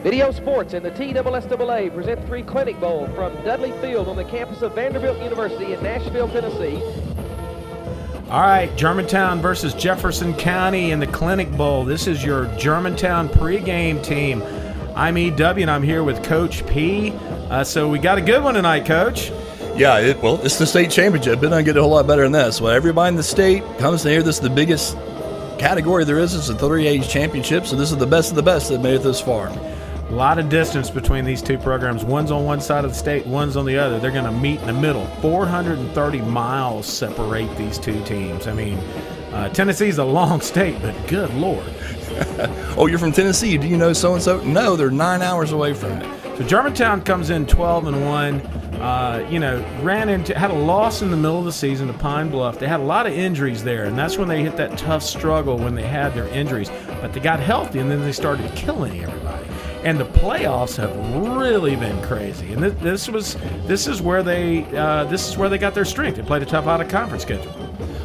Video Sports and the TSSAA present 3 Clinic Bowl from Dudley Field on the campus of Vanderbilt University in Nashville, Tennessee. All right, Germantown versus Jefferson County in the Clinic Bowl. This is your Germantown pregame team. I'm EW, and I'm here with Coach P. So we got a good one tonight, Coach. Yeah, it's the state championship. It doesn't get a whole lot better than this. Well, everybody in the state comes to hear this is the biggest category there is. It's a 3A championship, so this is the best of the best that made it this far. A lot of distance between these two programs. One's on one side of the state, one's on the other. They're going to meet in the middle. 430 miles separate these two teams. I mean, Tennessee's a long state, but good Lord. Oh, you're from Tennessee. Do you know so-and-so? No, they're 9 hours away from it. So Germantown comes in 12-1. Had a loss in the middle of the season to Pine Bluff. They had a lot of injuries there, and that's when they hit that tough struggle when they had their injuries. But they got healthy, and then they started killing everybody. And the playoffs have really been crazy. And this is where they got their strength. They played a tough out-of-conference schedule.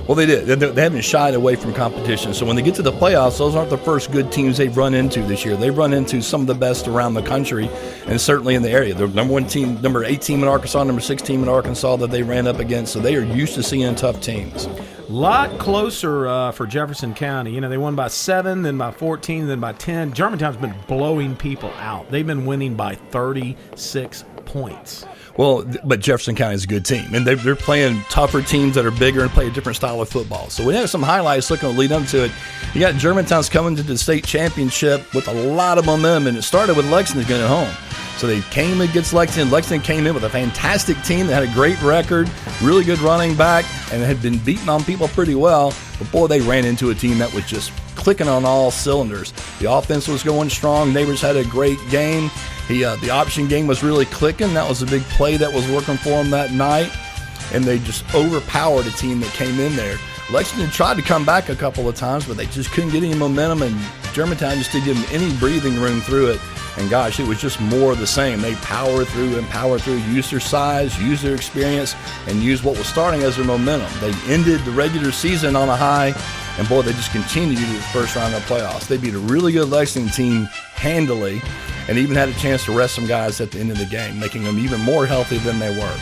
Well, they did. They haven't shied away from competition. So when they get to the playoffs, those aren't the first good teams they've run into this year. They've run into some of the best around the country and certainly in the area. The number 1 team, number 8 team in Arkansas, number 6 team in Arkansas that they ran up against. So they are used to seeing tough teams. A lot closer for Jefferson County. They won by 7, then by 14, then by 10. Germantown's been blowing people out. They've been winning by 36 points. Well, but Jefferson County is a good team, and they're playing tougher teams that are bigger and play a different style of football. So we have some highlights looking to lead up to it. You got Germantown's coming to the state championship with a lot of momentum, and it started with Lexington getting home. So they came against Lexington. Lexington came in with a fantastic team that had a great record, really good running back, and had been beating on people pretty well. But boy, they ran into a team that was just clicking on all cylinders. The offense was going strong. Neighbors had a great game. The option game was really clicking. That was a big play that was working for them that night. And they just overpowered a team that came in there. Lexington tried to come back a couple of times, but they just couldn't get any momentum, and Germantown just didn't give them any breathing room through it. And gosh, it was just more of the same. They powered through, used their size, used their experience, and used what was starting as their momentum. They ended the regular season on a high, and boy, they just continued to the first round of the playoffs. They beat a really good Lexington team handily, and even had a chance to rest some guys at the end of the game, making them even more healthy than they were.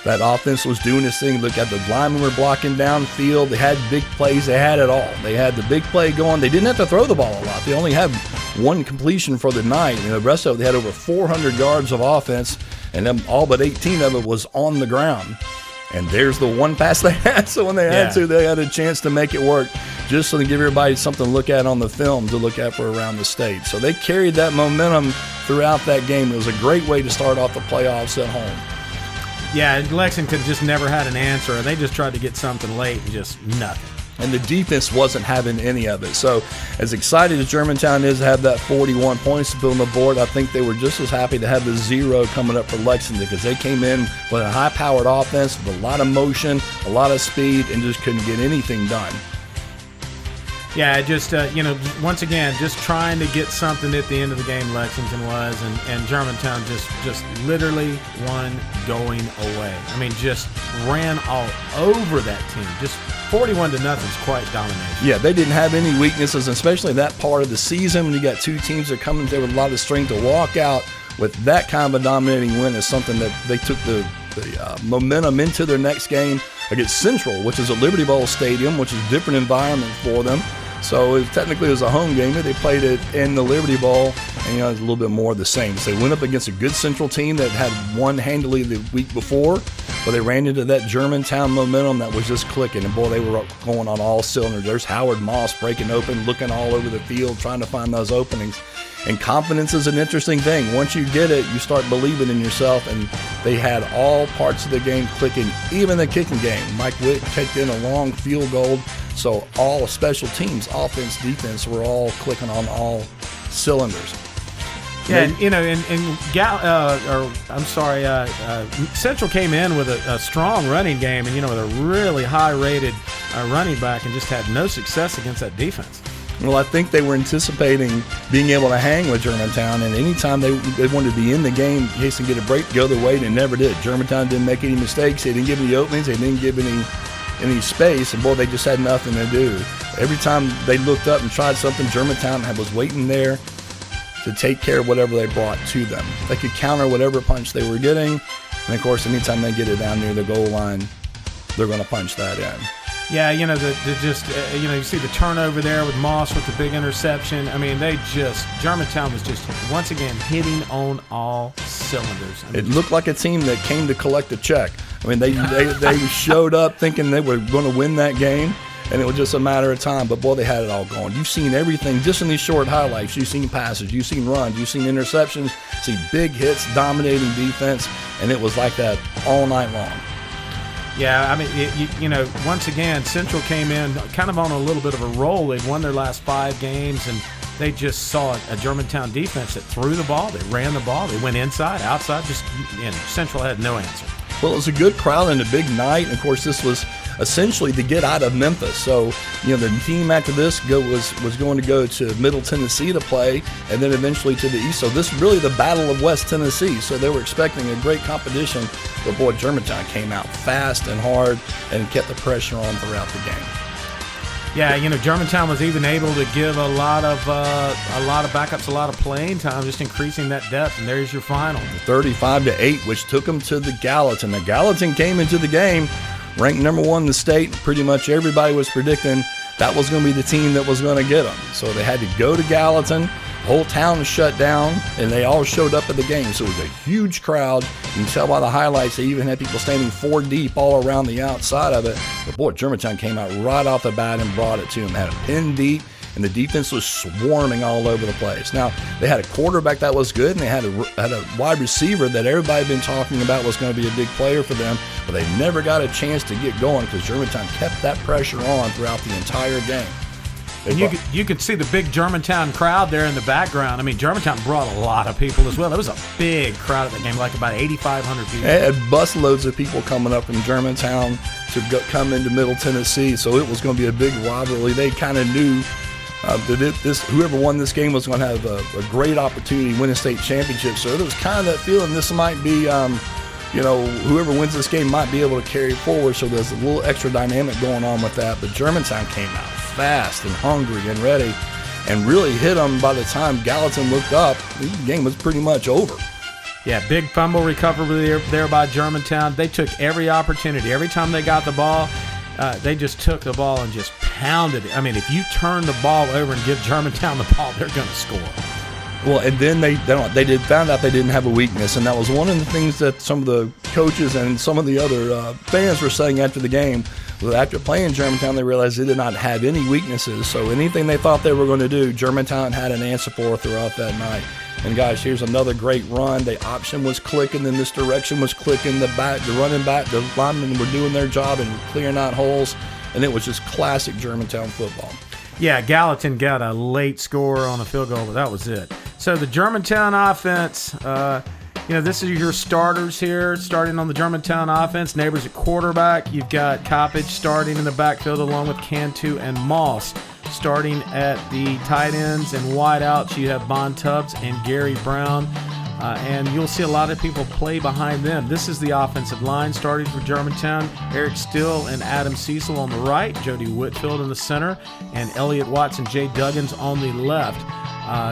That offense was doing its thing. Look at the linemen were blocking downfield. They had big plays. They had it all. They had the big play going. They didn't have to throw the ball a lot. They only had 1 completion for the night. And the rest of it, they had over 400 yards of offense, and then all but 18 of it was on the ground. And there's the one pass they had. So when they had to, they had a chance to make it work, just so to give everybody something to look at on the film to look at for around the state. So they carried that momentum throughout that game. It was a great way to start off the playoffs at home. Yeah, Lexington just never had an answer. They just tried to get something late and just nothing. And the defense wasn't having any of it. So as excited as Germantown is to have that 41 points to put on the board, I think they were just as happy to have the 0 coming up for Lexington, because they came in with a high-powered offense with a lot of motion, a lot of speed, and just couldn't get anything done. Yeah, just, once again, just trying to get something at the end of the game, Lexington was, and Germantown just literally won going away. I mean, just ran all over that team. Just 41-0 is quite domination. Yeah, they didn't have any weaknesses, especially that part of the season when you got 2 teams that come in there with a lot of strength. To walk out with that kind of a dominating win is something that they took the momentum into their next game against Central, which is a Liberty Bowl stadium, which is a different environment for them. So technically it was a home game. They played it in the Liberty Bowl, and it was a little bit more of the same. So they went up against a good Central team that had won handily the week before, but they ran into that Germantown momentum that was just clicking. And boy, they were going on all cylinders. There's Howard Moss breaking open, looking all over the field, trying to find those openings. And confidence is an interesting thing. Once you get it, you start believing in yourself, and they had all parts of the game clicking, even the kicking game. Mike Witt kicked in a long field goal, so all special teams, offense, defense, were all clicking on all cylinders. Yeah, Central came in with a strong running game, and with a really high-rated running back, and just had no success against that defense. Well, I think they were anticipating being able to hang with Germantown, and anytime they wanted to be in the game, in case they get a break, go their way, they never did. Germantown didn't make any mistakes. They didn't give any openings. They didn't give any space, and boy, they just had nothing to do. Every time they looked up and tried something, Germantown was waiting there. to take care of whatever they brought to them. They could counter whatever punch they were getting. And, of course, anytime they get it down near the goal line, they're going to punch that in. Yeah, you see the turnover there with Moss with the big interception. I mean, Germantown was just, once again, hitting on all cylinders. It looked like a team that came to collect a check. I mean, they showed up thinking they were going to win that game, and it was just a matter of time. But, boy, they had it all going. You've seen everything just in these short highlights. You've seen passes. You've seen runs. You've seen interceptions. See big hits, dominating defense, and it was like that all night long. Yeah, I mean, once again, Central came in kind of on a little bit of a roll. They'd won their last 5 games, and they just saw a Germantown defense that threw the ball. They ran the ball. They went inside, outside. Central had no answer. Well, it was a good crowd and a big night. And, of course, this was essentially to get out of Memphis. So, the team after this was going to go to Middle Tennessee to play, and then eventually to the east. So this is really the Battle of West Tennessee. So they were expecting a great competition. But, boy, Germantown came out fast and hard and kept the pressure on throughout the game. Yeah, Germantown was even able to give a lot of backups, a lot of playing time, just increasing that depth. And there's your final, 35-8, which took them to the Gallatin. The Gallatin came into the game ranked number 1 in the state. Pretty much everybody was predicting that was going to be the team that was going to get them. So they had to go to Gallatin. The whole town was shut down, and they all showed up at the game. So it was a huge crowd. You can tell by the highlights, they even had people standing 4 deep all around the outside of it. But, boy, Germantown came out right off the bat and brought it to them. They had a pin deep, and the defense was swarming all over the place. Now, they had a quarterback that was good, and they had a wide receiver that everybody had been talking about was going to be a big player for them, but they never got a chance to get going because Germantown kept that pressure on throughout the entire game. And you could see the big Germantown crowd there in the background. I mean, Germantown brought a lot of people as well. It was a big crowd at the game, like about 8,500 people. It had busloads of people coming up from Germantown to come into Middle Tennessee, so it was going to be a big rivalry. They kind of knew that whoever won this game was going to have a great opportunity to win a state championship. So there was kind of that feeling this might be, whoever wins this game might be able to carry it forward. So there's a little extra dynamic going on with that. But Germantown came out fast and hungry and ready and really hit them by the time Gallatin looked up. The game was pretty much over. Yeah, big fumble recovery there by Germantown. They took every opportunity. Every time they got the ball, they just took the ball and just pounded it. I mean, if you turn the ball over and give Germantown the ball, they're going to score. Well, and then they found out they didn't have a weakness, and that was one of the things that some of the coaches and some of the other fans were saying after the game. Well, after playing Germantown, they realized they did not have any weaknesses. So anything they thought they were going to do, Germantown had an answer for throughout that night. And guys, here's another great run. The option was clicking, the misdirection was clicking. The running back, the linemen were doing their job and clearing out holes, and it was just classic Germantown football. Yeah, Gallatin got a late score on a field goal, but that was it. So the Germantown offense, this is your starters here. Starting on the Germantown offense, Neighbors at quarterback. You've got Coppage starting in the backfield along with Cantu and Moss. Starting at the tight ends and wideouts, you have Bon Tubbs and Gary Brown. And you'll see a lot of people play behind them. This is the offensive line starting for Germantown. Eric Still and Adam Cecil on the right, Jody Whitfield in the center, and Elliott Watts and Jay Duggins on the left.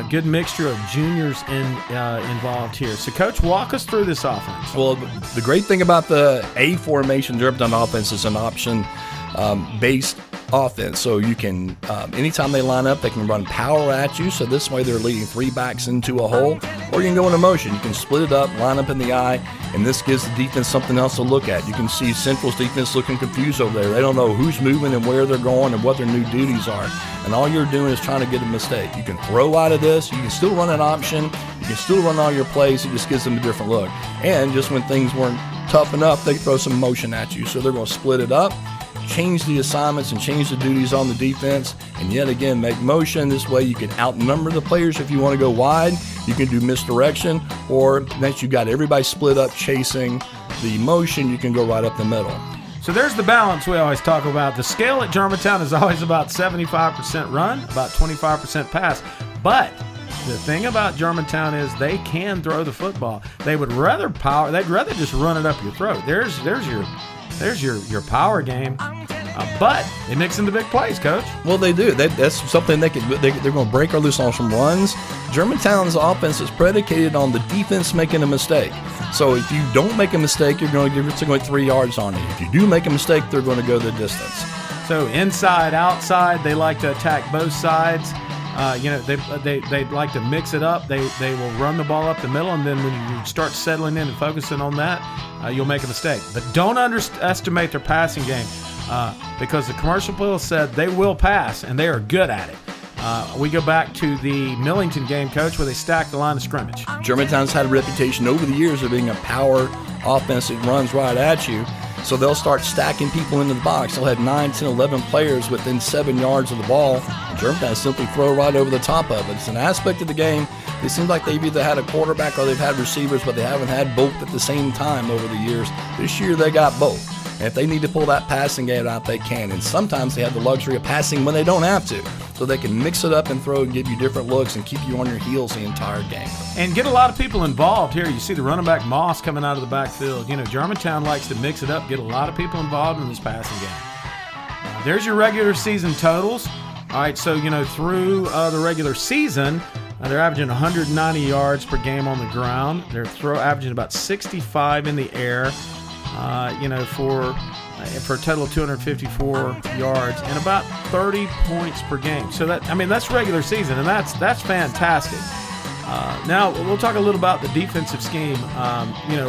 Good mixture of juniors involved here. So, Coach, walk us through this offense. Well, the great thing about the A formation Germantown offense is an option-based offense. So you can, anytime they line up, they can run power at you. So this way they're leading 3 backs into a hole. Or you can go into motion. You can split it up, line up in the eye, and this gives the defense something else to look at. You can see Central's defense looking confused over there. They don't know who's moving and where they're going and what their new duties are. And all you're doing is trying to get a mistake. You can throw out of this. You can still run an option. You can still run all your plays. It just gives them a different look. And just when things weren't tough enough, they throw some motion at you. So they're going to split it up, change the assignments and change the duties on the defense, and yet again make motion. This way you can outnumber the players. If you want to go wide, you can do misdirection, or once you got everybody split up chasing the motion, you can go right up the middle. So there's the balance we always talk about. The scale at Germantown is always about 75% run, about 25% pass. But the thing about Germantown is they can throw the football. They would rather power. They'd rather just run it up your throat. There's your power game. But they mix in the big plays, Coach. Well, they do. That's something they're going to break or loose on some runs. Germantown's offense is predicated on the defense making a mistake. So if you don't make a mistake, you're going to give it 3 yards on it. If you do make a mistake, they're going to go the distance. So inside, outside, they like to attack both sides. They like to mix it up. They will run the ball up the middle, and then when you start settling in and focusing on that, you'll make a mistake. But don't underestimate their passing game because the commercial pool said they will pass, and they are good at it. We go back to the Millington game, Coach, where they stacked the line of scrimmage. Germantown's had a reputation over the years of being a power offense that runs right at you. So they'll start stacking people into the box. They'll have 9, 10, 11 players within 7 yards of the ball. And Germantown simply throw right over the top of it. It's an aspect of the game. It seems like they've either had a quarterback or they've had receivers, but they haven't had both at the same time over the years. This year they got both. And if they need to pull that passing game out, they can. And sometimes they have the luxury of passing when they don't have to. So they can mix it up and throw and give you different looks and keep you on your heels the entire game. And get a lot of people involved here. You see the running back Moss coming out of the backfield. Germantown likes to mix it up, get a lot of people involved in this passing game. There's your regular season totals. All right, so, through the regular season, they're averaging 190 yards per game on the ground. They're averaging about 65 in the air. For a total of 254 yards and about 30 points per game. So that's regular season, and that's fantastic. Now we'll talk a little about the defensive scheme.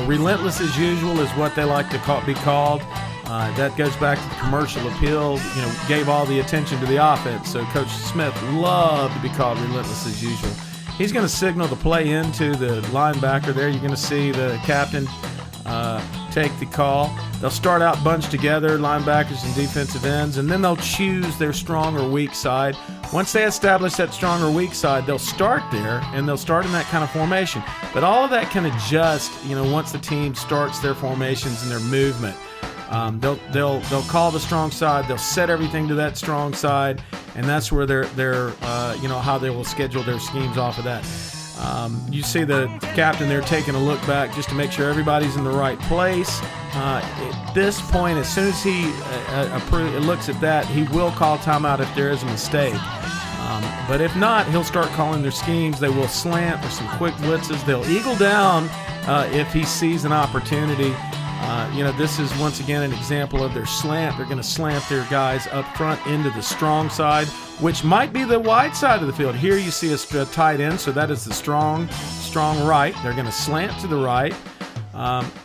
Relentless as usual is what they like to be called. That goes back to the commercial appeal. Gave all the attention to the offense. So Coach Smith loved to be called relentless as usual. He's going to signal the play into the linebacker there. You're going to see the captain take the call. They'll start out bunched together, linebackers and defensive ends, and then they'll choose their strong or weak side. Once they establish that strong or weak side, they'll start there, and they'll start in that kind of formation. But all of that can adjust, once the team starts their formations and their movement. They'll call the strong side. They'll set everything to that strong side, and that's where they're how they will schedule their schemes off of that. You see the captain there taking a look back just to make sure everybody's in the right place. At this point, as soon as he looks at that, he will call timeout if there is a mistake. But if not, he'll start calling their schemes. They will slant. There's some quick blitzes. They'll eagle down if he sees an opportunity. This is once again an example of their slant. They're going to slant their guys up front into the strong side, which might be the wide side of the field. Here you see a tight end, so that is the strong right. They're going to slant to the right.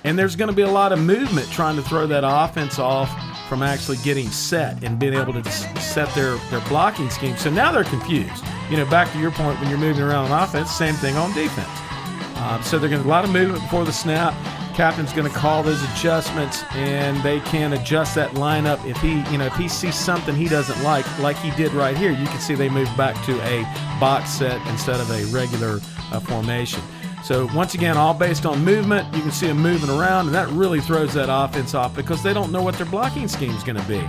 And there's going to be a lot of movement trying to throw that offense off from actually getting set and being able to set their blocking scheme. So now they're confused. Back to your point, when you're moving around on offense, same thing on defense. So they're going to a lot of movement before the snap. Captain's going to call those adjustments, and they can adjust that lineup if he sees something he doesn't like he did right here. You can see they moved back to a box set instead of a regular formation. So once again, all based on movement. You can see them moving around, and that really throws that offense off because they don't know what their blocking scheme is going to be.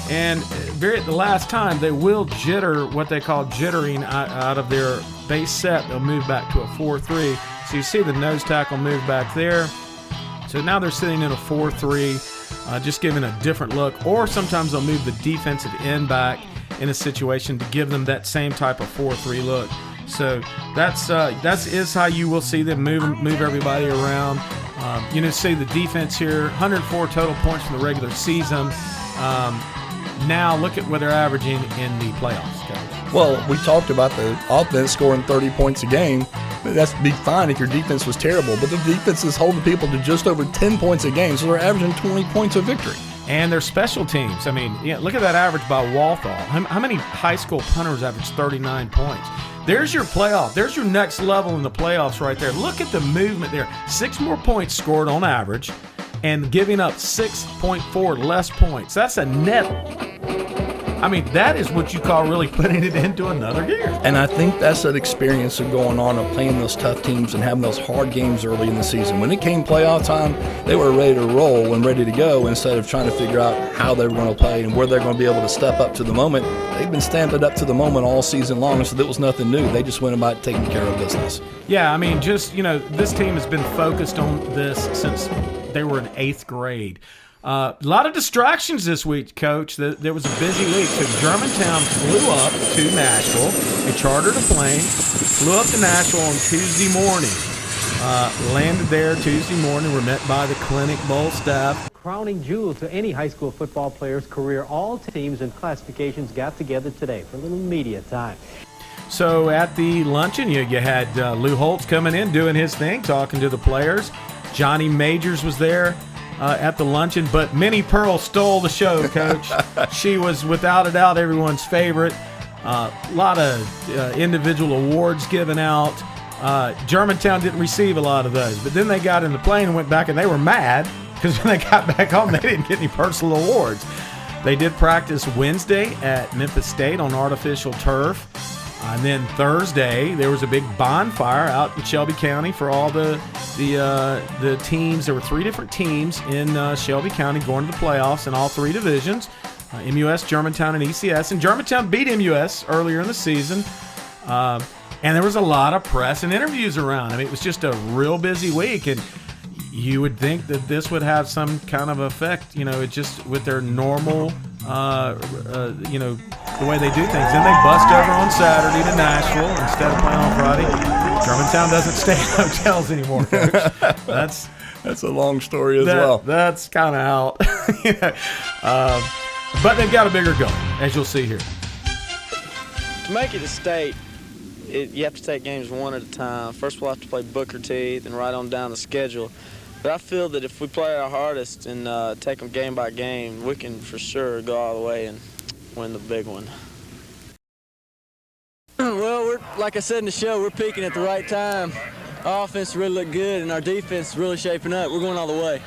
And at the last time, they will jitter, what they call jittering out of their base set. They'll move back to a 4-3. So you see the nose tackle move back there. So now they're sitting in a 4-3, just giving a different look. Or sometimes they'll move the defensive end back in a situation to give them that same type of 4-3 look. So that is how you will see them move everybody around. See the defense here, 104 total points from the regular season. Now look at what they're averaging in the playoffs, guys. Well, we talked about the offense scoring 30 points a game. That's be fine if your defense was terrible, but the defense is holding people to just over 10 points a game, so they're averaging 20 points of victory. And their special teams. I mean, look at that average by Walthall. How many high school punters average 39 points? There's your playoff. There's your next level in the playoffs right there. Look at the movement there. 6 more points scored on average and giving up 6.4 less points. That's a net. I mean, that is what you call really putting it into another gear. And I think that's that experience of going on of playing those tough teams and having those hard games early in the season. When it came playoff time, they were ready to roll and ready to go instead of trying to figure out how they were going to play and where they're going to be able to step up to the moment. They've been stamping up to the moment all season long, so that was nothing new. They just went about taking care of business. Yeah, I mean, this team has been focused on this since they were in 8th grade. A lot of distractions this week, Coach. There was a busy week. So Germantown flew up to Nashville. They chartered a plane, flew up to Nashville on Tuesday morning. Landed there Tuesday morning. Were met by the Clinic Bowl staff. Crowning jewel to any high school football player's career, all teams and classifications got together today for a little media time. So at the luncheon, you had Lou Holtz coming in, doing his thing, talking to the players. Johnny Majors was there at the luncheon, but Minnie Pearl stole the show, Coach. She was, without a doubt, everyone's favorite. A lot of individual awards given out. Germantown didn't receive a lot of those, but then they got in the plane and went back, and they were mad because when they got back home, they didn't get any personal awards. They did practice Wednesday at Memphis State on artificial turf. And then Thursday, there was a big bonfire out in Shelby County for all the teams. There were 3 different teams in Shelby County going to the playoffs in all 3 divisions, MUS, Germantown, and ECS. And Germantown beat MUS earlier in the season. And there was a lot of press and interviews around. I mean, it was just a real busy week. And you would think that this would have some kind of effect, just with their normal, the way they do things. Then they bust over on Saturday to Nashville instead of playing on Friday. Germantown doesn't stay in hotels anymore, Coach. That's a long story as well. That's kind of out. But they've got a bigger goal, as you'll see here. To make it a state, you have to take games one at a time. First we'll have to play Booker T, then right on down the schedule. But I feel that if we play our hardest and take them game by game, we can for sure go all the way and win the big one. Well, like I said in the show, we're peaking at the right time. Our offense really looked good, and our defense is really shaping up. We're going all the way.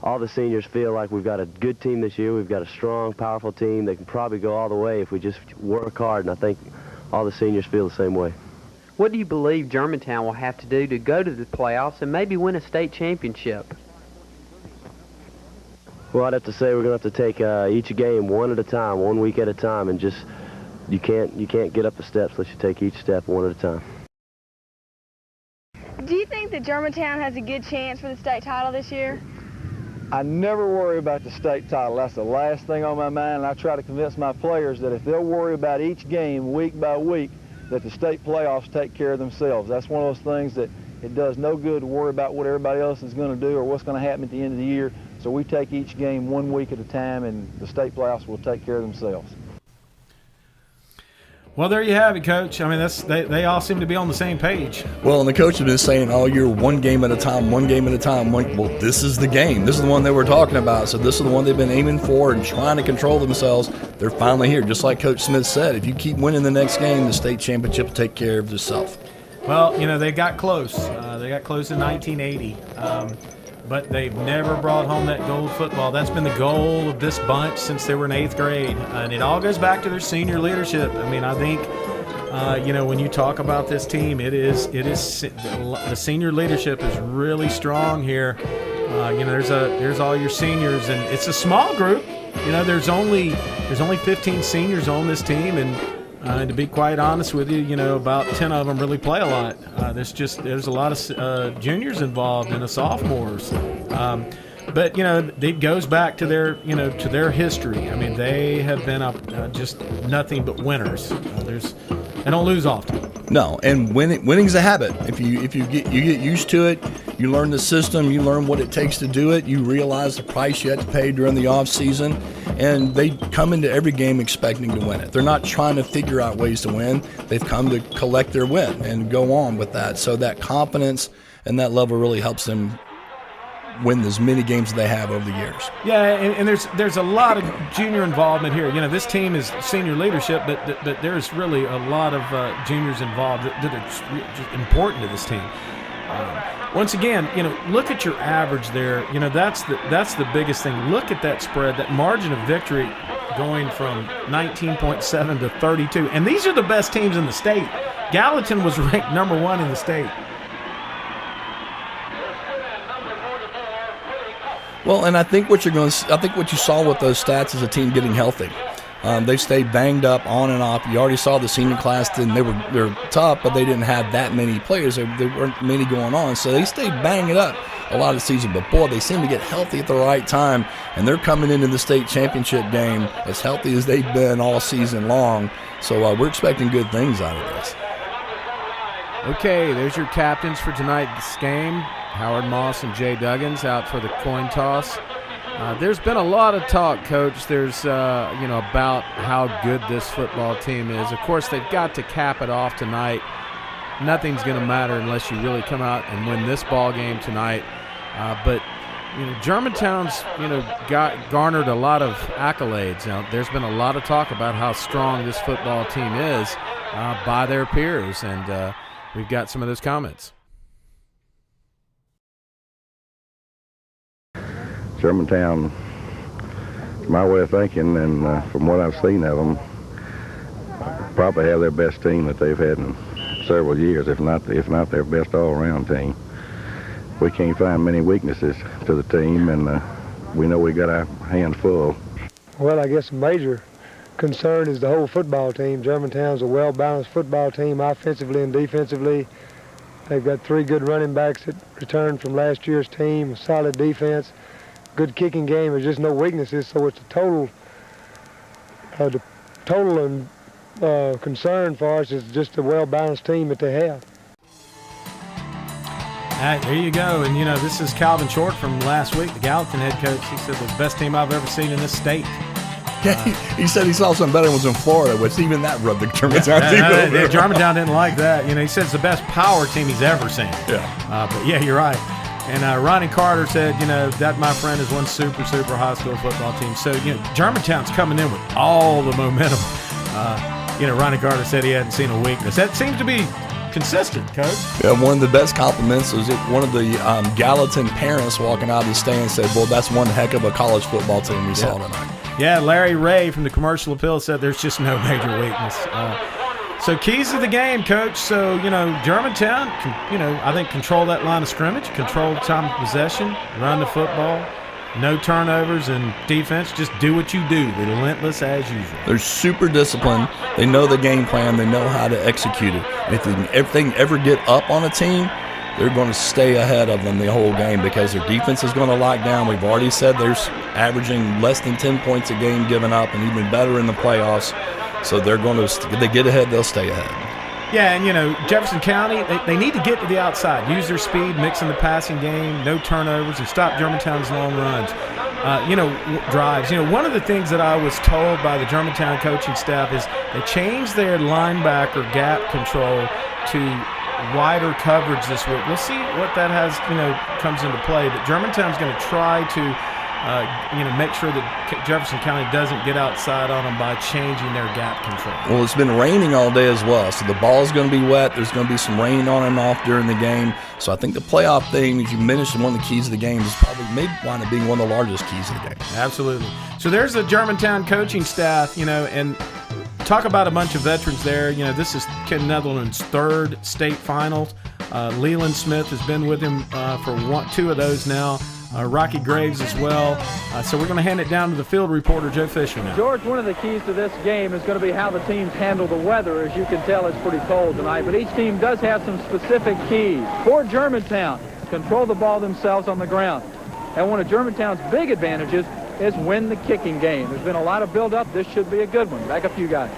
All the seniors feel like we've got a good team this year. We've got a strong, powerful team that can probably go all the way if we just work hard, and I think all the seniors feel the same way. What do you believe Germantown will have to do to go to the playoffs and maybe win a state championship? Well, I'd have to say we're going to have to take each game one at a time, 1 week at a time, and just you can't get up the steps unless you take each step one at a time. Do you think that Germantown has a good chance for the state title this year? I never worry about the state title. That's the last thing on my mind, and I try to convince my players that if they'll worry about each game week by week, that the state playoffs take care of themselves. That's one of those things that it does no good to worry about what everybody else is going to do or what's going to happen at the end of the year. So we take each game 1 week at a time, and the state playoffs will take care of themselves. Well, there you have it, Coach. I mean, they all seem to be on the same page. Well, and the coach has been saying all year, 1 game at a time, 1 game at a time. Well, this is the game. This is the one they were talking about. So this is the one they've been aiming for and trying to control themselves. They're finally here. Just like Coach Smith said, if you keep winning the next game, the state championship will take care of itself. Well, they got close. They got close in 1980. But they've never brought home that gold football. That's been the goal of this bunch since they were in 8th grade. And it all goes back to their senior leadership. I mean, I think, when you talk about this team, it is the senior leadership is really strong here. There's all your seniors, and it's a small group. There's only 15 seniors on this team, and to be quite honest with you, about 10 of them really play a lot. There's a lot of juniors involved and the sophomores. But it goes back to their history. I mean, they have been just nothing but winners. They don't lose often. No, and winning's a habit. If you get used to it, you learn the system, you learn what it takes to do it, you realize the price you have to pay during the off season, and they come into every game expecting to win it. They're not trying to figure out ways to win. They've come to collect their win and go on with that. So that confidence and that level really helps them win as many games as they have over the years. Yeah, and there's a lot of junior involvement here. This team is senior leadership, but there's really a lot of juniors involved that are important to this team. Once again, look at your average there. That's the biggest thing. Look at that spread, that margin of victory going from 19.7 to 32. And these are the best teams in the state. Gallatin was ranked #1 in the state. Well, and I think what you saw with those stats is a team getting healthy. They stayed banged up on and off. You already saw the senior class, they're tough, but they didn't have that many players. There weren't many going on, so they stayed banged up. a lot of the season, but boy, they seem to get healthy at the right time, and they're coming into the state championship game as healthy as they've been all season long. So we're expecting good things out of this. Okay, there's your captains for tonight's game. Howard Moss and Jay Duggins out for the coin toss. There's been a lot of talk, Coach. There's, about how good this football team is. Of course, they've got to cap it off tonight. Nothing's going to matter unless you really come out and win this ball game tonight. But Germantown's, garnered a lot of accolades. Now, there's been a lot of talk about how strong this football team is by their peers, and we've got some of those comments. Germantown, my way of thinking, and from what I've seen of them, probably have their best team that they've had in several years, if not their best all-around team. We can't find many weaknesses to the team, and we know we got our hands full. Well, I guess the major concern is the whole football team. Germantown's a well-balanced football team, offensively and defensively. They've got 3 good running backs that returned from last year's team, a solid defense, good kicking game. There's just no weaknesses, so it's the total and concern for us is just a well-balanced team that they have. There you go. And, this is Calvin Short from last week, the Gallatin head coach. He said the best team I've ever seen in this state. He said he saw some better ones in Florida, which even that rubbed the Germantown team over. Germantown didn't like that. He said it's the best power team he's ever seen. Yeah. But, yeah, you're right. And Ronnie Carter said, that, my friend, is one super, super high school football team. So, Germantown's coming in with all the momentum. Ronnie Carter said he hadn't seen a weakness. That seems to be consistent, Coach. Yeah, one of the best compliments was one of the Gallatin parents walking out of the stand said, well, that's one heck of a college football team we saw tonight. Yeah, Larry Ray from the Commercial Appeal said there's just no major weakness. So keys to the game, Coach. So, Germantown, I think control that line of scrimmage, control time of possession, run the football, no turnovers, and defense, just do what you do, relentless as usual. They're super disciplined. They know the game plan. They know how to execute it. And if they ever get up on a team, they're going to stay ahead of them the whole game because their defense is going to lock down. We've already said they're averaging less than 10 points a game given up and even better in the playoffs. So they're going to, if they get ahead, they'll stay ahead. Yeah, and, Jefferson County, they need to get to the outside, use their speed, mix in the passing game, no turnovers, and stop Germantown's long runs. Drives. One of the things that I was told by the Germantown coaching staff is they changed their linebacker gap control to wider coverage this week. We'll see what that has, comes into play. But Germantown's going to try to make sure that Jefferson County doesn't get outside on them by changing their gap control. Well, it's been raining all day as well, so the ball's going to be wet. There's going to be some rain on and off during the game. So I think the playoff thing, as you mentioned, one of the keys of the game is probably maybe wind up being one of the largest keys of the game. Absolutely. So there's the Germantown coaching staff, and talk about a bunch of veterans there. This is Ken Netherland's 3rd state finals. Leland Smith has been with him for 2 of those now. Rocky Graves as well. So we're going to hand it down to the field reporter, Joe Fisher, now. George, one of the keys to this game is going to be how the teams handle the weather. As you can tell, it's pretty cold tonight, but each team does have some specific keys. For Germantown, control the ball themselves on the ground. And one of Germantown's big advantages is win the kicking game. There's been a lot of build-up. This should be a good one. Back up to you guys.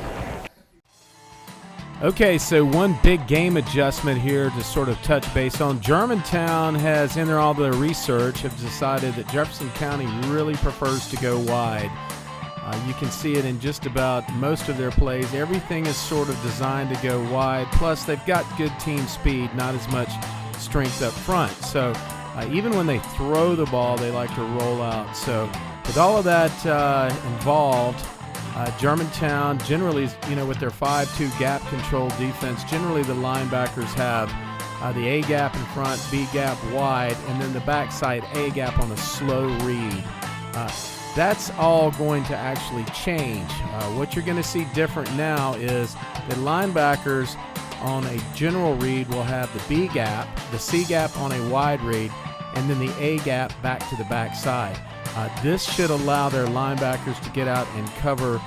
Okay, so one big game adjustment here to sort of touch base on. Germantown has, in all their research, have decided that Jefferson County really prefers to go wide. You can see it in just about most of their plays. Everything is sort of designed to go wide. Plus, they've got good team speed, not as much strength up front. So even when they throw the ball, they like to roll out. So with all of that involved, Germantown generally, with their 5-2 gap control defense, generally the linebackers have the A gap in front, B gap wide, and then the backside A gap on a slow read. That's all going to actually change. What you're going to see different now is the linebackers on a general read will have the B gap, the C gap on a wide read, and then the A gap back to the backside. This should allow their linebackers to get out and cover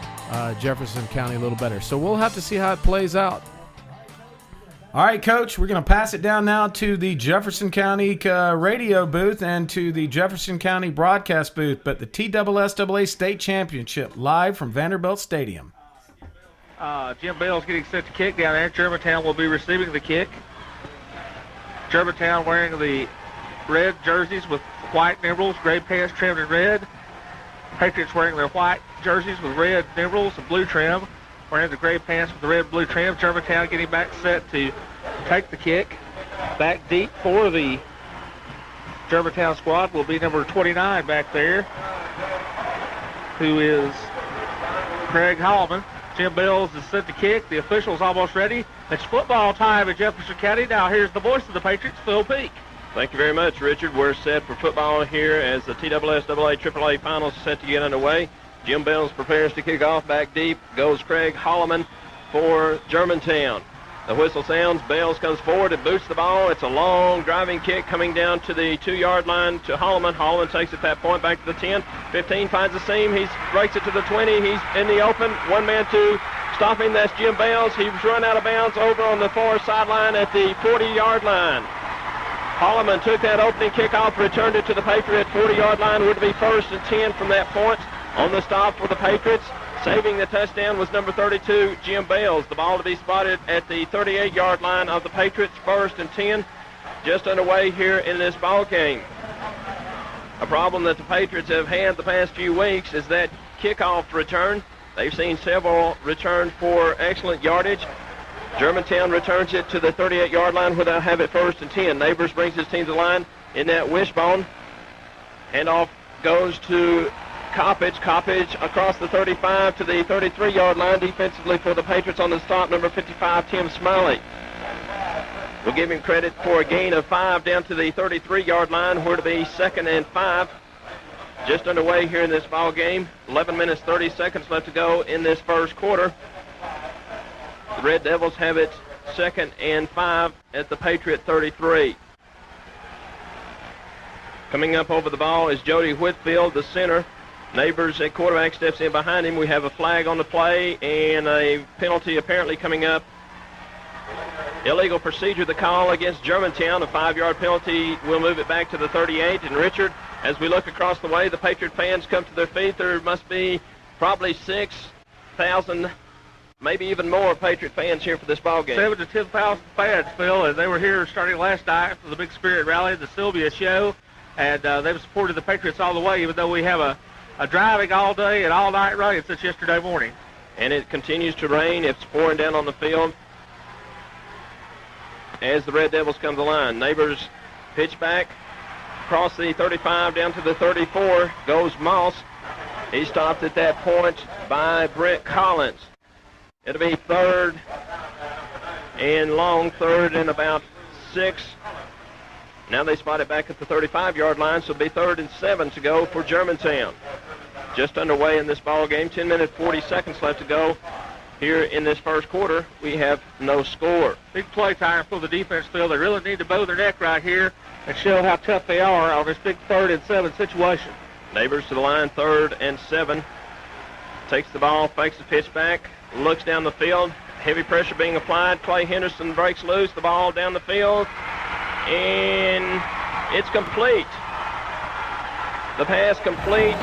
Jefferson County a little better. So we'll have to see how it plays out. All right, Coach, we're going to pass it down now to the Jefferson County radio booth and to the Jefferson County broadcast booth, but the TSSAA State Championship live from Vanderbilt Stadium. Jim Bell's getting set to kick down there. Germantown will be receiving the kick. Germantown wearing the red jerseys with white nimbrels, gray pants trimmed in red. Patriots wearing their white jerseys with red nimbrels and blue trim, wearing the gray pants with the red and blue trim. Germantown getting back set to take the kick. Back deep for the Germantown squad will be number 29 back there, who is Craig Holloman. Jim Bells is set to kick. The official's almost ready. It's football time in Jefferson County. Now here's the voice of the Patriots, Phil Peak. Thank you very much, Richard. We're set for football here as the TSSAA AAA finals are set to get underway. Jim Bells prepares to kick off. Back deep goes Craig Holloman for Germantown. The whistle sounds. Bells comes forward and boots the ball. It's a long driving kick coming down to the 2-yard line to Holloman. Holloman takes at that point back to the 10. 15 finds the seam. He breaks it to the 20. He's in the open. 1-man-2. Stopping, that's Jim Bells. He's run out of bounds over on the far sideline at the 40-yard line. Holloman took that opening kickoff, returned it to the Patriot 40-yard line. Would be 1st and 10 from that point. On the stop for the Patriots, saving the touchdown was number 32, Jim Bells. The ball to be spotted at the 38-yard line of the Patriots, 1st and 10. Just underway here in this ball game. A problem that the Patriots have had the past few weeks is that kickoff return. They've seen several return for excellent yardage. Germantown returns it to the 38-yard line where they'll have it 1st and 10. Neighbors brings his team to the line in that wishbone. Handoff goes to Coppage. Coppage across the 35 to the 33-yard line defensively for the Patriots on the stop, number 55, Tim Smiley. We'll give him credit for a gain of 5 down to the 33-yard line where to be 2nd and 5. Just underway here in this ball game. 11 minutes, 30 seconds left to go in this first quarter. The Red Devils have it 2nd and 5 at the Patriot 33. Coming up over the ball is Jody Whitfield, the center. Neighbors at quarterback steps in behind him. We have a flag on the play and a penalty apparently coming up. Illegal procedure, the call against Germantown. A 5-yard penalty will move it back to the 38. And Richard, as we look across the way, the Patriot fans come to their feet. There must be probably 6,000, maybe even more Patriot fans here for this ball game. 7,000 to 10,000 fans, Phil, and they were here starting last night for the Big Spirit Rally, the Sylvia Show, and they've supported the Patriots all the way, even though we have a driving all day and all night rain since yesterday morning. And it continues to rain. It's pouring down on the field as the Red Devils come to the line. Neighbors pitch back across the 35 down to the 34 goes Moss. He stopped at that point by Brett Collins. It'll be 3rd and long, 3rd and about 6. Now they spot it back at the 35-yard line, so it'll be 3rd and 7 to go for Germantown. Just underway in this ball game. 10 minutes, 40 seconds left to go here in this first quarter. We have no score. Big play time for the defense, Phil. They really need to bow their neck right here and show how tough they are on this big 3rd and 7 situation. Neighbors to the line, 3rd and 7. Takes the ball, fakes the pitch back, looks down the field. Heavy pressure being applied. Clay Henderson breaks loose. The ball down the field. And it's complete. The pass complete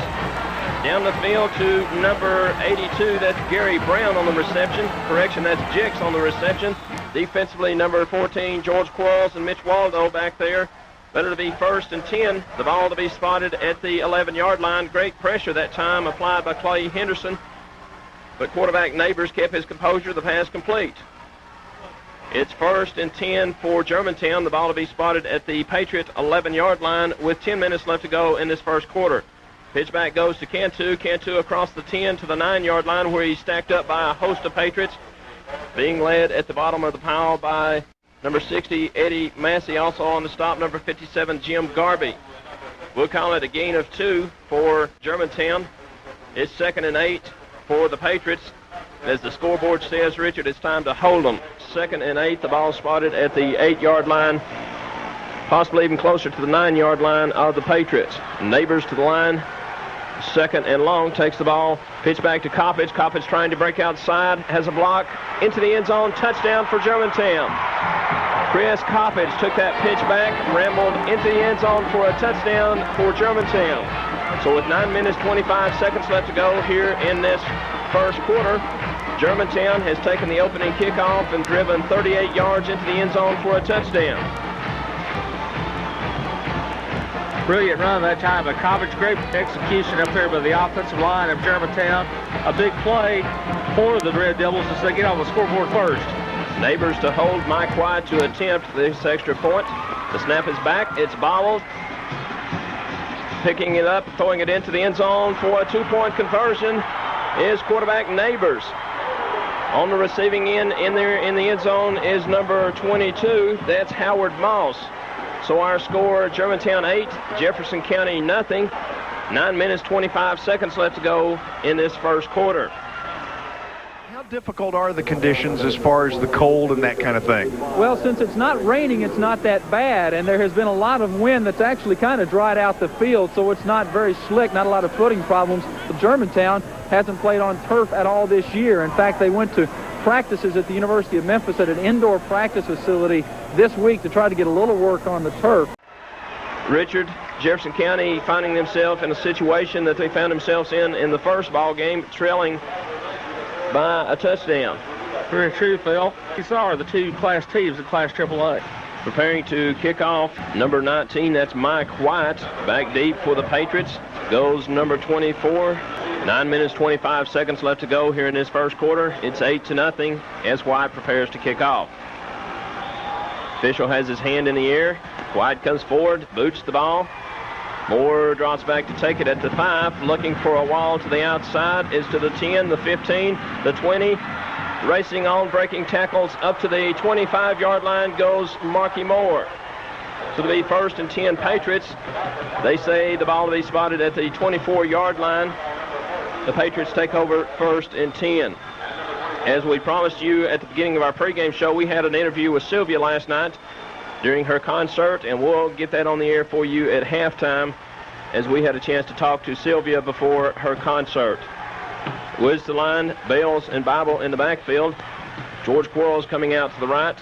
down the field to number 82. That's Gary Brown on the reception. Correction, that's Jix on the reception. Defensively, number 14, George Quarles and Mitch Waldo back there. Better to be 1st and 10. The ball to be spotted at the 11-yard line. Great pressure that time applied by Clay Henderson. But quarterback Neighbors kept his composure. The pass complete. It's 1st and 10 for Germantown. The ball to be spotted at the Patriot 11-yard line with 10 minutes left to go in this first quarter. Pitch back goes to Cantu. Cantu across the 10 to the 9-yard line where he's stacked up by a host of Patriots. Being led at the bottom of the pile by number 60, Eddie Massey. Also on the stop, number 57, Jim Garby. We'll call it a gain of 2 for Germantown. It's 2nd and 8 for the Patriots. As the scoreboard says, Richard, it's time to hold them. 2nd and 8, the ball spotted at the 8-yard line, possibly even closer to the 9-yard line of the Patriots. Neighbors to the line second and long, takes the ball, pitch back to Coppage. Coppage trying to break outside, has a block, into the end zone, touchdown for Germantown. Chris Coppage took that pitch back, rambled into the end zone for a touchdown for Germantown. So with 9 minutes, 25 seconds left to go here in this first quarter, Germantown has taken the opening kickoff and driven 38 yards into the end zone for a touchdown. Brilliant run that time by Coppage. Great execution up there by the offensive line of Germantown. A big play for the Red Devils as they get on the scoreboard first. Neighbors to hold Mike White to attempt this extra point. The snap is back. It's bobbled. Picking it up, throwing it into the end zone for a two-point conversion is quarterback Neighbors. On the receiving end in the end zone is number 22. That's Howard Moss. So our score, Germantown 8, Jefferson County nothing. 9 minutes, 25 seconds left to go in this first quarter. How difficult are the conditions as far as the cold and that kind of thing? Well, since it's not raining, it's not that bad, and there has been a lot of wind that's actually kind of dried out the field, so it's not very slick, not a lot of footing problems. But Germantown hasn't played on turf at all this year. In fact, they went to practices at the University of Memphis at an indoor practice facility this week to try to get a little work on the turf. Richard, Jefferson County finding themselves in a situation that they found themselves in the first ball game, trailing by a touchdown. Very true, Phil. These are the two class teams in Class AAA. Preparing to kick off, number 19, that's Mike White. Back deep for the Patriots goes number 24. 9 minutes, 25 seconds left to go here in this first quarter. It's 8-0 as White prepares to kick off. Official has his hand in the air. White comes forward, boots the ball. Moore drops back to take it at the 5, looking for a wall to the outside, is to the 10, the 15, the 20. Racing on, breaking tackles up to the 25-yard line goes Marky Moore. So to be first and 10 Patriots. They say the ball to be spotted at the 24-yard line. The Patriots take over first and 10. As we promised you at the beginning of our pregame show, we had an interview with Sylvia last night during her concert, and we'll get that on the air for you at halftime as we had a chance to talk to Sylvia before her concert. Woods to line, Bales and Bible in the backfield. George Quarles coming out to the right.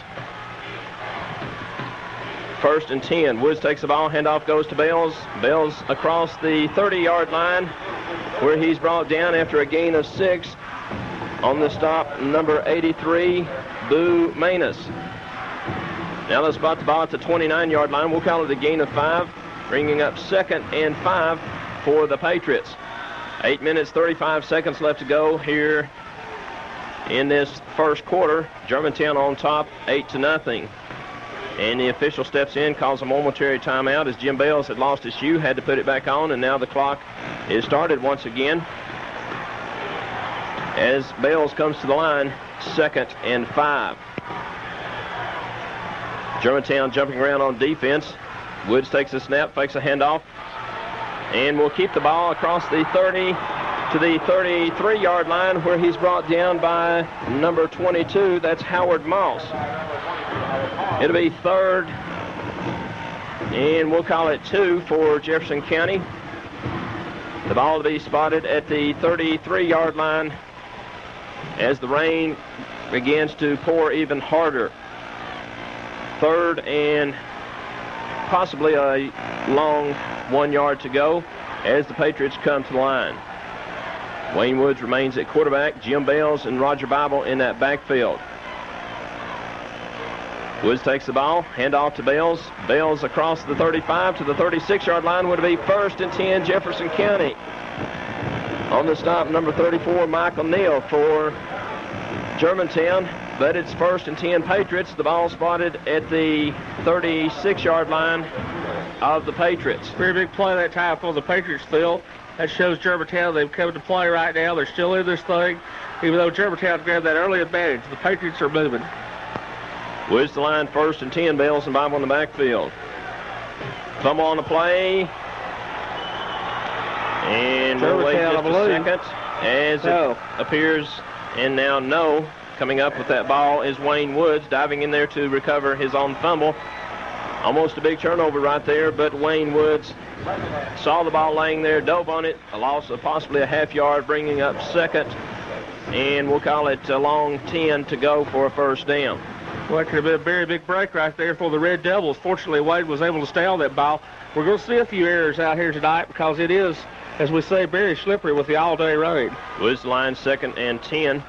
First and 10. Woods takes the ball, handoff goes to Bales. Bales across the 30-yard line where he's brought down after a gain of 6. On the stop, number 83, Boo Manus. Now let's spot the ball at the 29-yard line. We'll call it a gain of 5, bringing up 2nd and 5 for the Patriots. 8 minutes, 35 seconds left to go here in this first quarter. Germantown on top, 8-0. And the official steps in, calls a momentary timeout as Jim Bales had lost his shoe, had to put it back on, and now the clock is started once again. As Bales comes to the line, 2nd and 5. Germantown jumping around on defense. Woods takes a snap, fakes a handoff, and will keep the ball across the 30 to the 33-yard line where he's brought down by number 22. That's Howard Moss. It'll be 3rd, and we'll call it 2 for Jefferson County. The ball to be spotted at the 33-yard line as the rain begins to pour even harder. 3rd and possibly a long 1 yard to go as the Patriots come to the line. Wayne Woods remains at quarterback. Jim Bales and Roger Bible in that backfield. Woods takes the ball, handoff to Bales. Bales across the 35 to the 36-yard line would be 1st and 10 Jefferson County. On the stop, number 34, Michael Neal for Germantown, but it's 1st and 10 Patriots. The ball spotted at the 36-yard line of the Patriots. Very big play that time for the Patriots, Phil. That shows Germantown they've come to play right now. They're still in this thing, even though Germantown grabbed that early advantage. The Patriots are moving. Woods the line, 1st and 10, Bales and Bible in the backfield. Fumble on the play. And we'll wait just a second as it appears, and now coming up with that ball is Wayne Woods, diving in there to recover his own fumble. Almost a big turnover right there, but Wayne Woods saw the ball laying there, dove on it, a loss of possibly a half yard, bringing up second, and we'll call it a long 10 to go for a first down. Well, that could have been a very big break right there for the Red Devils. Fortunately, Wade was able to stay on that ball. We're going to see a few errors out here tonight because it is, as we say, very slippery with the all-day rain. Woods line 2nd and 10.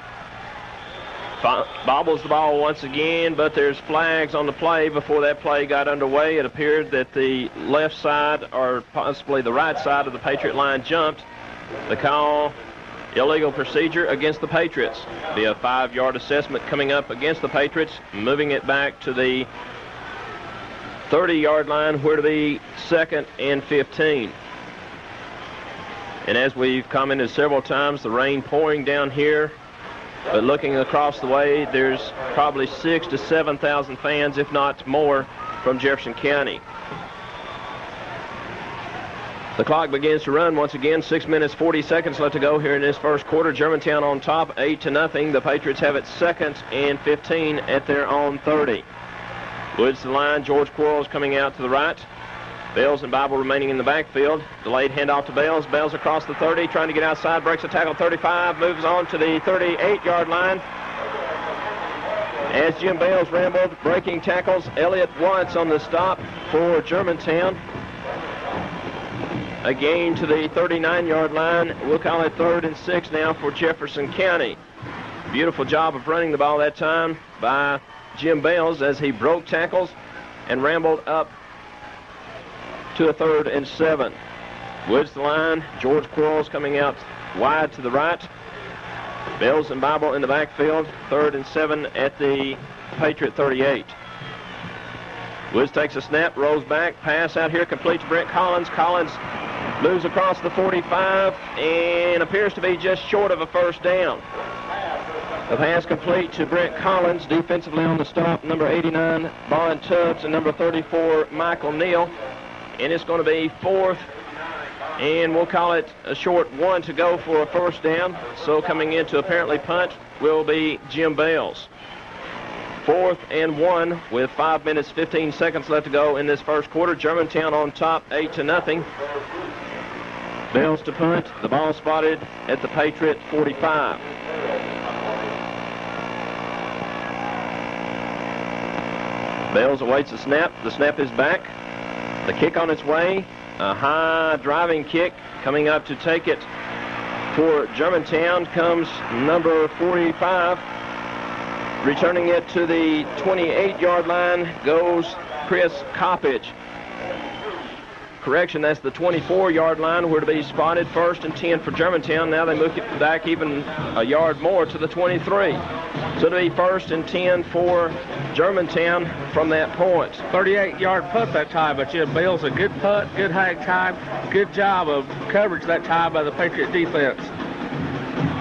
Bobbles the ball once again, but there's flags on the play. Before that play got underway, it appeared that the left side, or possibly the right side of the Patriot line, jumped. The call, illegal procedure against the Patriots. Be a 5-yard assessment coming up against the Patriots, moving it back to the 30-yard line, where to be 2nd and 15. And as we've commented several times, the rain pouring down here. But looking across the way, there's probably 6,000 to 7,000 fans, if not more, from Jefferson County. The clock begins to run once again. 6 minutes, 40 seconds left to go here in this first quarter. Germantown on top, 8-0. The Patriots have it 2nd and 15 at their own 30. Woods to the line. George Quarles coming out to the right. Bales and Bible remaining in the backfield. Delayed handoff to Bales. Bales across the 30, trying to get outside, breaks a tackle 35, moves on to the 38-yard line. As Jim Bales rambled, breaking tackles, Elliott Watts on the stop for Germantown. A gain to the 39-yard line. We'll call it 3rd and 6 now for Jefferson County. Beautiful job of running the ball that time by Jim Bales as he broke tackles and rambled up to a 3rd and 7. Woods the line. George Quarles coming out wide to the right. Bales and Bible in the backfield. 3rd and 7 at the Patriot 38. Woods takes a snap, rolls back, pass out here, complete to Brent Collins. Collins moves across the 45 and appears to be just short of a first down. The pass complete to Brent Collins. Defensively on the stop, number 89, Bond Tubbs, and number 34, Michael Neal. And it's going to be 4th, and we'll call it a short 1 to go for a first down. So coming in to apparently punt will be Jim Bales. 4th and 1 with 5 minutes, 15 seconds left to go in this first quarter. Germantown on top, 8-0. Bales to punt. The ball spotted at the Patriot 45. Bales awaits the snap. The snap is back. The kick on its way, a high driving kick coming up to take it for Germantown comes number 45. Returning it to the 28-yard line goes Chris Coppage. Correction, that's the 24-yard line, where to be spotted 1st and 10 for Germantown. Now they move it back even a yard more to the 23. So to be 1st and 10 for Germantown from that point. 38-yard punt that time, but Jim Bales, a good punt, good hang time, good job of coverage that time by the Patriot defense.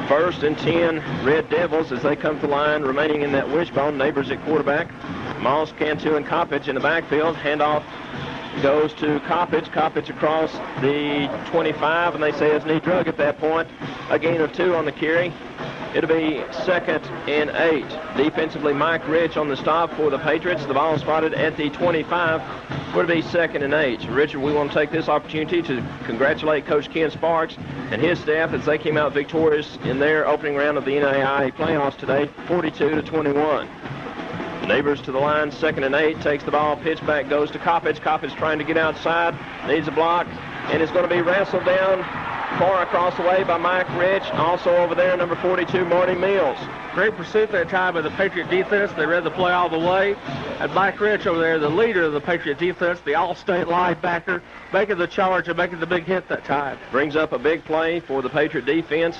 1st and 10 Red Devils as they come to the line, remaining in that wishbone. Neighbors at quarterback. Moss, Cantu, and Coppage in the backfield. Handoff goes to Coppage. Coppage across the 25, and they say his knee drug at that point. A gain of 2 on the carry. It'll be 2nd and 8. Defensively, Mike Rich on the stop for the Patriots. The ball spotted at the 25. Would be 2nd and 8. Richard, we want to take this opportunity to congratulate Coach Ken Sparks and his staff as they came out victorious in their opening round of the NAIA playoffs today, 42-21. Neighbors to the line, 2nd and 8, takes the ball, pitch back, goes to Coppage. Coppage trying to get outside, needs a block, and it's going to be wrestled down far across the way by Mike Rich. Also over there, number 42, Marty Mills. Great pursuit that time by the Patriot defense. They read the play all the way. And Mike Rich over there, the leader of the Patriot defense, the all-state linebacker, making the charge and making the big hit that time. Brings up a big play for the Patriot defense.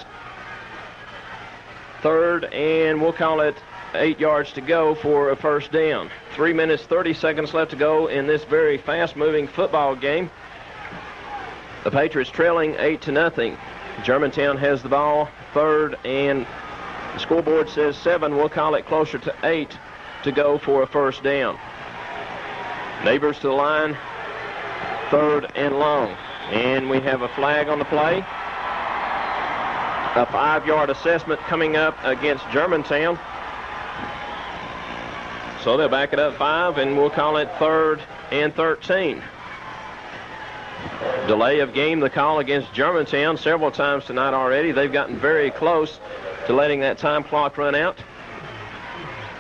3rd, and we'll call it 8 yards to go for a first down. 3 minutes, 30 seconds left to go in this very fast-moving football game. The Patriots trailing 8-0. Germantown has the ball. 3rd, and the scoreboard says 7. We'll call it closer to 8 to go for a first down. Neighbors to the line. 3rd and long. And we have a flag on the play. A 5-yard assessment coming up against Germantown. So they'll back it up 5, and we'll call it 3rd and 13. Delay of game, the call against Germantown several times tonight already. They've gotten very close to letting that time clock run out.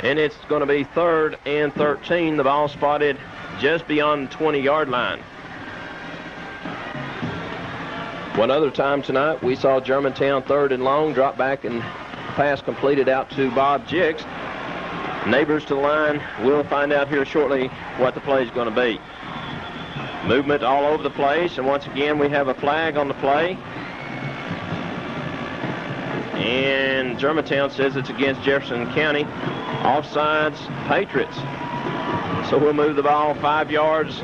And it's going to be 3rd and 13. The ball spotted just beyond the 20-yard line. One other time tonight, we saw Germantown 3rd and long, drop back and pass completed out to Bob Jicks. Neighbors to the line. We'll find out here shortly what the play is going to be. Movement all over the place, and once again we have a flag on the play. And Germantown says it's against Jefferson County. Offsides, Patriots. So we'll move the ball 5 yards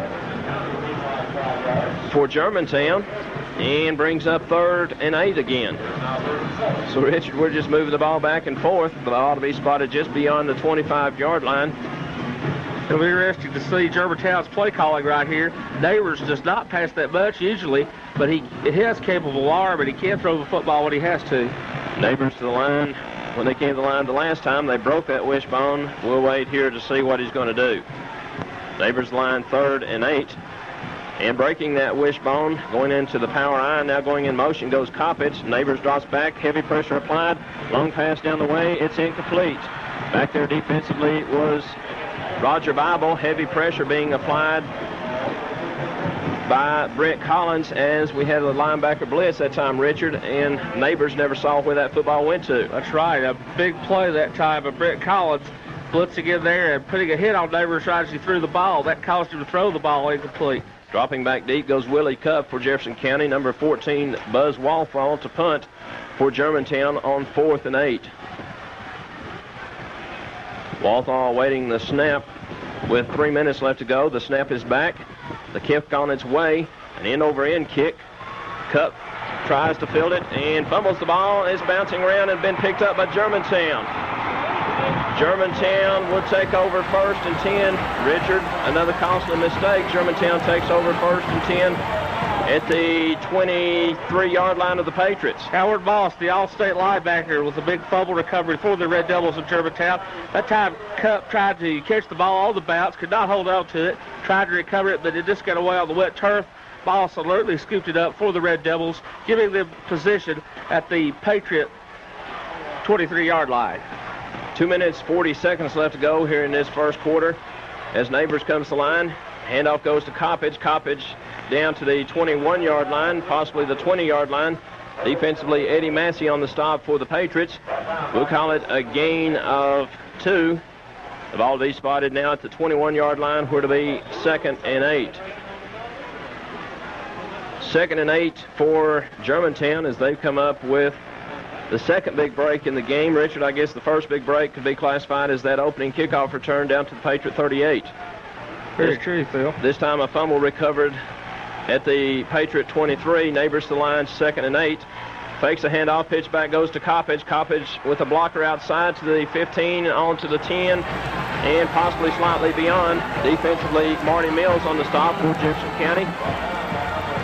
for Germantown and brings up 3rd and 8 again. So Richard, we're just moving the ball back and forth. The ball to be spotted just beyond the 25-yard line. It'll be interesting to see Germantown's play calling right here. Neighbors does not pass that much usually, but he has capable arm and he can throw the football when he has to. Neighbors to the line. When they came to the line the last time, they broke that wishbone. We'll wait here to see what he's going to do. Neighbors line 3rd and 8. And breaking that wishbone, going into the power eye, now going in motion goes Coppage. Neighbors drops back, heavy pressure applied. Long pass down the way, it's incomplete. Back there defensively was Roger Bible. Heavy pressure being applied by Brett Collins as we had a linebacker blitz that time, Richard, and Neighbors never saw where that football went to. That's right. A big play that time of Brett Collins blitzing in there and putting a hit on Neighbors right as he threw the ball. That caused him to throw the ball incomplete. Dropping back deep goes Willie Cup for Jefferson County. Number 14, Buzz Walfall to punt for Germantown on 4th and 8. Walthall awaiting the snap with 3 minutes left to go. The snap is back. The kick on its way. An end-over-end kick. Cup tries to field it and fumbles the ball. It's bouncing around and been picked up by Germantown. Germantown will take over 1st and 10. Richard, another costly mistake. Germantown takes over 1st and 10 at the 23-yard line of the Patriots. Howard Moss, the All-State linebacker, was a big fumble recovery for the Red Devils of Germantown. That time, Cup tried to catch the ball on the bounce, could not hold on to it, tried to recover it, but it just got away on the wet turf. Moss alertly scooped it up for the Red Devils, giving them position at the Patriot 23-yard line. 2 minutes, 40 seconds left to go here in this first quarter. As Neighbors comes to the line, handoff goes to Coppage. Coppage down to the 21-yard line, possibly the 20-yard line. Defensively, Eddie Massey on the stop for the Patriots. We'll call it a gain of 2. The ball to be spotted now at the 21-yard line, where to be 2nd and 8. 2nd and 8 for Germantown as they've come up with the second big break in the game. Richard, I guess the first big break could be classified as that opening kickoff return down to the Patriot 38. Very true, Phil. This time a fumble recovered at the Patriot 23. Neighbors to the line, 2nd and 8. Fakes a handoff, pitch back goes to Coppage. Coppage with a blocker outside to the 15, on to the 10, and possibly slightly beyond. Defensively, Marty Mills on the stop for Jefferson County.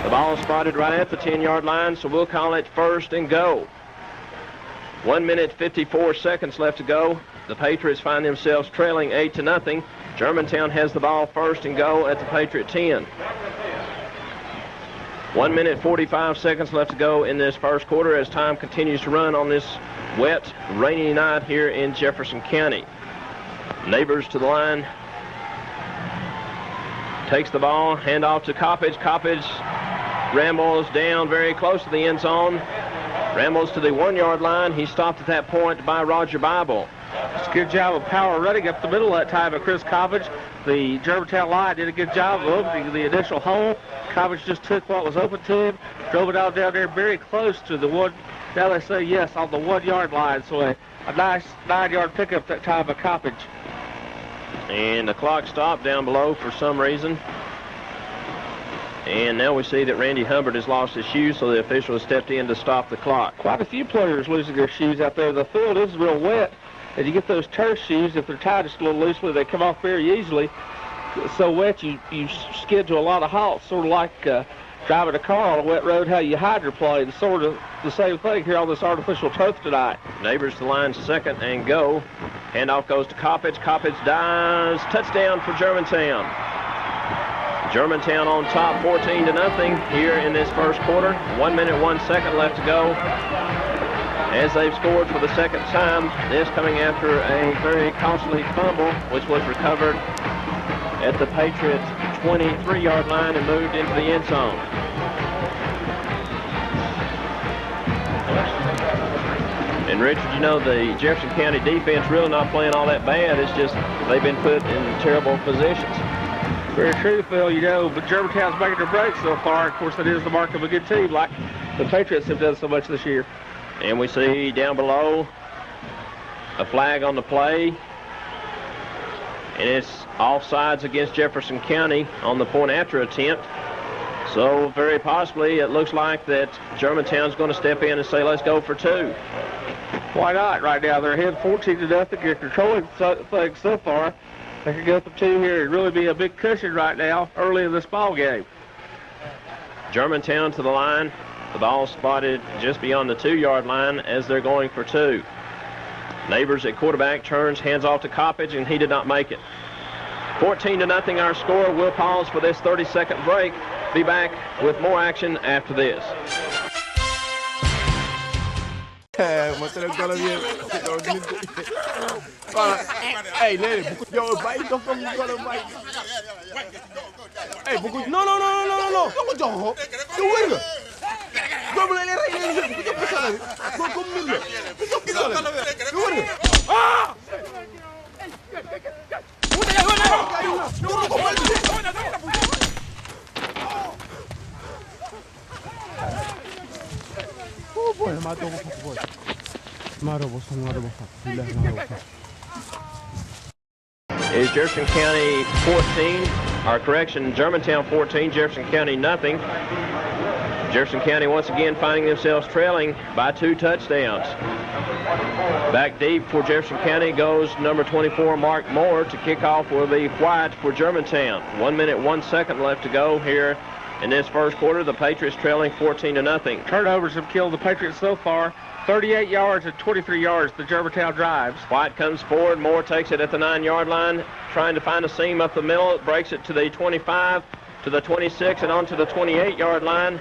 The ball is spotted right at the 10-yard line, so we'll call it 1st and go. 1 minute, 54 seconds left to go. The Patriots find themselves trailing 8-0. Germantown has the ball 1st and go at the Patriot 10. 1 minute, 45 seconds left to go in this first quarter as time continues to run on this wet, rainy night here in Jefferson County. Neighbors to the line. Takes the ball, handoff to Coppage. Coppage rambles down very close to the end zone. Rambles to the 1-yard line. He stopped at that point by Roger Bible. It's a good job of power running up the middle that time of Chris Coppage. The Germantown line did a good job of opening the initial hole. Coppage just took what was open to him, drove it out down there very close to the one, now they say yes, on the 1-yard line. So a nice 9-yard pickup that time of Coppage. And the clock stopped down below for some reason. And now we see that Randy Hubbard has lost his shoes, so the official has stepped in to stop the clock. Quite a few players losing their shoes out there. The field is real wet, and you get those turf shoes, if they're tied just a little loosely, they come off very easily. It's so wet, you schedule a lot of halts, sort of like driving a car on a wet road, how you hydroplane. Sort of the same thing here on this artificial turf tonight. Neighbors to the line, 2nd and go. Handoff goes to Coppage. Coppage dives. Touchdown for Germantown. Germantown on top 14-0 here in this first quarter. 1 minute, 1 second left to go as they've scored for the second time. This coming after a very costly fumble, which was recovered at the Patriots' 23-yard line and moved into the end zone. And Richard, you know, the Jefferson County defense really not playing all that bad. It's just they've been put in terrible positions. Very true, Phil. You know, but Germantown's making their breaks so far. Of course, that is the mark of a good team, like the Patriots have done so much this year. And we see down below a flag on the play. And it's offsides against Jefferson County on the point after attempt. So very possibly it looks like that Germantown's going to step in and say, let's go for two. Why not? Right now they're ahead 14-0. They're controlling things so far. They can go for two here and really be a big cushion right now early in this ball game. Germantown to the line. The ball spotted just beyond the 2-yard line as they're going for two. Neighbors at quarterback turns, hands off to Coppage, and he did not make it. 14-0 our score. We'll pause for this 30-second break. Be back with more action after this. Hey, Lenny, yo, bite, don't come, you gotta bite. Hey, no. Go with her. Is Jefferson County 14, Germantown 14, Jefferson County nothing. Jefferson County once again finding themselves trailing by 2 touchdowns. Back deep for Jefferson County goes number 24, Mark Moore, to kick off will be White for Germantown. 1 minute, 1 second left to go here in this first quarter. The Patriots trailing 14-0. Turnovers have killed the Patriots so far. 38 yards and 23 yards the Germantown drives. White comes forward. Moore takes it at the 9-yard line, trying to find a seam up the middle. Breaks it to the 25, to the 26, and onto the 28-yard line,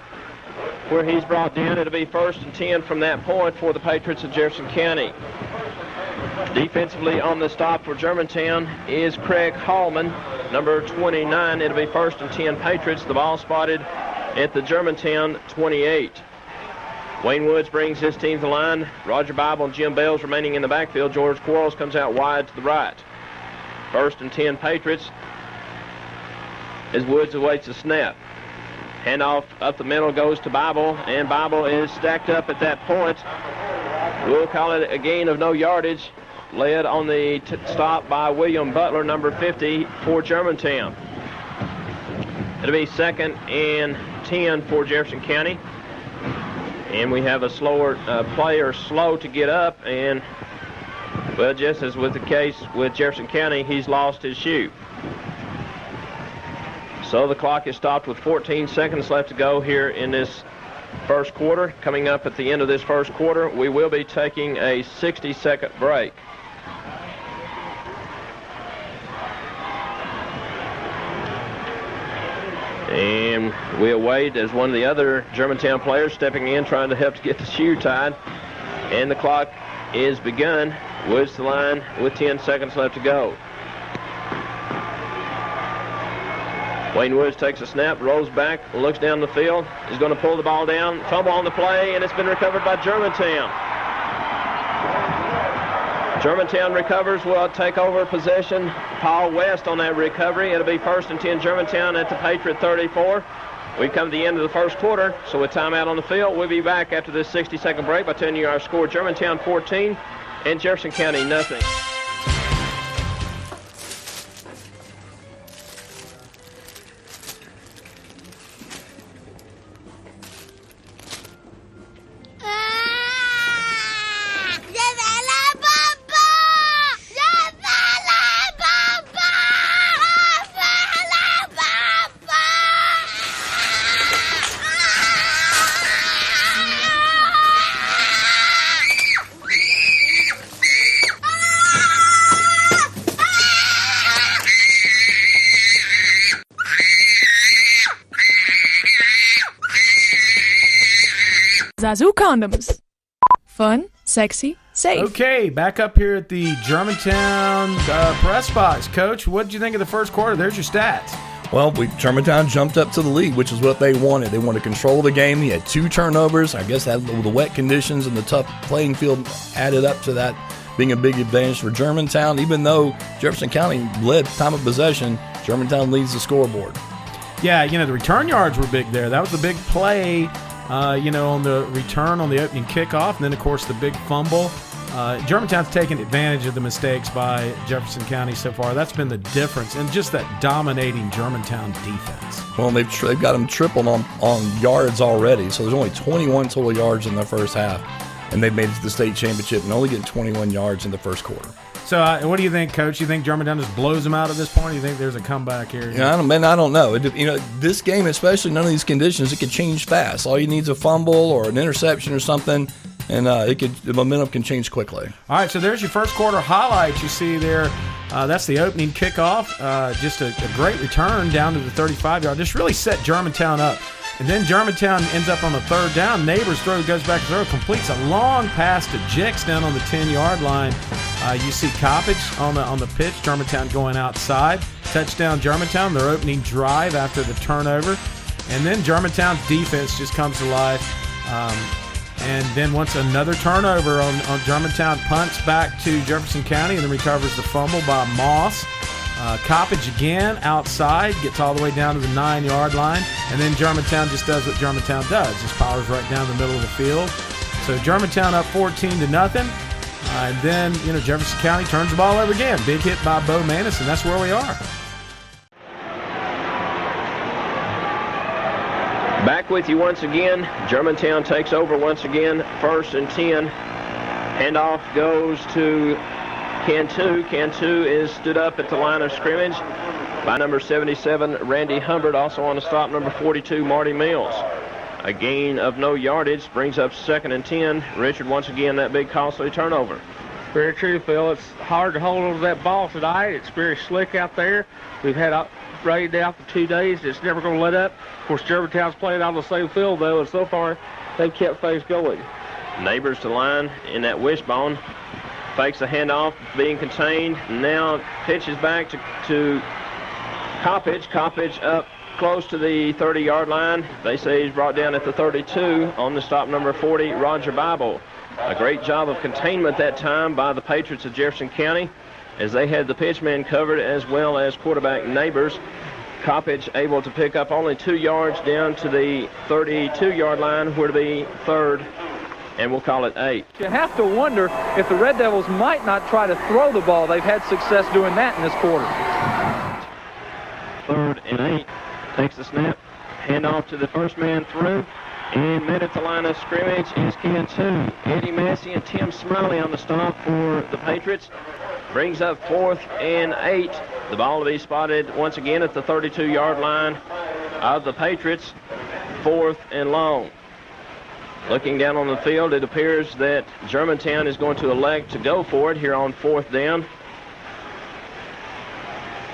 where he's brought down. It'll be 1st and 10 from that point for the Patriots of Jefferson County. Defensively on the stop for Germantown is Craig Hallman, number 29. It'll be 1st and 10 Patriots. The ball spotted at the Germantown 28. Wayne Woods brings his team to the line. Roger Bible and Jim Bales remaining in the backfield. George Quarles comes out wide to the right. 1st and 10 Patriots as Woods awaits the snap. Handoff up the middle goes to Bible, and Bible is stacked up at that point. We'll call it a gain of no yardage, led on the stop by William Butler, number 50, for Germantown. It'll be 2nd and 10 for Jefferson County. And we have a slower player slow to get up, and, well, just as with the case with Jefferson County, he's lost his shoe. So the clock is stopped with 14 seconds left to go here in this first quarter. Coming up at the end of this first quarter, we will be taking a 60-second break. And we await as one of the other Germantown players stepping in, trying to help to get the shoe tied. And the clock is begun. Woods to the line with 10 seconds left to go. Wayne Woods takes a snap, rolls back, looks down the field. He's going to pull the ball down, fumble on the play, and it's been recovered by Germantown. Germantown recovers, will take over possession. Paul West on that recovery. It'll be 1st and 10 Germantown at the Patriot 34. We've come to the end of the first quarter, so with timeout on the field, we'll be back after this 60-second break by telling you our score: Germantown 14 and Jefferson County nothing. Zazu condoms. Fun, sexy, safe. Okay, back up here at the Germantown press box. Coach, what did you think of the first quarter? There's your stats. Well, Germantown jumped up to the lead, which is what they wanted. They wanted to control the game. He had 2 turnovers. I guess that the wet conditions and the tough playing field added up to that being a big advantage for Germantown. Even though Jefferson County led time of possession, Germantown leads the scoreboard. Yeah, the return yards were big there. That was the big play, on the return on the opening kickoff. And then, of course, the big fumble. Germantown's taken advantage of the mistakes by Jefferson County so far. That's been the difference, and just that dominating Germantown defense. Well, they've got them tripled on yards already, so there's only 21 total yards in the first half, and they've made it to the state championship and only getting 21 yards in the first quarter. So what do you think, Coach? You think Germantown just blows them out at this point? Or you think there's a comeback here? Yeah, I don't know. This game, especially none of these conditions, it could change fast. All you need is a fumble or an interception or something, and the momentum can change quickly. All right, so there's your first quarter highlights. You see there, that's the opening kickoff. Just a great return down to the 35-yard. Just really set Germantown up. And then Germantown ends up on the third down. Neighbors throw, goes back to throw, completes a long pass to Jix down on the 10-yard line. You see Coppage on the pitch. Germantown going outside. Touchdown Germantown, their opening drive after the turnover. And then Germantown's defense just comes to life. And then once another turnover on Germantown punts back to Jefferson County and then recovers the fumble by Moss. Coppage again outside, gets all the way down to the 9-yard line, and then Germantown just does what Germantown does, just powers right down the middle of the field. So Germantown up 14-0, and then Jefferson County turns the ball over again. Big hit by Bo Manis, and that's where we are. Back with you once again. Germantown takes over once again, 1st and 10. Handoff goes to Cantu. Cantu is stood up at the line of scrimmage by number 77, Randy Humbert, also on the stop, number 42, Marty Mills. A gain of no yardage brings up 2nd and 10. Richard, once again, that big costly turnover. Very true, Phil. It's hard to hold on to that ball tonight. It's very slick out there. We've had rain now for 2 days. It's never going to let up. Of course, Germantown's playing on the same field, though, and so far they've kept things going. Neighbors to line in that wishbone. Fakes the handoff, being contained. Now pitches back to Coppage. Coppage up close to the 30-yard line. They say he's brought down at the 32 on the stop, number 40, Roger Bible. A great job of containment that time by the Patriots of Jefferson County as they had the pitchman covered as well as quarterback Neighbors. Coppage able to pick up only 2 yards down to the 32-yard line, where to be 3rd, and we'll call it 8. You have to wonder if the Red Devils might not try to throw the ball. They've had success doing that in this quarter. 3rd and 8. Takes the snap. Handoff to the first man through. And met at the line of scrimmage is Cantu. Eddie Massey and Tim Smiley on the stop for the Patriots. Brings up 4th and 8. The ball to be spotted once again at the 32-yard line of the Patriots. 4th and long. Looking down on the field, it appears that Germantown is going to elect to go for it here on 4th down.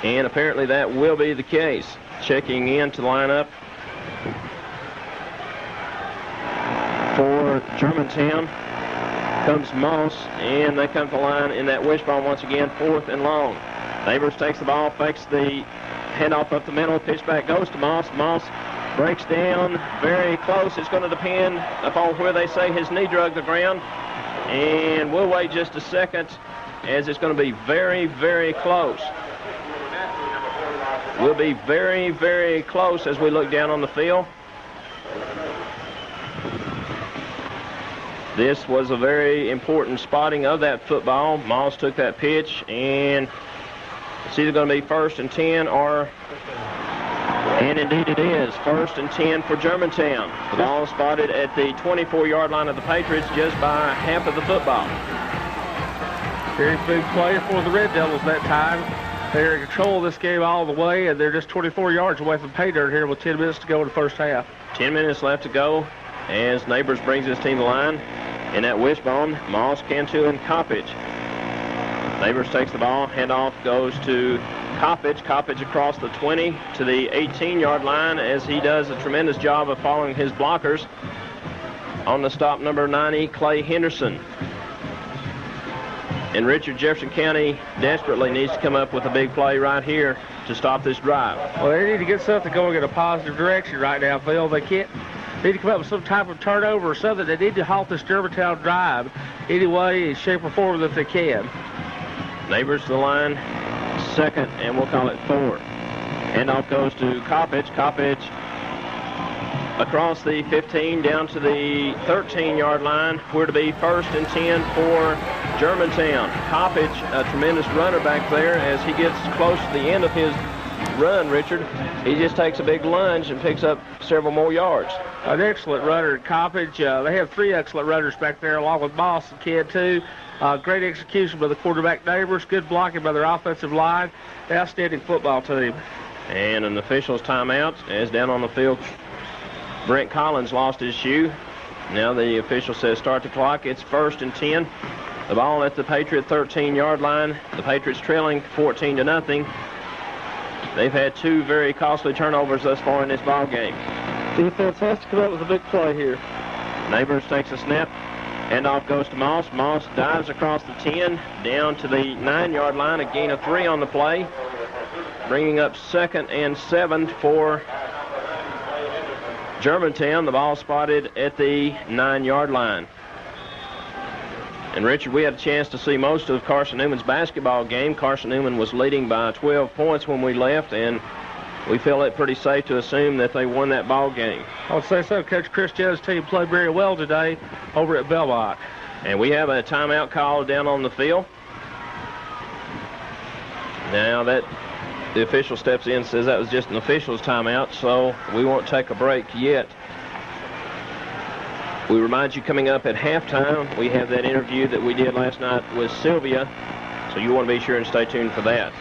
And apparently that will be the case. Checking in to line up for Germantown comes Moss, and they come to the line in that wishbone once again, 4th and long. Neighbors takes the ball, fakes the handoff up the middle, pitch back goes to Moss. Moss breaks down very close. It's going to depend upon where they say his knee drug the ground, and we'll wait just a second as it's going to be very, very close. We'll be very, very close as we look down on the field. This was a very important spotting of that football. Moss took that pitch, and it's either going to be 1st and 10 or, and indeed it is, 1st and 10 for Germantown. The ball spotted at the 24-yard line of the Patriots, just by half of the football. Very big play for the Red Devils that time. They're in control of this game all the way, and they're just 24 yards away from pay dirt here with 10 minutes to go in the first half. 10 minutes left to go as Neighbors brings his team to line. In that wishbone, Moss, Cantu, and Coppage. Neighbors takes the ball. Handoff goes to Coppage. Coppage across the 20 to the 18-yard line as he does a tremendous job of following his blockers. On the stop, number 90, Clay Henderson. And Richard, Jefferson County desperately needs to come up with a big play right here to stop this drive. Well, they need to get something going in a positive direction right now, Phil. They need to come up with some type of turnover or something. They need to halt this Germantown drive any way, shape, or form that they can. Neighbors to the line, second, and we'll call it 4. Handoff goes to Coppage. Coppage across the 15 down to the 13-yard line. We're to be 1st and 10 for Germantown. Coppage, a tremendous runner back there. As he gets close to the end of his run, Richard, he just takes a big lunge and picks up several more yards. An excellent runner at Coppage. They have 3 excellent runners back there, along with Moss and Kidd, too. Great execution by the quarterback Neighbors. Good blocking by their offensive line. Outstanding football team. And an official's timeout as down on the field, Brent Collins lost his shoe. Now the official says start the clock. It's 1st and 10. The ball at the Patriot 13-yard line. The Patriots trailing 14-0. They've had 2 very costly turnovers thus far in this ball game. Defense has to come up with a big play here. Neighbors takes a snap. Handoff goes to Moss. Moss dives across the 10 down to the 9-yard line. A gain of 3 on the play, bringing up 2nd and 7 for Germantown. The ball spotted at the 9-yard line. And Richard, we had a chance to see most of Carson Newman's basketball game. Carson Newman was leading by 12 points when we left, and we feel it pretty safe to assume that they won that ball game. I would say so. Coach Chris Jones' team played very well today over at Belmont. And we have a timeout call down on the field. Now that the official steps in and says that was just an official's timeout, so we won't take a break yet. We remind you, coming up at halftime, we have that interview that we did last night with Sylvia, so you want to be sure and stay tuned for that.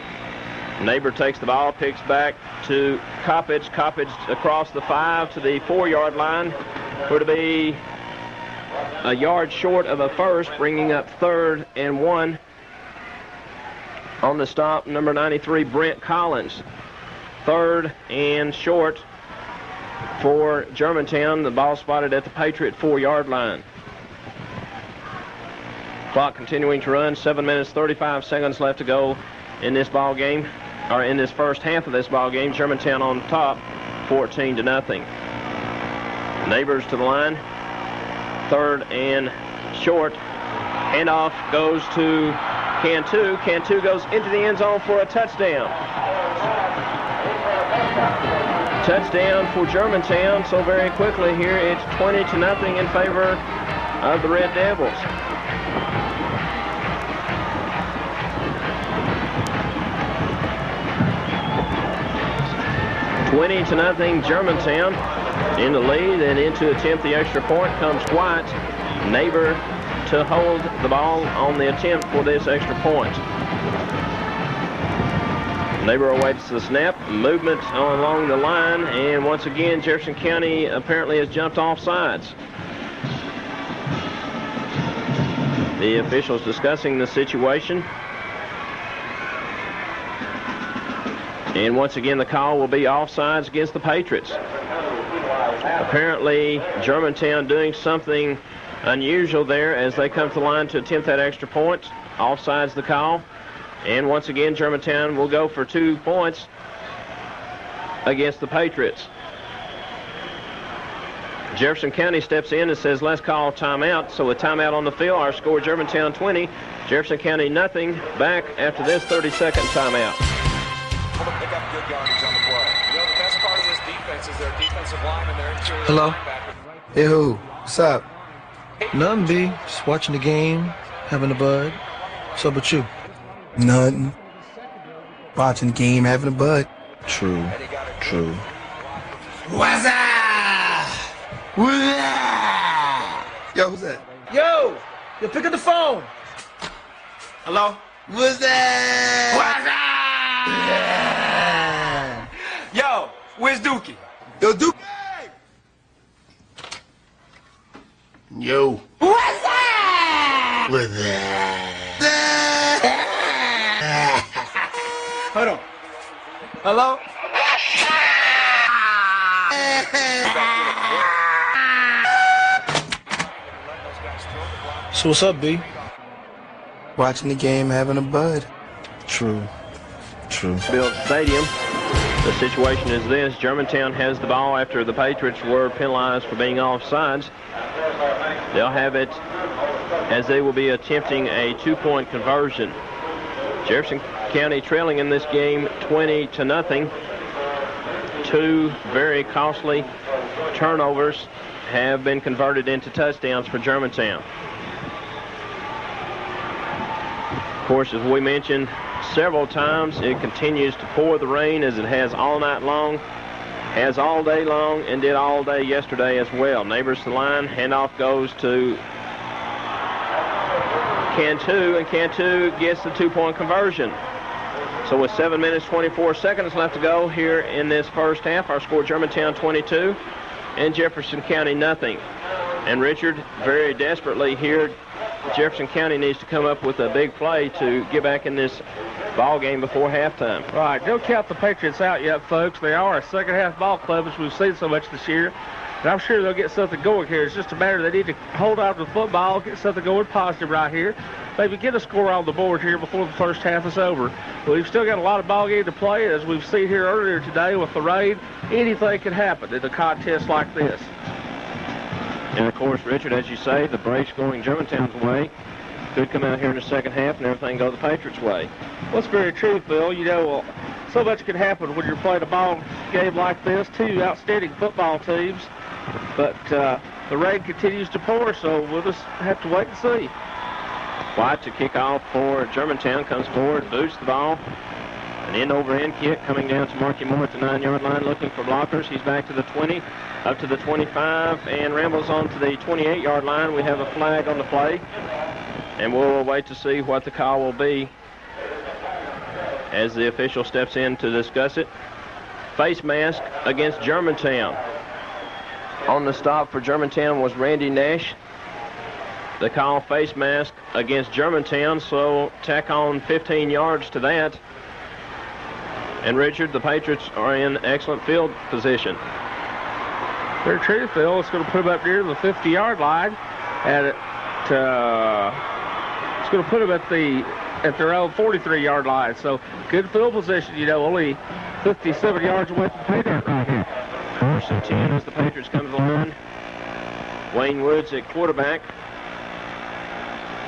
Neighbor takes the ball, picks back to Coppage. Coppage across the 5 to the 4-yard line. We're to be a yard short of a first, bringing up 3rd and 1. On the stop, number 93, Brent Collins. 3rd and short for Germantown. The ball spotted at the Patriot 4-yard line. Clock continuing to run. 7 minutes, 35 seconds left to go in this ball game, or in this first half of this ball game. Germantown on top, 14-0. Neighbors to the line. 3rd and short. Handoff goes to Cantu. Cantu goes into the end zone for a touchdown. Touchdown for Germantown. So very quickly here, it's 20-0 in favor of the Red Devils. (20-0) Germantown in the lead, and in to attempt the extra point comes White. Neighbor to hold the ball on the attempt for this extra point. Neighbor awaits the snap. Movement along the line, and once again Jefferson County apparently has jumped off sides. The officials discussing the situation. And once again the call will be offsides against the Patriots. Apparently Germantown doing something unusual there as they come to the line to attempt that extra point. Offsides the call. And once again Germantown will go for 2 points against the Patriots. Jefferson County steps in and says let's call timeout. So a timeout on the field. Our score, Germantown 20, Jefferson County nothing. Back after this 30-second timeout. Pick up good yardage on the play. You know, the best part of this defense is their defensive line and their interior Hello? linebacker. Hey, who? What's up? Nothing, B. Just watching the game, having a bud. What's up with you? Nothing. Watching the game, having a bud. True. True. What's up? What's up? Yo, who's that? Yo, pick up the phone. Hello? What's that? What's up? Yo, where's Dookie? Yo, Duke. Yo. What's up? What's that? Hold on. Hello? So what's up, B? Watching the game, having a bud. True. Built Stadium. The situation is this: Germantown has the ball after the Patriots were penalized for being offsides. They'll have it as they will be attempting a 2-point conversion. Jefferson County trailing in this game 20-0. 2 very costly turnovers have been converted into touchdowns for Germantown. Of course, as we mentioned several times, it continues to pour the rain as it has all night long, has all day long, and did all day yesterday as well. Neighbors to the line, handoff goes to Cantu, and Cantu gets the 2-point conversion. So with 7 minutes, 24 seconds left to go here in this first half, our score Germantown 22 and Jefferson County nothing. And Richard, very desperately here, Jefferson County needs to come up with a big play to get back in this ball game before halftime. Right, don't count the Patriots out yet, folks. They are a second-half ball club, as we've seen so much this year. And I'm sure they'll get something going here. It's just a matter they need to hold on to the football, get something going positive right here. Maybe get a score on the board here before the first half is over. But we've still got a lot of ball game to play. As we've seen here earlier today with the rain, anything can happen in a contest like this. And of course, Richard, as you say, the Braves going Germantown's way could come out here in the second half and everything go the Patriots' way. Well, that's very true, Phil. You know, so much can happen when you're playing a ball game like this. 2 outstanding football teams. But the rain continues to pour, so we'll just have to wait and see. White to kick off for Germantown, comes forward, boots the ball. An end-over-end kick coming down to Marky Moore at the 9-yard line looking for blockers. He's back to the 20, up to the 25, and rambles on to the 28-yard line. We have a flag on the play, and we'll wait to see what the call will be as the official steps in to discuss it. Face mask against Germantown. On the stop for Germantown was Randy Nash. The call face mask against Germantown, so tack on 15 yards to that. And Richard, the Patriots are in excellent field position. Very true, Phil. It's going to put them up near the 50-yard line. And it's going to put them at their own 43-yard line. So good field position, you know, only 57 yards away from Patriots right here. First and 10 as the Patriots come to the line. Wayne Woods at quarterback.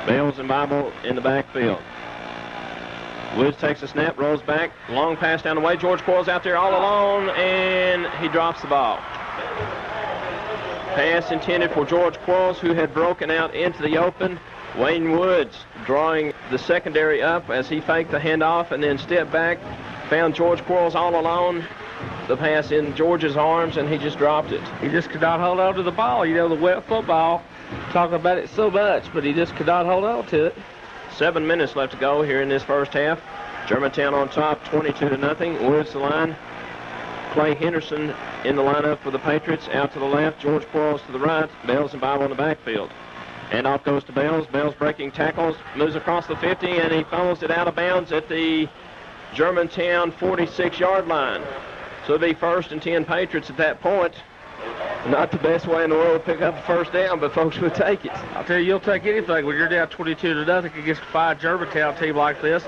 Bales and Bible in the backfield. Woods takes a snap, rolls back, long pass down the way. George Quarles out there all alone, and he drops the ball. Pass intended for George Quarles, who had broken out into the open. Wayne Woods drawing the secondary up as he faked the handoff and then stepped back, found George Quarles all alone. The pass in George's arms, and he just dropped it. He just could not hold on to the ball. You know, the wet football, talking about it so much, but he just could not hold on to it. 7 minutes left to go here in this first half. Germantown on top, 22-0. Woods the line. Clay Henderson in the lineup for the Patriots. Out to the left, George Quarles to the right. Bales and Bible in the backfield. Handoff goes to Bales. Bales breaking tackles, moves across the 50, and he fumbles it out of bounds at the Germantown 46-yard line. So it'll be 1st and 10 Patriots at that point. Not the best way in the world to pick up the first down, but folks would take it. I'll tell you, you'll take anything when you're down 22-0 against a fine Germantown team like this.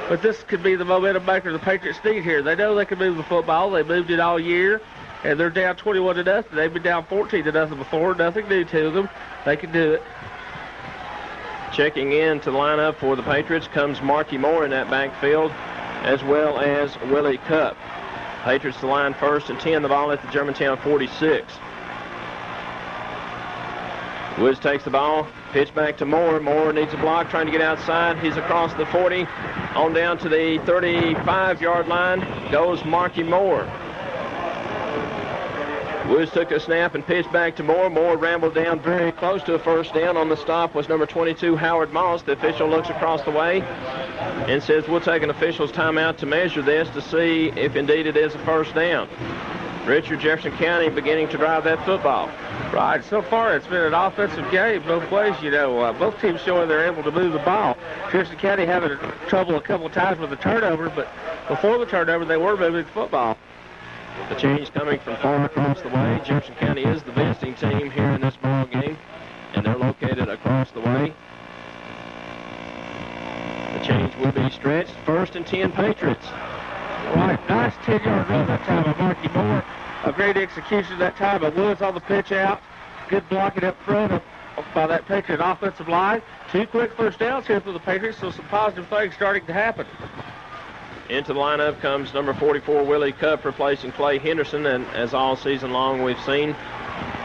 But this could be the momentum maker the Patriots need here. They know they can move the football. They moved it all year, and they're down 21-0. They've been down 14-0 before. Nothing new to them. They can do it. Checking in to the lineup for the Patriots comes Marky Moore in that backfield, as well as Willie Cupp. Patriots to line 1st and 10. The ball at the Germantown 46. Woods takes the ball, pitch back to Moore. Moore needs a block, trying to get outside. He's across the 40, on down to the 35-yard line goes Marky Moore. Woods took a snap and pitched back to Moore. Moore rambled down very close to a first down. On the stop was number 22, Howard Moss. The official looks across the way and says, we'll take an official's timeout to measure this to see if indeed it is a first down. Richard, Jefferson County beginning to drive that football. Right, so far it's been an offensive game both ways, you know. Both teams showing they're able to move the ball. Jefferson County having trouble a couple of times with the turnover, but before the turnover they were moving the football. The change coming from far across the way. Jefferson County is the visiting team here in this ball game, and they're located across the way. Chains will be stretched. 1st and 10 Patriots. Right, nice 10-yard run that time by Marky Moore. A great execution that time by Woods on the pitch out. Good blocking up front by that Patriot offensive line. 2 quick first downs here for the Patriots, so some positive things starting to happen. Into the lineup comes number 44, Willie Cup, replacing Clay Henderson. And as all season long we've seen,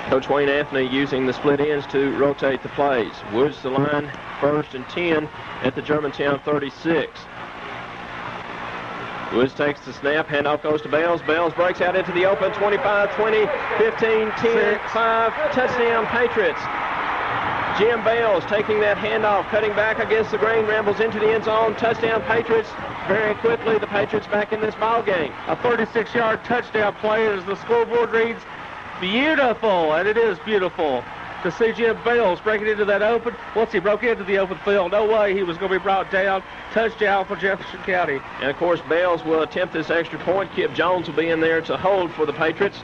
Coach Wayne Anthony using the split ends to rotate the plays. Woods the line, 1st and 10 at the Germantown 36. Woods takes the snap, handoff goes to Bales. Bales breaks out into the open, 25, 20, 15, 10, 5, touchdown Patriots. Jim Bales taking that handoff, cutting back against the grain, rambles into the end zone, touchdown Patriots. Very quickly, the Patriots back in this ball game. A 36-yard touchdown play as the scoreboard reads beautiful, and it is beautiful to see Jim Bales breaking into that open. Once he broke into the open field, no way he was going to be brought down. Touchdown for Jefferson County. And, of course, Bales will attempt this extra point. Kip Jones will be in there to hold for the Patriots.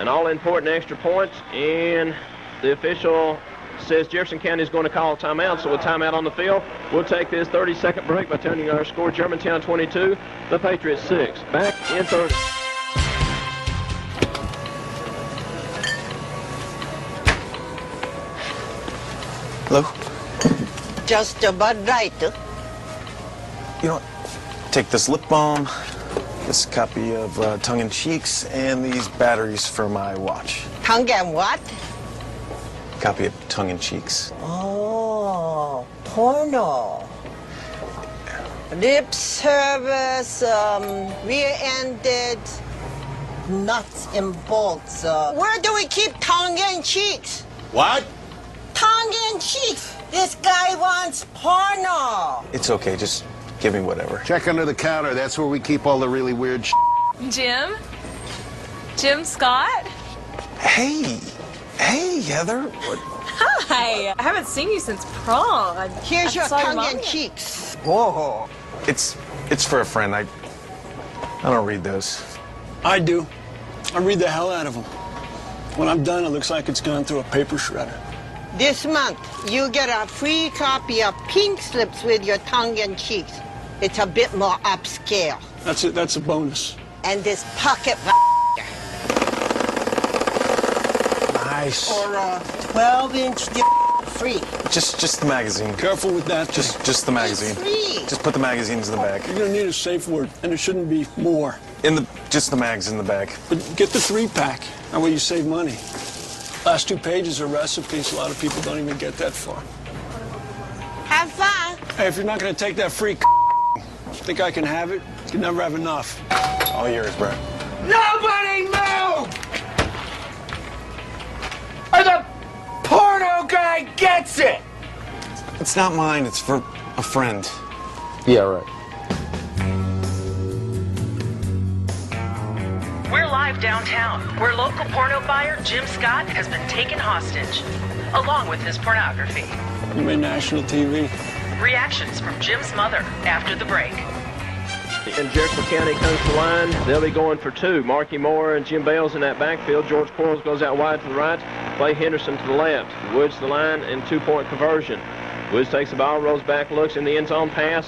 An all-important extra point, and the official says Jefferson County is going to call a timeout, so a timeout on the field. We'll take this 30-second break by telling you our score. Germantown 22, the Patriots 6. Back in 30. Hello? Just about right. You know what? Take this lip balm, this copy of Tongue and Cheeks, and these batteries for my watch. Tongue and what? Copy of Tongue and Cheeks. Oh, porno. Lip service, rear-ended, nuts and bolts. Where do we keep tongue and cheeks? What? Tongue and cheeks. This guy wants porno. It's okay, just give me whatever. Check under the counter. That's where we keep all the really weird Jim? Jim Scott? Hey, Heather. What? Hi. I haven't seen you since prom. Here's your tongue and cheeks. Whoa. It's for a friend. I don't read those. I do. I read the hell out of them. When I'm done, it looks like it's gone through a paper shredder. This month, you get a free copy of Pink Slips with your tongue and cheeks. It's a bit more upscale. That's a bonus. And this pocket Nice. or a 12-inch free. Just the magazine. Careful with that. Just the magazine. Free. Just put the magazines in the bag. You're gonna need a safe word, and it shouldn't be more. Just the mags in the bag. But get the 3-pack. That way you save money. Last 2 pages are recipes. A lot of people don't even get that far. Have fun. Hey, if you're not gonna take that free think I can have it? You can never have enough. All yours, Brett. Nobody move! Or the porno guy gets it! It's not mine. It's for a friend. Yeah, right. We're live downtown, where local porno buyer Jim Scott has been taken hostage, along with his pornography. You made national TV. Reactions from Jim's mother after the break. And Jefferson County comes to the line. They'll be going for 2. Marky Moore and Jim Bales in that backfield. George Quarles goes out wide to the right. Clay Henderson to the left. Woods to the line and 2-point conversion. Woods takes the ball, rolls back, looks in the end zone pass.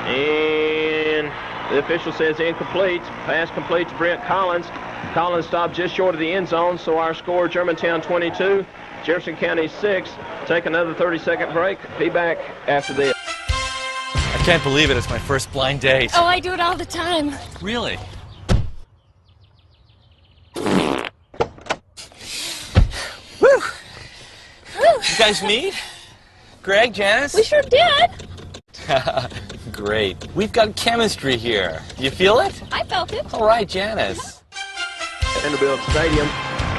And the official says incomplete. Pass complete to Brent Collins. Collins stopped just short of the end zone, so our score, Germantown 22, Jefferson County 6. Take another 30-second break. Be back after this. I can't believe it. It's my first blind date. Oh, I do it all the time. Really? Woo! You guys meet? Greg, Janice? We sure did. Great. We've got chemistry here. You feel it? I felt it. All right, Janice. Vanderbilt Stadium,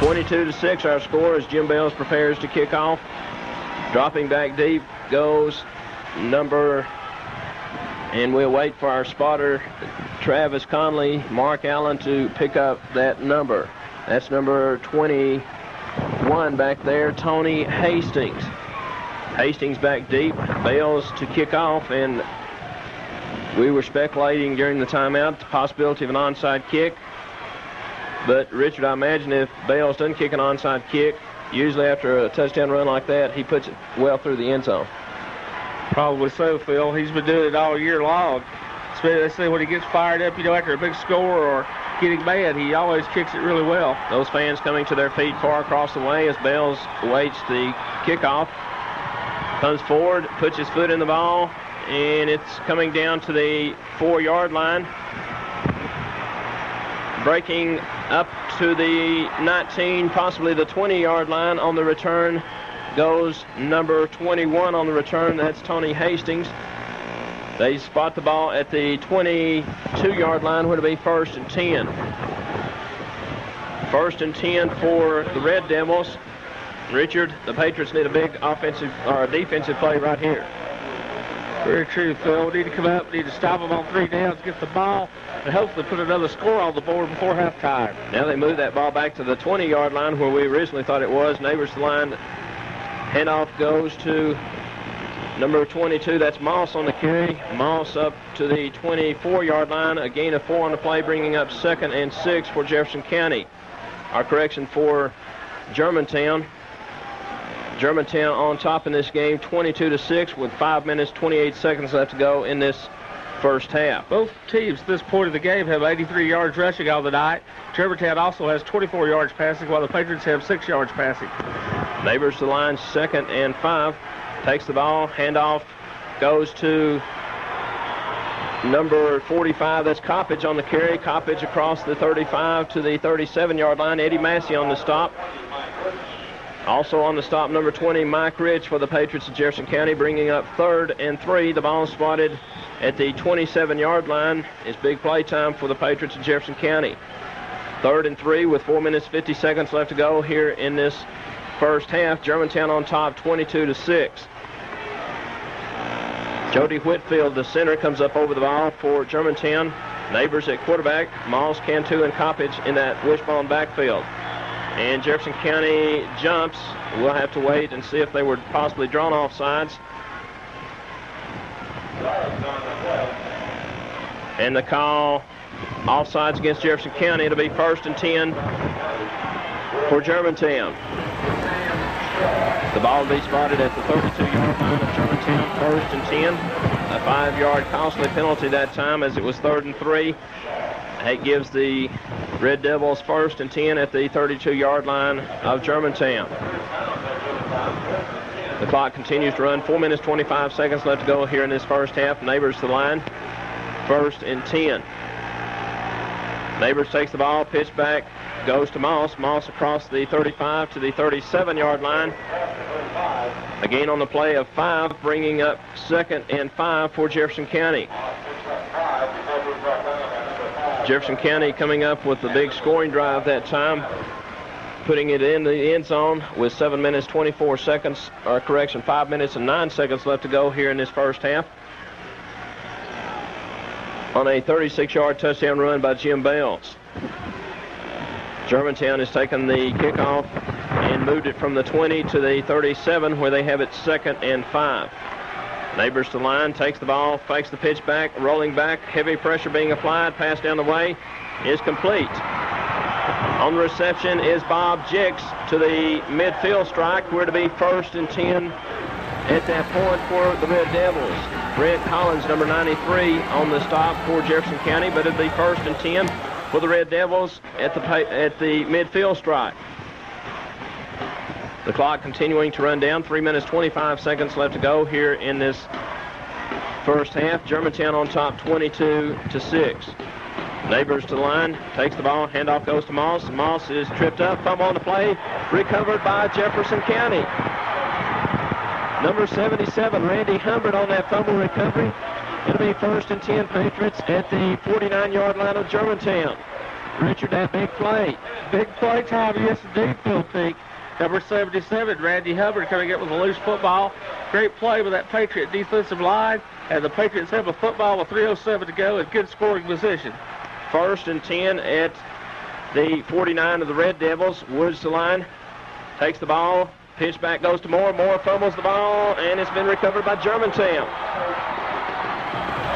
22-6 our score as Jim Bales prepares to kick off. Dropping back deep goes number, and we'll wait for our spotter, Travis Conley, Mark Allen, to pick up that number. That's number 21 back there, Tony Hastings. Hastings back deep, Bales to kick off, and we were speculating during the timeout the possibility of an onside kick. But, Richard, I imagine if Bales doesn't kick an onside kick, usually after a touchdown run like that, he puts it well through the end zone. Probably so, Phil. He's been doing it all year long. Especially, they say when he gets fired up, after a big score or getting mad, he always kicks it really well. Those fans coming to their feet far across the way as Bells waits the kickoff. Comes forward, puts his foot in the ball, and it's coming down to the 4-yard line. Breaking up to the 19, possibly the 20-yard line on the return goes number 21 on the return. That's Tony Hastings. They spot the ball at the 22-yard line where it'll be 1st and 10. 1st and 10 for the Red Devils. Richard, the Patriots need a big offensive or defensive play right here. Very true, Phil. We need to come up, we need to stop them on 3 downs, get the ball, and hopefully put another score on the board before halftime. Now they move that ball back to the 20-yard line where we originally thought it was. Neighbors to the line. Handoff goes to number 22. That's Moss on the carry. Moss up to the 24-yard line. A gain of 4 on the play, bringing up 2nd and 6 for Jefferson County. Our correction for Germantown. Germantown on top in this game, 22-6 with 5 minutes, 28 seconds left to go in this first half. Both teams at this point of the game have 83 yards rushing on the night. Germantown also has 24 yards passing, while the Patriots have 6 yards passing. Neighbors to the line, 2nd and 5. Takes the ball, handoff goes to number 45. That's Coppage on the carry. Coppage across the 35 to the 37-yard line. Eddie Massey on the stop. Also on the stop, number 20, Mike Rich for the Patriots of Jefferson County, bringing up 3rd and 3. The ball spotted at the 27-yard line. It's big play time for the Patriots of Jefferson County. 3rd and 3 with 4 minutes, 50 seconds left to go here in this first half. Germantown on top, 22-6. Jody Whitfield, the center, comes up over the ball for Germantown. Neighbors at quarterback, Moss, Cantu, and Coppage in that wishbone backfield. And Jefferson County jumps. We'll have to wait and see if they were possibly drawn off sides. And the call, offsides against Jefferson County. It'll be 1st and 10 for Germantown. The ball will be spotted at the 32-yard line of Germantown, 1st and 10. A 5-yard costly penalty that time as it was 3rd and 3. It gives the Red Devils 1st and 10 at the 32-yard line of Germantown. The clock continues to run. 4 minutes, 25 seconds left to go here in this first half. Neighbors to the line. 1st and 10. Neighbors takes the ball, pitch back, goes to Moss. Moss across the 35 to the 37-yard line. A gain on the play of 5, bringing up 2nd and 5 for Jefferson County. Jefferson County coming up with the big scoring drive that time, putting it in the end zone with 7 minutes, 24 seconds, or correction, 5 minutes and 9 seconds left to go here in this first half. On a 36-yard touchdown run by Jim Bells. Germantown has taken the kickoff and moved it from the 20 to the 37 where they have it 2nd and 5. Neighbors to the line, takes the ball, fakes the pitch back, rolling back, heavy pressure being applied, pass down the way is complete. On the reception is Bob Jicks to the midfield strike. We're to be 1st and 10 at that point for the Red Devils. Brent Collins, number 93, on the stop for Jefferson County, but it'll be 1st and 10 for the Red Devils at the midfield strike. The clock continuing to run down. 3 minutes, 25 seconds left to go here in this first half. Germantown on top, 22-6. Neighbors to the line, takes the ball, handoff goes to Moss. Moss is tripped up, fumble on the play, recovered by Jefferson County. Number 77, Randy Humbert on that fumble recovery. It'll be 1st and 10 Patriots at the 49-yard line of Germantown. Richard, that big play. Big play time, yes indeed, Phil Peak. Number 77, Randy Hubbard, coming up with a loose football. Great play with that Patriot defensive line. And the Patriots have a football with 3:07 to go in good scoring position. 1st and 10 at the 49 of the Red Devils. Woods to line, takes the ball. Pitch back goes to Moore. Moore fumbles the ball, and it's been recovered by Germantown.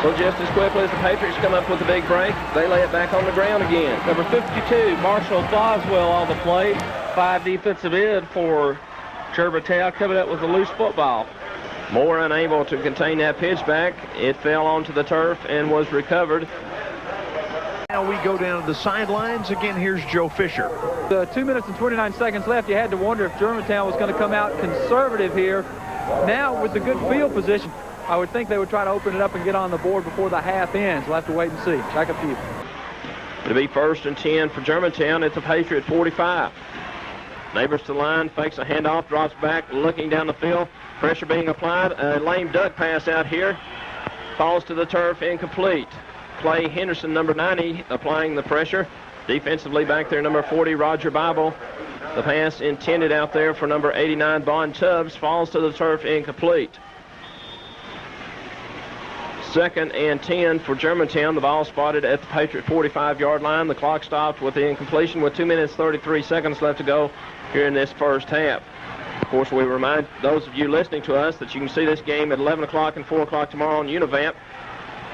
So just as quickly as the Patriots come up with a big break, they lay it back on the ground again. Number 52, Marshall Boswell on the play. 5 defensive end for Germantown, coming up with a loose football. Moore unable to contain that pitch back. It fell onto the turf and was recovered. Now we go down to the sidelines. Again, here's Joe Fisher. 2 minutes and 29 seconds left. You had to wonder if Germantown was going to come out conservative here. Now, with the good field position, I would think they would try to open it up and get on the board before the half ends. We'll have to wait and see. Back up to you. It'll be 1st and 10 for Germantown at the Patriot 45. Neighbors to the line, fakes a handoff, drops back, looking down the field. Pressure being applied. A lame duck pass out here. Falls to the turf, incomplete. Clay Henderson, number 90, applying the pressure. Defensively back there, number 40, Roger Bible. The pass intended out there for number 89, Bond Tubbs, falls to the turf, incomplete. 2nd and 10 for Germantown. The ball spotted at the Patriot 45-yard line. The clock stopped with the incompletion with 2 minutes 33 seconds left to go here in this first half. Of course, we remind those of you listening to us that you can see this game at 11 o'clock and 4 o'clock tomorrow on Univamp.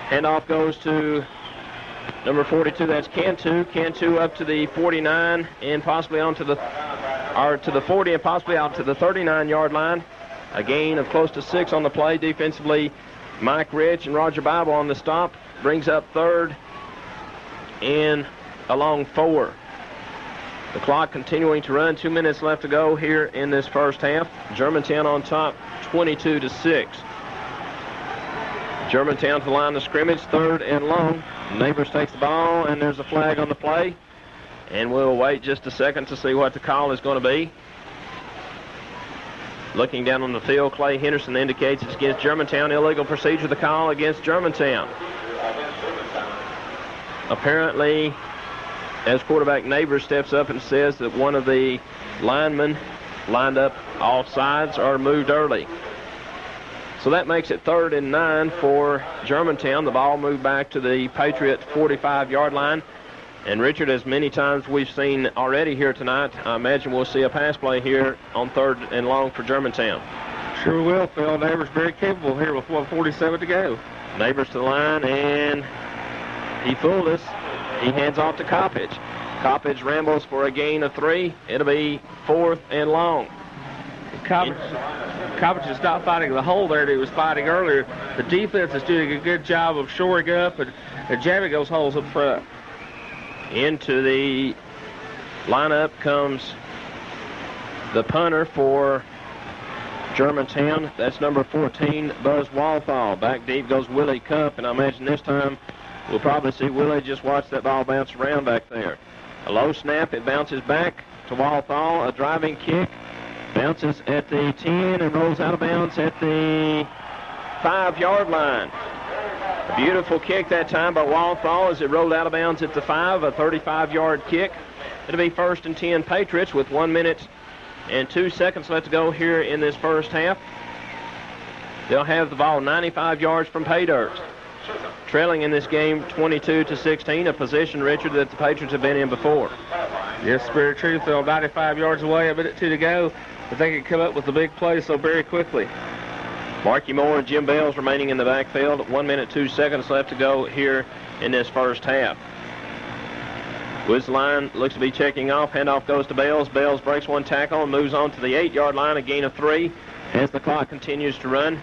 Handoff goes to number 42, that's Cantu. Cantu up to the 49 and possibly onto the 40 and possibly out to the 39-yard line. A gain of close to 6 on the play. Defensively, Mike Rich and Roger Bible on the stop. Brings up 3rd and along 4. The clock continuing to run. 2 minutes left to go here in this first half. Germantown on top, 22-6. Germantown to the line of scrimmage, 3rd and long. Neighbors takes the ball, and there's a flag on the play. And we'll wait just a second to see what the call is going to be. Looking down on the field, Clay Henderson indicates it's against Germantown. Illegal procedure, the call against Germantown. Apparently, as quarterback Neighbors steps up and says that one of the linemen lined up off sides or moved early. So that makes it 3rd and 9 for Germantown. The ball moved back to the Patriot 45-yard line. And Richard, as many times we've seen already here tonight, I imagine we'll see a pass play here on 3rd and long for Germantown. Sure will, Phil. Neighbors very capable here with 1:47 to go. Neighbors to the line, and he fooled us. He hands off to Coppage. Coppage rambles for a gain of 3. It'll be 4th and long. Coppage is not fighting the hole there that he was fighting earlier. The defense is doing a good job of shoring up and jamming those holes up front. Into the lineup comes the punter for Germantown. That's number 14, Buzz Walthall. Back deep goes Willie Cup, and I imagine this time we'll probably see Willie just watch that ball bounce around back there. A low snap, it bounces back to Walthall. A driving kick, bounces at the 10 and rolls out of bounds at the 5-yard line. A beautiful kick that time by Walthall as it rolled out of bounds at the 5, a 35-yard kick. It'll be 1st and 10 Patriots with 1 minute and 2 seconds left to go here in this first half. They'll have the ball 95 yards from pay dirt. Trailing in this game 22-16, a position, Richard, that the Patriots have been in before. Yes, very true, Phil. 95 yards away, a minute 2 to go, but they can come up with the big play so very quickly. Marky Moore and Jim Bales remaining in the backfield. 1 minute, 2 seconds left to go here in this first half. Woods line looks to be checking off. Handoff goes to Bales. Bales breaks one tackle and moves on to the 8-yard line, a gain of 3 as the clock continues to run.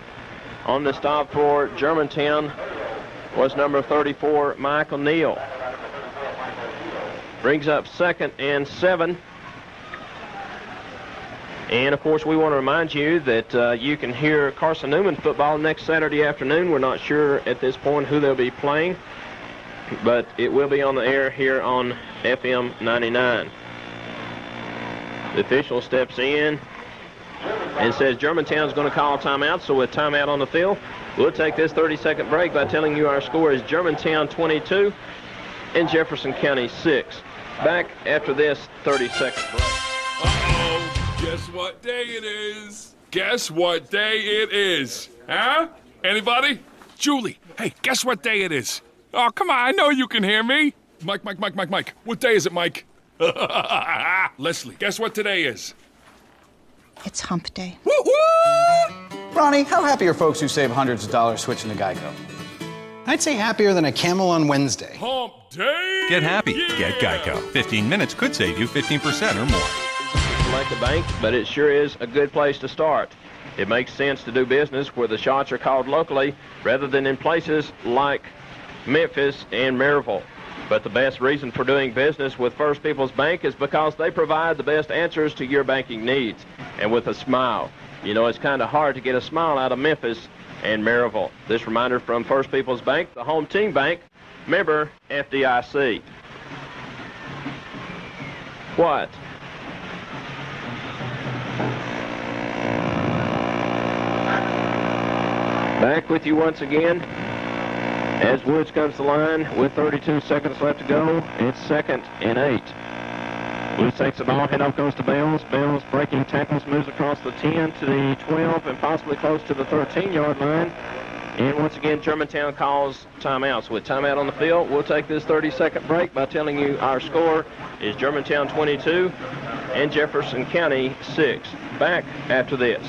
On the stop for Germantown was number 34, Michael Neal. Brings up 2nd and 7. And, of course, we want to remind you that you can hear Carson Newman football next Saturday afternoon. We're not sure at this point who they'll be playing, but it will be on the air here on FM 99. The official steps in and says Germantown's going to call timeout, so with timeout on the field, we'll take this 30-second break by telling you our score is Germantown 22 and Jefferson County 6. Back after this 30-second break. Guess what day it is? Guess what day it is? Huh? Anybody? Julie, hey, guess what day it is? Oh, come on, I know you can hear me. Mike. What day is it, Mike? Leslie, guess what today is? It's hump day. Woo-woo! Ronnie, how happy are folks who save hundreds of dollars switching to Geico? I'd say happier than a camel on Wednesday. Hump day! Get happy. Yeah. Get Geico. 15 minutes could save you 15% or more. Like the bank, but it sure is a good place to start. It makes sense to do business where the shots are called locally rather than in places like Memphis and Maryville. But the best reason for doing business with First People's Bank is because they provide the best answers to your banking needs, and with a smile. You know, it's kind of hard to get a smile out of Memphis and Maryville. This reminder from First People's Bank, the home team bank, member FDIC. What? Back with you once again as Woods comes to the line with 32 seconds left to go. It's 2nd and 8. Woods takes the ball, handoff goes to Bales. Bales breaking tackles, moves across the 10 to the 12 and possibly close to the 13-yard line. And once again, Germantown calls timeouts. With timeout on the field, we'll take this 30-second break by telling you our score is Germantown 22 and Jefferson County 6. Back after this.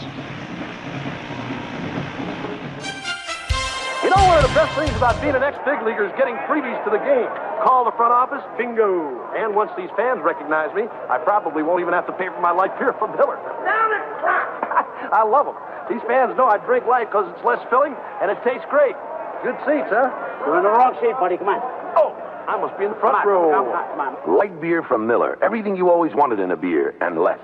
You know, one of the best things about being an ex-big leaguer is getting freebies to the game. Call the front office, bingo. And once these fans recognize me, I probably won't even have to pay for my light beer from Miller. I love them. These fans know I drink light because it's less filling and it tastes great. Good seats, huh? You're in the wrong seat, buddy. Come on. Oh, I must be in the front row. Come on. Light beer from Miller. Everything you always wanted in a beer, and less.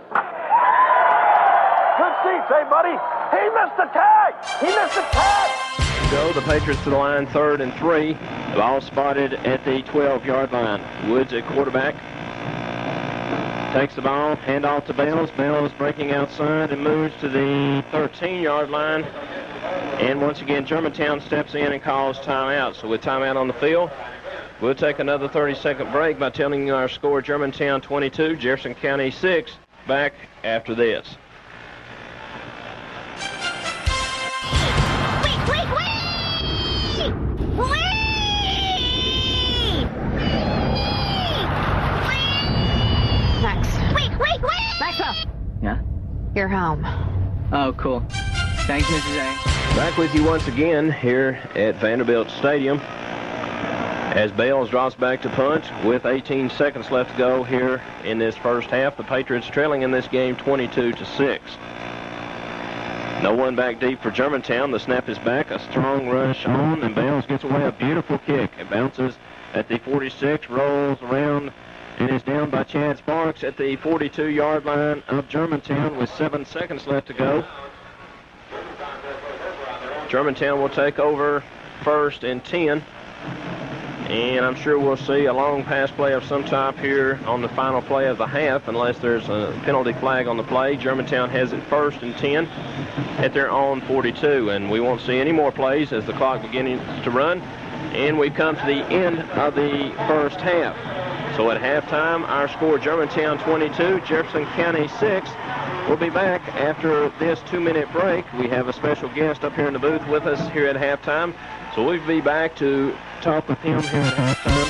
Good seats, hey, buddy. He missed the tag. He missed the tag. Go the Patriots to the line, 3rd and 3. The ball spotted at the 12-yard line. Woods at quarterback. Takes the ball, handoff to Bales. Bales breaking outside and moves to the 13-yard line. And once again, Germantown steps in and calls timeout. So with timeout on the field, we'll take another 30-second break by telling you our score, Germantown 22, Jefferson County 6. Back after this. Maxwell. Yeah? You're home. Oh, cool. Thanks, Mrs. A. Back with you once again here at Vanderbilt Stadium as Bales drops back to punt with 18 seconds left to go here in this first half. The Patriots trailing in this game 22-6. No one back deep for Germantown. The snap is back. A strong rush on, and Bales gets away a beautiful kick. It bounces at the 46, rolls around, and is down by Chad Sparks at the 42-yard line of Germantown with 7 seconds left to go. Germantown will take over 1st and 10. And I'm sure we'll see a long pass play of some type here on the final play of the half, unless there's a penalty flag on the play. Germantown has it 1st and 10 at their own 42, and we won't see any more plays as the clock begins to run. And we've come to the end of the first half. So at halftime, our score, Germantown 22, Jefferson County 6. We'll be back after this 2-minute break. We have a special guest up here in the booth with us here at halftime. So we'll be back to talk with him here at halftime.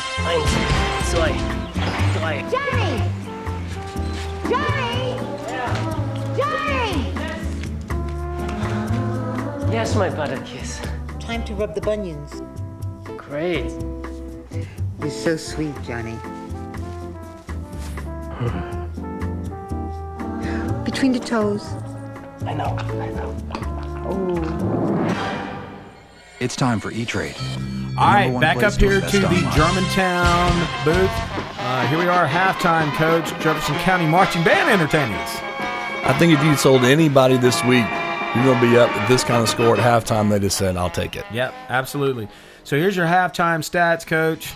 Johnny! Johnny! Yes, my butter kiss. Time to rub the bunions. Great. You're so sweet, Johnny. Between the toes. I know. Oh. It's time for E-Trade. All right, back up here to the Germantown booth. Here we are, halftime, Coach. Jefferson County Marching Band entertaining us. I think if you told anybody this week you're going to be up at this kind of score at halftime, they just said, I'll take it. Yep, absolutely. So here's your halftime stats, Coach.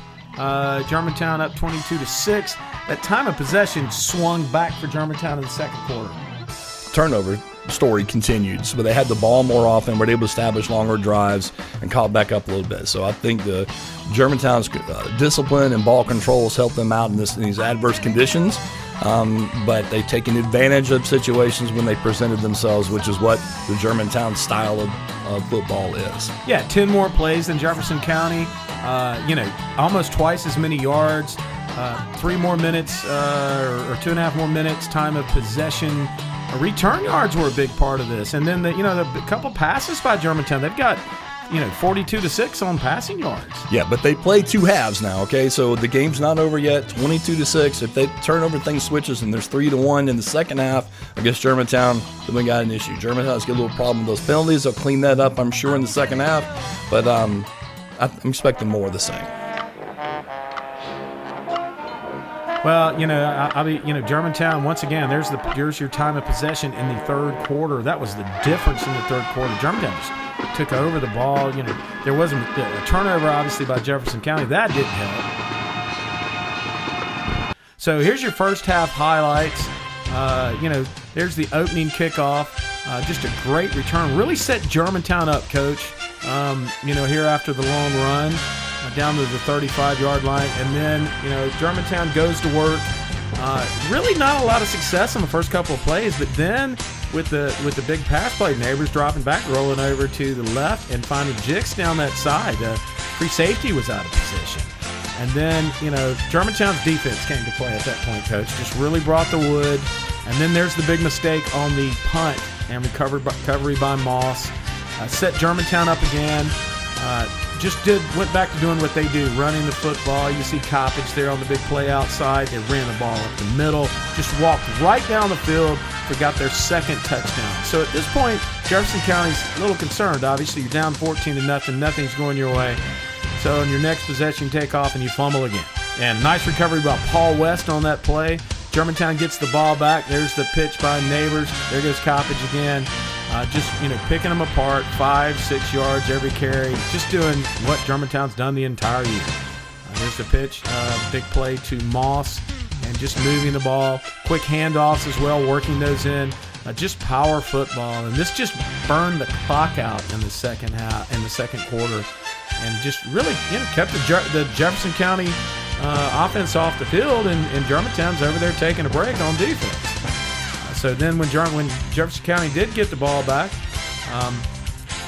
Germantown up 22-6. That time of possession swung back for Germantown in the second quarter. Turnover story continued, so they had the ball more often, were able to establish longer drives, and caught back up a little bit. So I think the Germantown's discipline and ball control has helped them out in these adverse conditions. But they've taken advantage of situations when they presented themselves, which is what the Germantown style of football is. Yeah, 10 more plays than Jefferson County. Almost twice as many yards, 3 more minutes or 2.5 more minutes time of possession. Return yards were a big part of this, and then the couple passes by Germantown. They've got 42-6 on passing yards. Yeah, but they play 2 halves now, okay? So the game's not over yet, 22-6. If they turn over, things switches, and there's 3-1 in the second half against Germantown, then we got an issue. Germantown's got a little problem with those penalties. They'll clean that up, I'm sure, in the second half. But I'm expecting more of the same. Well, Germantown, once again, there's your time of possession in the third quarter. That was the difference in the third quarter. Germantown just took over the ball. There wasn't a turnover, obviously, by Jefferson County. That didn't help. So here's your first half highlights. There's the opening kickoff. Just a great return. Really set Germantown up, Coach. Here after the long run. Down to the 35-yard line, and then Germantown goes to work. Really not a lot of success on the first couple of plays, but then with the big pass play, Neighbors dropping back, rolling over to the left, and finding Jix down that side. Free safety was out of position, and then Germantown's defense came to play at that point. Coach just really brought the wood, and then there's the big mistake on the punt and recovery by Moss. Set Germantown up again. Went back to doing what they do, running the football. You see Coppage there on the big play outside. They ran the ball up the middle, just walked right down the field, forgot their second touchdown. So at this point, Jefferson County's a little concerned. Obviously, you're down 14-0. Nothing's going your way. So in your next possession, you take off and you fumble again. And nice recovery by Paul West on that play. Germantown gets the ball back. There's the pitch by Neighbors. There goes Coppage again. Picking them apart, 5-6 yards every carry, just doing what Germantown's done the entire year. There's the pitch, big play to Moss, and just moving the ball. Quick handoffs as well, working those in. Just power football, and this just burned the clock out in the second quarter, and just really kept the Jefferson County offense off the field, and Germantown's over there taking a break on defense. So then when Jefferson County did get the ball back,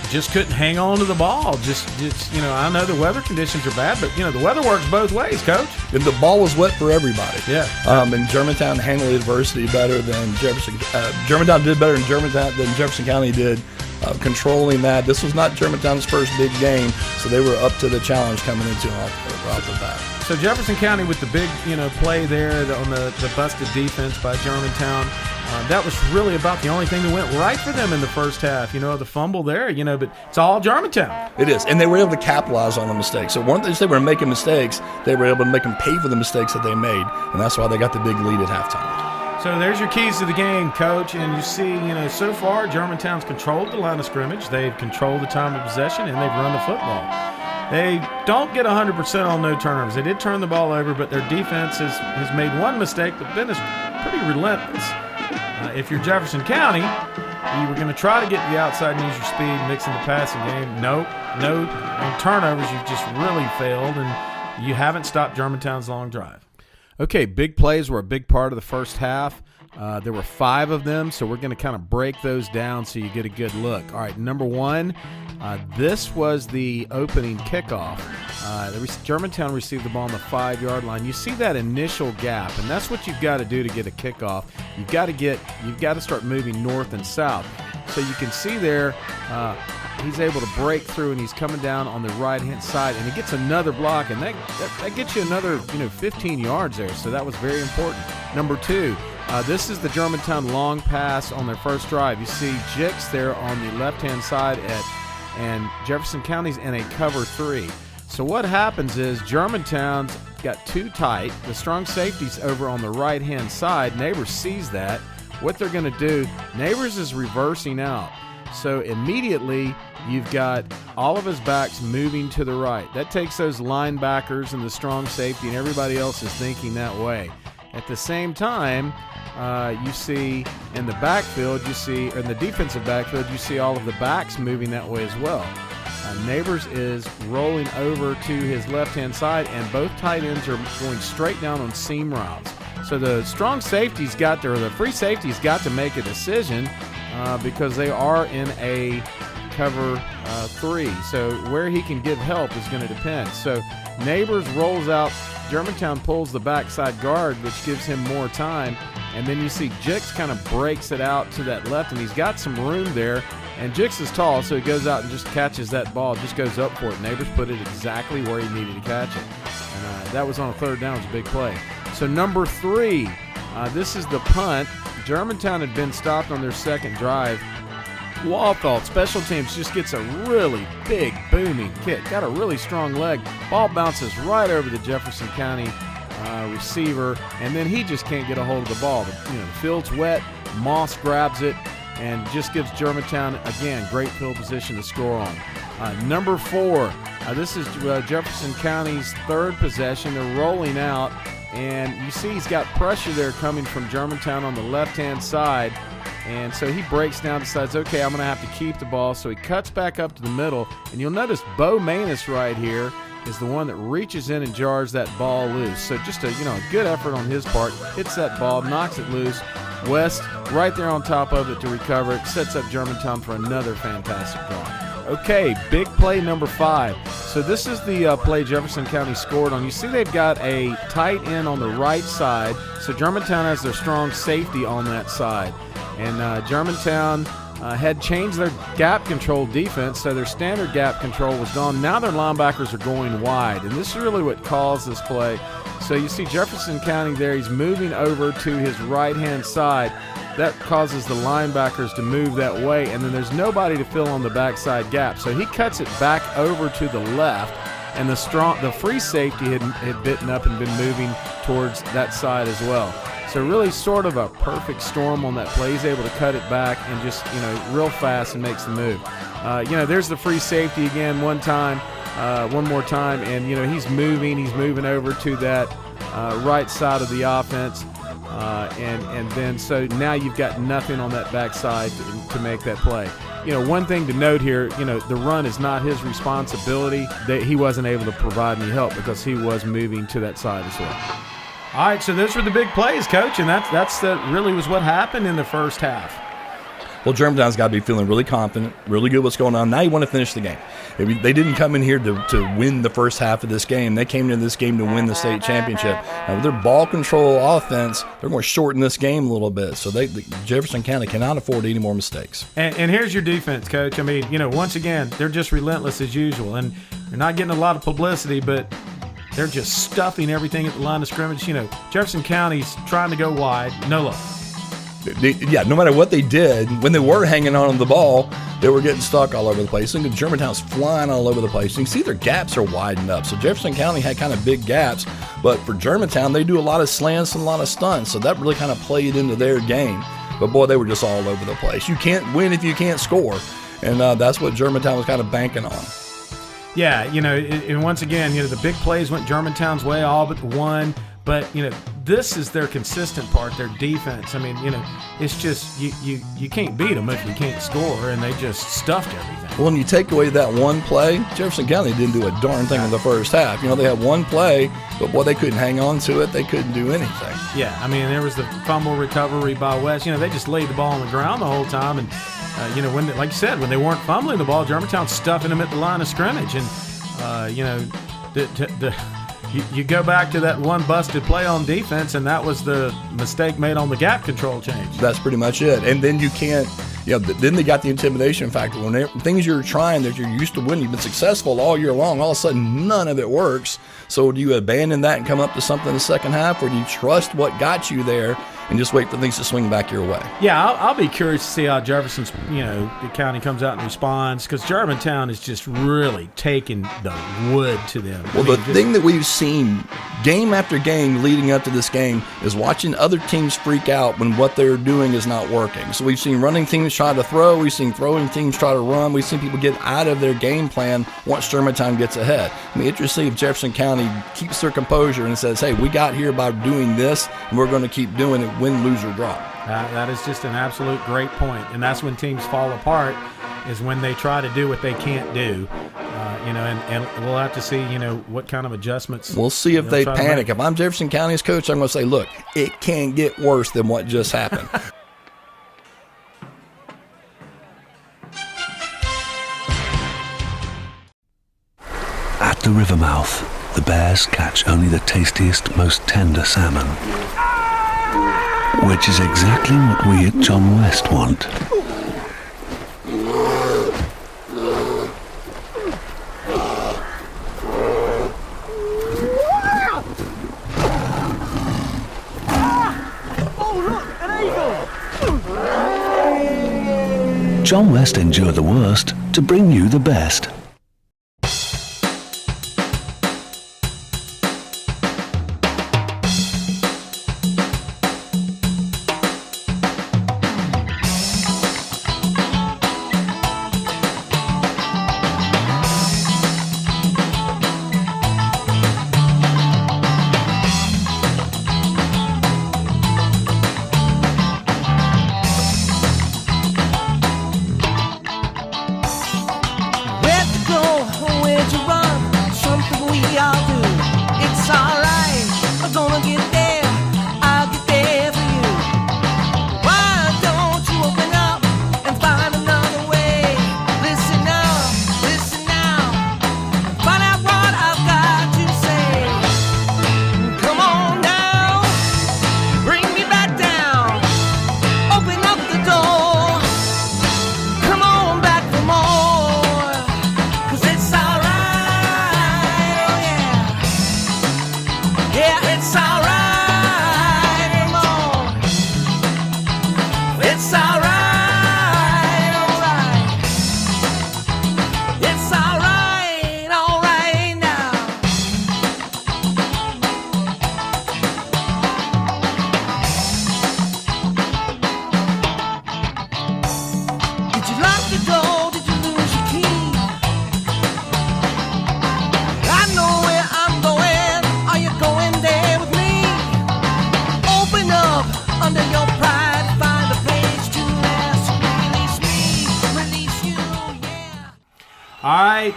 just couldn't hang on to the ball. I know the weather conditions are bad, but the weather works both ways, Coach. And the ball was wet for everybody. Yeah. And Germantown handled adversity better than Jefferson. Germantown did better than Jefferson County did, controlling that. This was not Germantown's first big game, so they were up to the challenge coming into off the bat. So Jefferson County with the big, play there on the busted defense by Germantown. That was really about the only thing that went right for them in the first half. The fumble there, but it's all Germantown. It is, and they were able to capitalize on the mistakes. So once they were making mistakes, they were able to make them pay for the mistakes that they made, and that's why they got the big lead at halftime. So there's your keys to the game, Coach, and you see, so far Germantown's controlled the line of scrimmage. They've controlled the time of possession, and they've run the football. They don't get 100% on no turnovers. They did turn the ball over, but their defense has made one mistake, but then it's pretty relentless. If you're Jefferson County, you were going to try to get to the outside and use your speed, mixing the passing game. Nope. No. On turnovers, you've just really failed, and you haven't stopped Germantown's long drive. Okay, big plays were a big part of the first half. There were 5 of them, so we're going to kind of break those down so you get a good look. All right, number 1, this was the opening kickoff. Germantown received the ball on the 5-yard line. You see that initial gap, and that's what you've got to do to get a kickoff. You've got to start moving north and south. So you can see there, he's able to break through, and he's coming down on the right-hand side, and he gets another block, and that gets you another 15 yards there. So that was very important. Number 2. This is the Germantown long pass on their first drive. You see Jix there on the left-hand side, and Jefferson County's in a cover 3. So what happens is Germantown's got too tight. The strong safety's over on the right-hand side. Neighbors sees that. What they're going to do, Neighbors is reversing out. So immediately you've got all of his backs moving to the right. That takes those linebackers and the strong safety, and everybody else is thinking that way. At the same time, you see in the backfield, in the defensive backfield, you see all of the backs moving that way as well. Neighbors is rolling over to his left-hand side, and both tight ends are going straight down on seam routes. So the strong safety's the free safety's got to make a decision because they are in a cover 3. So where he can give help is going to depend. So Neighbors rolls out. Germantown pulls the backside guard, which gives him more time. And then you see Jix kind of breaks it out to that left, and he's got some room there. And Jix is tall, so he goes out and just catches that ball, just goes up for it. Neighbors put it exactly where he needed to catch it. And that was on a third down. It was a big play. So number 3, this is the punt. Germantown had been stopped on their second drive. Walthall, special teams, just gets a really big, booming kick. Got a really strong leg. Ball bounces right over the Jefferson County receiver, and then he just can't get a hold of the ball. The field's wet. Moss grabs it and just gives Germantown, again, great field position to score on. Number 4, this is Jefferson County's third possession. They're rolling out, and you see he's got pressure there coming from Germantown on the left-hand side. And so he breaks down, decides, okay, I'm going to have to keep the ball. So he cuts back up to the middle. And you'll notice Bo Manus right here is the one that reaches in and jars that ball loose. So just a good effort on his part. Hits that ball, knocks it loose. West right there on top of it to recover it. Sets up Germantown for another fantastic drive. Okay, big play number 5. So this is the play Jefferson County scored on. You see they've got a tight end on the right side. So Germantown has their strong safety on that side. And Germantown had changed their gap control defense, so their standard gap control was gone. Now their linebackers are going wide, and this is really what caused this play. So you see Jefferson County there. He's moving over to his right-hand side. That causes the linebackers to move that way, and then there's nobody to fill on the backside gap. So he cuts it back over to the left, and the free safety had bitten up and been moving towards that side as well. So really sort of a perfect storm on that play. He's able to cut it back and just, real fast and makes the move. There's the free safety again one more time, and, he's moving over to that right side of the offense. And then so now you've got nothing on that backside to make that play. One thing to note here, the run is not his responsibility. That he wasn't able to provide any help because he was moving to that side as well. All right, so those were the big plays, Coach, and that's really was what happened in the first half. Well, Germantown's got to be feeling really confident, really good what's going on. Now you want to finish the game. They didn't come in here to win the first half of this game. They came into this game to win the state championship. Now, with their ball control offense, they're going to shorten this game a little bit. So Jefferson County cannot afford any more mistakes. And here's your defense, Coach. I mean, once again, they're just relentless as usual. And they're not getting a lot of publicity, but they're just stuffing everything at the line of scrimmage. Jefferson County's trying to go wide. No luck. No matter what they did, when they were hanging on the ball, they were getting stuck all over the place. And Germantown's flying all over the place. You can see their gaps are widened up. So Jefferson County had kind of big gaps. But for Germantown, they do a lot of slants and a lot of stunts. So that really kind of played into their game. But, boy, they were just all over the place. You can't win if you can't score. And that's what Germantown was kind of banking on. Yeah, and once again, the big plays went Germantown's way, all but one. But, this is their consistent part, their defense. I mean, it's just you can't beat them if you can't score, and they just stuffed everything. Well, when you take away that one play, Jefferson County didn't do a darn thing in the first half. They had one play, but, boy, they couldn't hang on to it. They couldn't do anything. Yeah, I mean, there was the fumble recovery by West. They just laid the ball on the ground the whole time. And, when like you said, when they weren't fumbling the ball, Germantown stuffing them at the line of scrimmage. And, you go back to that one busted play on defense, and that was the mistake made on the gap control change. That's pretty much it. And then you can't, then they got the intimidation factor. When things you're trying that you're used to winning, you've been successful all year long, all of a sudden none of it works. So do you abandon that and come up to something in the second half, or do you trust what got you there and just wait for things to swing back your way? Yeah, I'll be curious to see how Jefferson's, the county comes out and responds, because Germantown is just really taking the wood to them. Well, the thing that we've seen game after game leading up to this game is watching other teams freak out when what they're doing is not working. So we've seen running teams try to throw, we've seen throwing teams try to run, we've seen people get out of their game plan once Germantown gets ahead. I mean, interesting to see if Jefferson County keeps their composure and says, hey, we got here by doing this, and we're going to keep doing it, win, lose, or draw. That is just an absolute great point. And that's when teams fall apart, is when they try to do what they can't do. And we'll have to see, what kind of adjustments. We'll see if they panic. If I'm Jefferson County's coach, I'm going to say, look, it can't get worse than what just happened. At the river mouth, the bears catch only the tastiest, most tender salmon, which is exactly what we at John West want. John West endured the worst to bring you the best.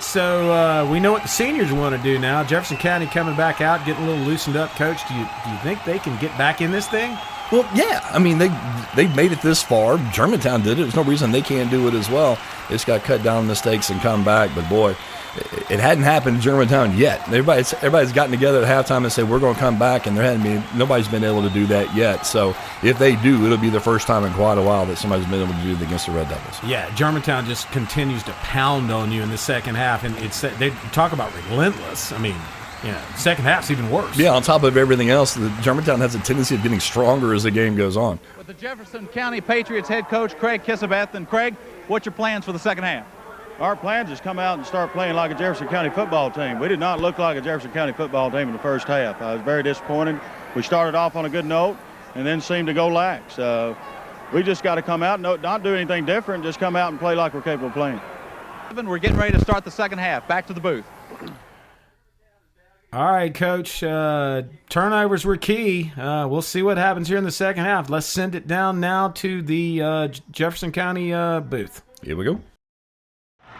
So we know what the seniors want to do now. Jefferson County coming back out, getting a little loosened up. Coach, do you think they can get back in this thing? Well, yeah. I mean, they made it this far. Germantown did it. There's no reason they can't do it as well. They just got to cut down mistakes and come back. But, boy, it hadn't happened in Germantown yet. Everybody's gotten together at halftime and said, we're going to come back, and nobody's been able to do that yet. So if they do, it'll be the first time in quite a while that somebody's been able to do it against the Red Devils. Yeah, Germantown just continues to pound on you in the second half, and they talk about relentless. I mean, second half's even worse. Yeah, on top of everything else, Germantown has a tendency of getting stronger as the game goes on. With the Jefferson County Patriots head coach Craig Kissabeth. And Craig, what's your plans for the second half? Our plans is come out and start playing like a Jefferson County football team. We did not look like a Jefferson County football team in the first half. I was very disappointed. We started off on a good note and then seemed to go lax. We just got to come out and not do anything different, just come out and play like we're capable of playing. We're getting ready to start the second half. Back to the booth. All right, Coach. Turnovers were key. We'll see what happens here in the second half. Let's send it down now to the Jefferson County booth. Here we go.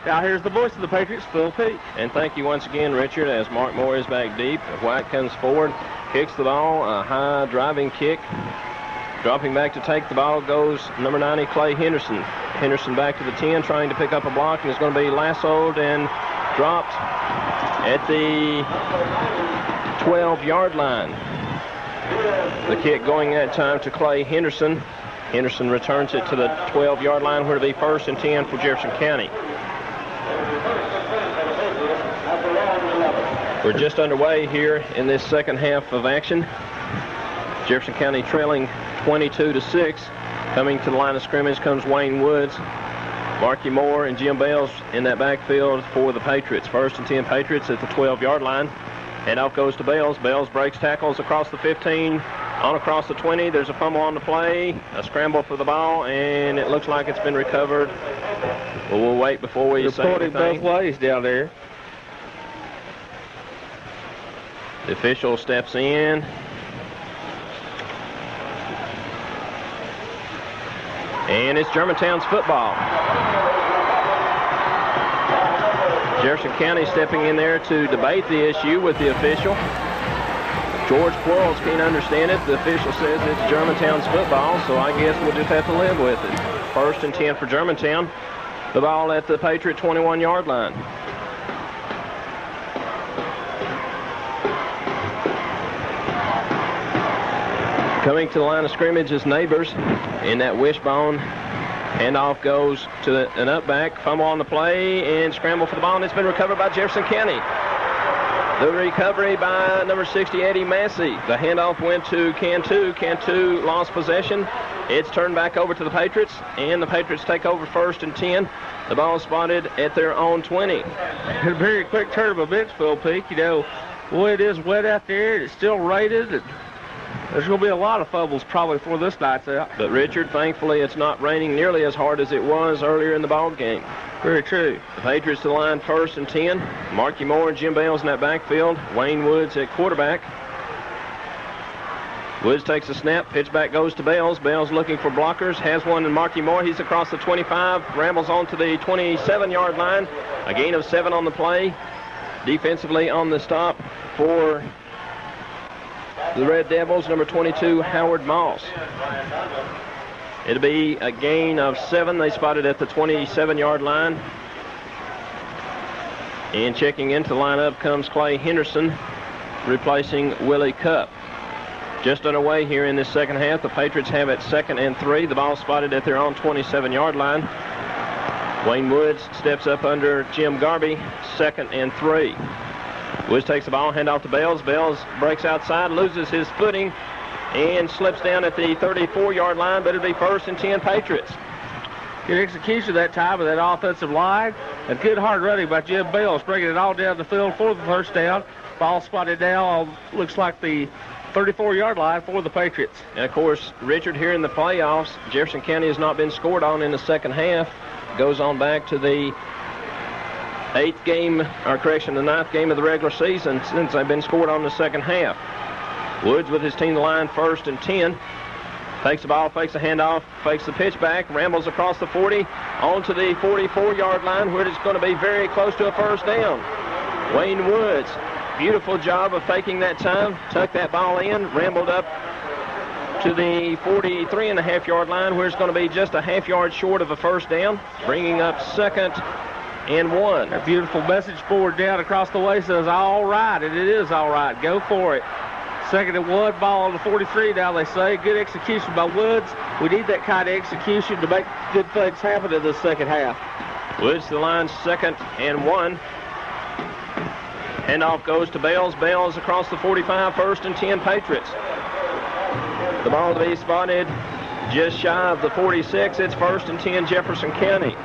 Now here's the voice of the Patriots, Phil Peake. And thank you once again, Richard, as Mark Moore is back deep. White comes forward, kicks the ball, a high driving kick. Dropping back to take the ball goes number 90, Clay Henderson. Henderson back to the 10, trying to pick up a block, and is going to be lassoed and dropped at the 12-yard line. The kick going that time to Clay Henderson. Henderson returns it to the 12-yard line, where to be 1st and 10 for Jefferson County. We're just underway here in this second half of action. Jefferson County trailing 22-6. Coming to the line of scrimmage comes Wayne Woods, Marky Moore, and Jim Bales in that backfield for the Patriots. 1st and 10 Patriots at the 12-yard line. And off goes to Bales. Bales breaks tackles across the 15, on across the 20. There's a fumble on the play, a scramble for the ball, and it looks like it's been recovered. Well, we'll wait before we say anything. Both ways down there. The official steps in. And it's Germantown's football. Jefferson County stepping in there to debate the issue with the official. George Quarles can't understand it. The official says it's Germantown's football, so I guess we'll just have to live with it. 1st and 10 for Germantown. The ball at the Patriot 21-yard line. Coming to the line of scrimmage is Neighbors in that wishbone. Handoff goes to an up back, fumble on the play, and scramble for the ball, and it's been recovered by Jefferson County. The recovery by number 60, Eddie Massey. The handoff went to Cantu. Cantu lost possession. It's turned back over to the Patriots, and the Patriots take over 1st and 10. The ball spotted at their own 20. A very quick turn of events, Phil Peak. You know, boy, it is wet out there. It's still rated. And there's going to be a lot of fumbles probably before this night's out. But, Richard, thankfully it's not raining nearly as hard as it was earlier in the ball game. Very true. The Patriots to the line 1st and 10. Marky Moore and Jim Bales in that backfield. Wayne Woods at quarterback. Woods takes a snap. Pitch back goes to Bales. Bales looking for blockers. Has one in Marky Moore. He's across the 25. Rambles on to the 27-yard line. A gain of 7 on the play. Defensively on the stop for the Red Devils, number 22, Howard Moss. It'll be a gain of 7. They spotted at the 27-yard line. And checking into the lineup comes Clay Henderson, replacing Willie Cupp. Just underway here in this second half. The Patriots have it 2nd and 3. The ball spotted at their own 27-yard line. Wayne Woods steps up under Jim Garvey, 2nd and 3. Woods takes the ball, hand off to Bales. Bales breaks outside, loses his footing, and slips down at the 34-yard line, but it'll be 1st and 10 Patriots. Good execution that time of that offensive line. And good hard running by Jim Bales, bringing it all down the field for the first down. Ball spotted now on, looks like the 34-yard line for the Patriots. And, of course, Richard, here in the playoffs, Jefferson County has not been scored on in the second half. Goes on back to the the 9th game of the regular season since they've been scored on in the second half. Woods with his team to line 1st and 10. Takes the ball, fakes the handoff, fakes the pitch back, rambles across the 40, on to the 44-yard line where it's going to be very close to a first down. Wayne Woods, beautiful job of faking that time, tucked that ball in, rambled up to the 43.5-yard line where it's going to be just a half yard short of a first down, bringing up 2nd and 1. A beautiful message board down across the way says, all right, and it is all right. Go for it. 2nd and 1, ball on the 43 now, they say. Good execution by Woods. We need that kind of execution to make good things happen in the second half. Woods to the line, 2nd and 1. Handoff goes to Bales. Bales across the 45, 1st and 10 Patriots. The ball to be spotted just shy of the 46. It's 1st and 10 Jefferson County.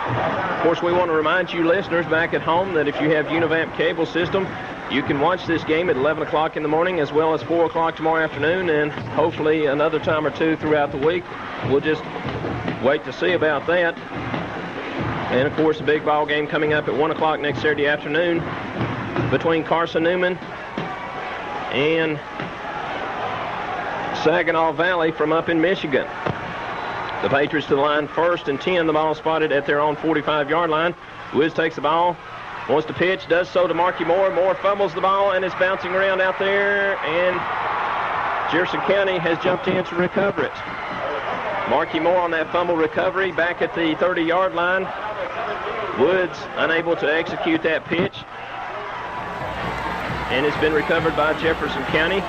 Of course, we want to remind you listeners back at home that if you have Univamp cable system, you can watch this game at 11 o'clock in the morning as well as 4 o'clock tomorrow afternoon and hopefully another time or two throughout the week. We'll just wait to see about that. And, of course, a big ball game coming up at 1 o'clock next Saturday afternoon between Carson Newman and Saginaw Valley from up in Michigan. The Patriots to the line, 1st and 10. The ball spotted at their own 45-yard line. Woods takes the ball, wants to pitch, does so to Marky Moore. Moore fumbles the ball and is bouncing around out there, and Jefferson County has jumped in to recover it. Marky Moore on that fumble recovery back at the 30-yard line. Woods unable to execute that pitch, and it's been recovered by Jefferson County.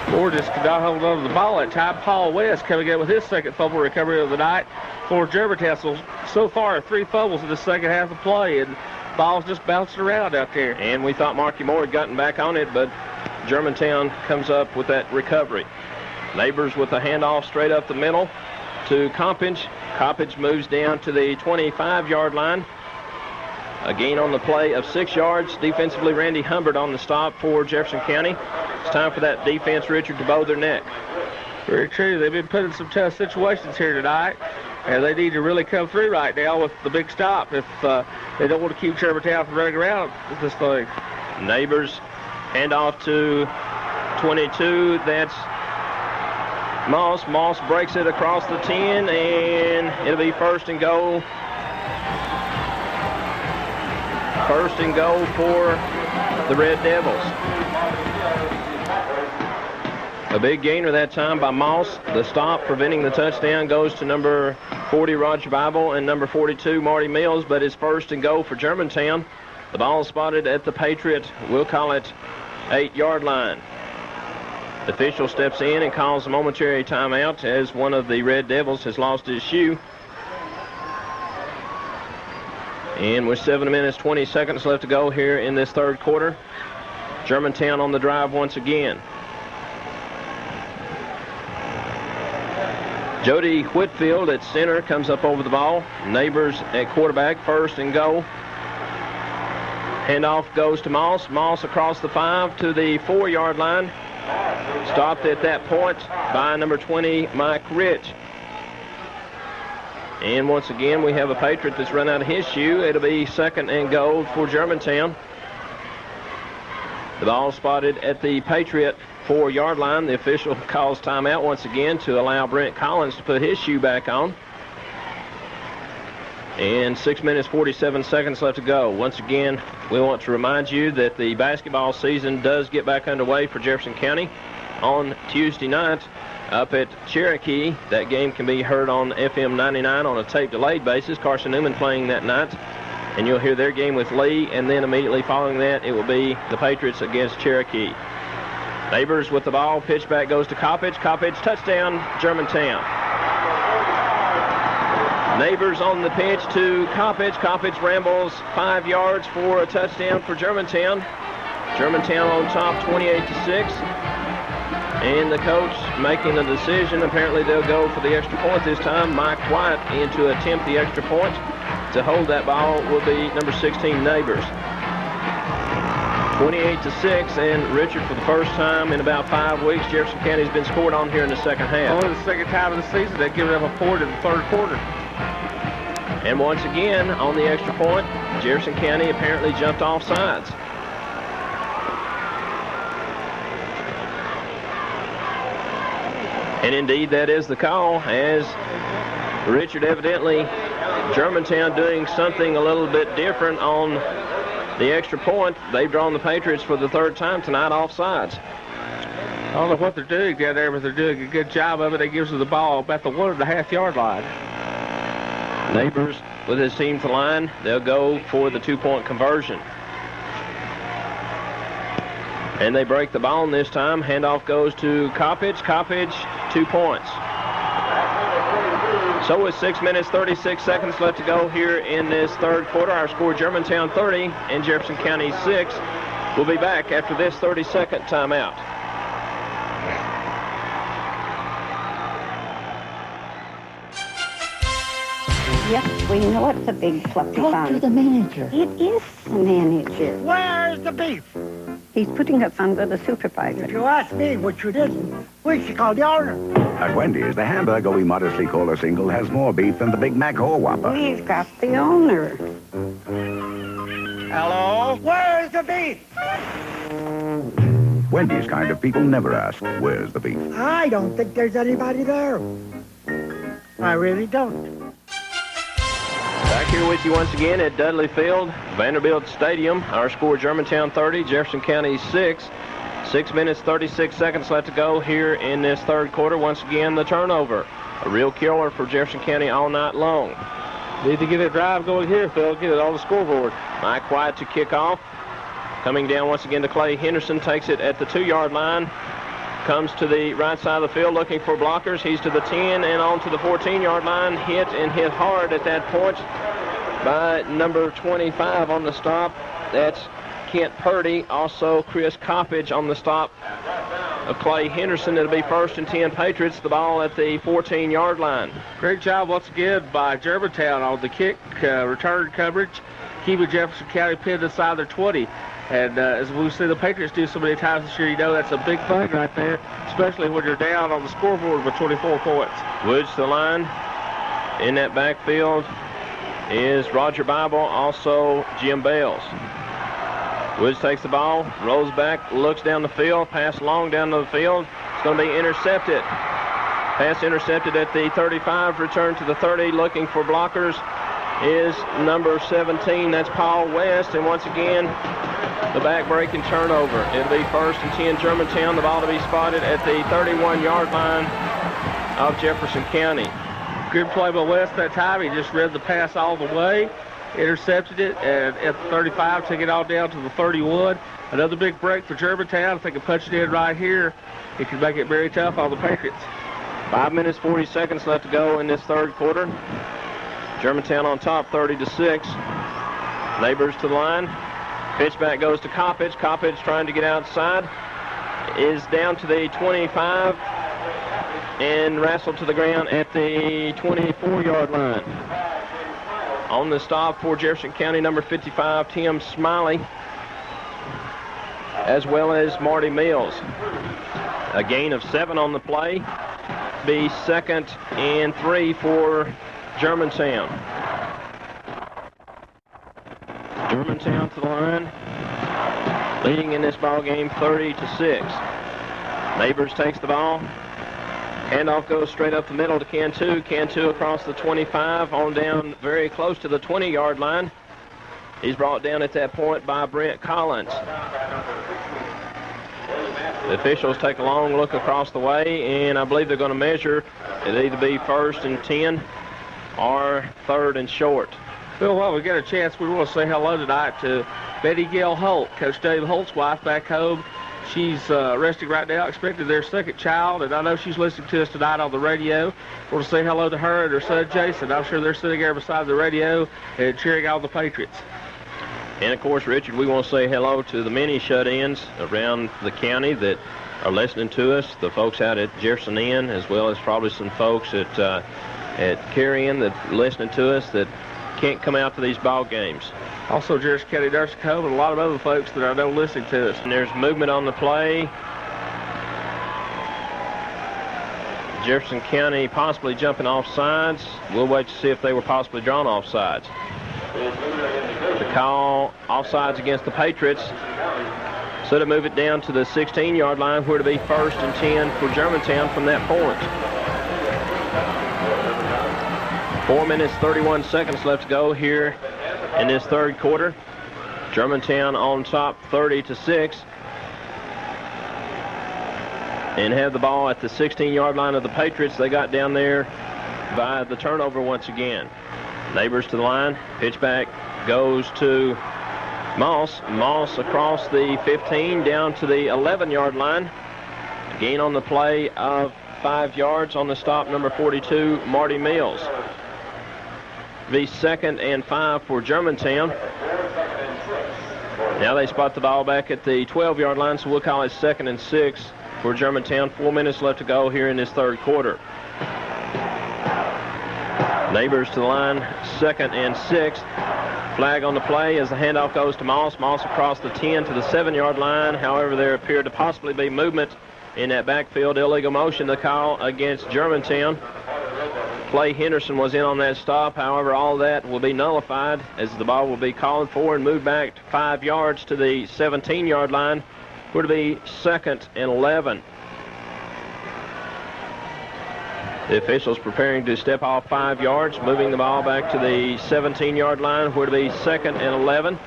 Moore just could not hold on to the ball at time. Paul West coming in with his 2nd fumble recovery of the night for Germantown. So far, 3 fumbles in the second half of play, and ball's just bouncing around out there. And we thought Marky Moore had gotten back on it, but Germantown comes up with that recovery. Neighbors with a handoff straight up the middle to Coppage. Coppage moves down to the 25-yard line. A gain on the play of 6 yards. Defensively, Randy Humbert on the stop for Jefferson County. It's time for that defense, Richard, to bow their neck. Very true. They've been put in some tough situations here tonight, and they need to really come through right now with the big stop if they don't want to keep Germantown from running around with this thing. Neighbors hand off to 22. That's Moss. Moss breaks it across the 10, and it'll be 1st and goal. 1st and goal for the Red Devils. A big gainer that time by Moss. The stop preventing the touchdown goes to number 40, Roger Bible, and number 42, Marty Mills, but it's 1st and goal for Germantown. The ball spotted at the Patriot, we'll call it 8-yard line. The official steps in and calls a momentary timeout as one of the Red Devils has lost his shoe. And with 7 minutes, 20 seconds left to go here in this third quarter, Germantown on the drive once again. Jody Whitfield at center comes up over the ball. Neighbors at quarterback, first and goal. Handoff goes to Moss. Moss across the 5 to the 4-yard line. Stopped at that point by number 20, Mike Rich. And once again, we have a Patriot that's run out of his shoe. It'll be second and goal for Germantown. The ball spotted at the Patriot 4-yard line. The official calls timeout once again to allow Brent Collins to put his shoe back on. And 6 minutes, 47 seconds left to go. Once again, we want to remind you that the basketball season does get back underway for Jefferson County on Tuesday night up at Cherokee. That game can be heard on FM 99 on a tape-delayed basis. Carson Newman playing that night. And you'll hear their game with Lee, and then immediately following that, it will be the Patriots against Cherokee. Neighbors with the ball. Pitch back goes to Coppage. Coppage, touchdown, Germantown. Neighbors on the pitch to Coppage. Coppage rambles 5 yards for a touchdown for Germantown. Germantown on top, 28-6. And the coach making the decision. Apparently they'll go for the extra point this time. Mike White in to attempt the extra point. To hold that ball will be number 16, Neighbors. 28-6, and Richard, for the first time in about 5 weeks, Jefferson County has been scored on here in the second half. Only the second time of the season they've given up a point in the third quarter. And once again, on the extra point, Jefferson County apparently jumped off sides. And indeed, that is the call, as Richard evidently, Germantown doing something a little bit different on the extra point. They've drawn the Patriots for the third time tonight off sides. I don't know what they're doing down there, but they're doing a good job of it. They gives them the ball about the 1.5-yard line. Neighbors with his team to line. They'll go for the 2-point conversion. And they break the ball this time. Handoff goes to Coppage. Coppage, 2 points. So with 6 minutes, 36 seconds left to go here in this third quarter, our score Germantown 30 and Jefferson County 6. We'll be back after this 30-second timeout. Yes, we know it's a big fluffy bun. Talk to the manager. It is the manager. Where's the beef? He's putting us under the supervisor. If you ask me, which you didn't, we should call the owner. At Wendy's, the hamburger we modestly call a single has more beef than the Big Mac or Whopper. We've got the owner. Hello? Where's the beef? Wendy's kind of people never ask, where's the beef? I don't think there's anybody there. I really don't. Back here with you once again at Dudley Field, Vanderbilt Stadium. Our score Germantown 30, Jefferson County 6. 6 minutes, 36 seconds left to go here in this third quarter. Once again, the turnover. A real killer for Jefferson County all night long. Need to get a drive going here, Phil. Get it on the scoreboard. Mike White to kick off. Coming down once again to Clay Henderson. Takes it at the 2-yard line. Comes to the right side of the field looking for blockers. He's to the 10 and on to the 14-yard line. Hit hard at that point by number 25 on the stop. That's Kent Purdy. Also Chris Coppage on the stop of Clay Henderson. It'll be 1st and 10 Patriots. The ball at the 14-yard line. Great job once again by Germantown on the kick return coverage, keeping Jefferson County pinned inside their 20. And as we've seen the Patriots do so many times this year, you know that's a big thing right there, especially when you're down on the scoreboard with 24 points. Woods to the line. In that backfield is Roger Bible, also Jim Bales. Woods takes the ball, rolls back, looks down the field, pass long down the field. It's going to be intercepted. Pass intercepted at the 35, return to the 30, looking for blockers is number 17. That's Paul West, and once again, the back-breaking turnover. It'll be 1st and 10 Germantown. The ball to be spotted at the 31-yard line of Jefferson County. Good play by West that time. He just read the pass all the way, intercepted it, and at the 35, took it all down to the 31. Another big break for Germantown. If they can punch it in right here, it can make it very tough on the Patriots. 5 minutes, 40 seconds left to go in this third quarter. Germantown on top, 30-6. Neighbors to the line. Pitch back goes to Coppage. Coppage trying to get outside. Is down to the 25 and wrestled to the ground at the 24-yard line. On the stop for Jefferson County, number 55, Tim Smiley, as well as Marty Mills. A gain of 7 on the play. Be 2nd and 3 for Germantown. Germantown to the line, leading in this ball game 30-6. Neighbors takes the ball. Handoff goes straight up the middle to Cantu. Cantu across the 25, on down very close to the 20-yard line. He's brought down at that point by Brent Collins. The officials take a long look across the way, and I believe they're going to measure. It'll either be 1st and 10 or 3rd and short. Well, while we get a chance, we want to say hello tonight to Betty Gail Holt, Coach Dave Holt's wife back home. She's resting right now, expecting their 2nd child, and I know she's listening to us tonight on the radio. Want to say hello to her and her son Jason. I'm sure they're sitting there beside the radio and cheering on the Patriots. And, of course, Richard, we want to say hello to the many shut-ins around the county that are listening to us, the folks out at Jefferson Inn, as well as probably some folks at Carrion that are listening to us that can't come out to these ball games. Also, Jefferson County Nursing Home and a lot of other folks that I know listening to us. And there's movement on the play. Jefferson County possibly jumping off sides. We'll wait to see if they were possibly drawn off sides. The call, offsides against the Patriots. So to move it down to the 16-yard line, where to be 1st and 10 for Germantown from that point. 4 minutes, 31 seconds left to go here in this 3rd quarter. Germantown on top 30-6. And have the ball at the 16-yard line of the Patriots. They got down there by the turnover once again. Neighbors to the line. Pitch back goes to Moss. Moss across the 15 down to the 11-yard line. Gain on the play of 5 yards on the stop, number 42, Marty Mills. Be 2nd and 5 for Germantown. Now they spot the ball back at the 12-yard line, so we'll call it 2nd and 6 for Germantown. 4 minutes left to go here in this 3rd quarter. Neighbors to the line, 2nd and 6. Flag on the play as the handoff goes to Moss. Moss across the 10 to the 7-yard line. However, there appeared to possibly be movement in that backfield. Illegal motion, the call against Germantown. Clay Henderson was in on that stop. However, all that will be nullified as the ball will be called for and moved back 5 yards to the 17-yard line. Would be 2nd and 11. The officials preparing to step off 5 yards, moving the ball back to the 17-yard line, where to be 2nd and 11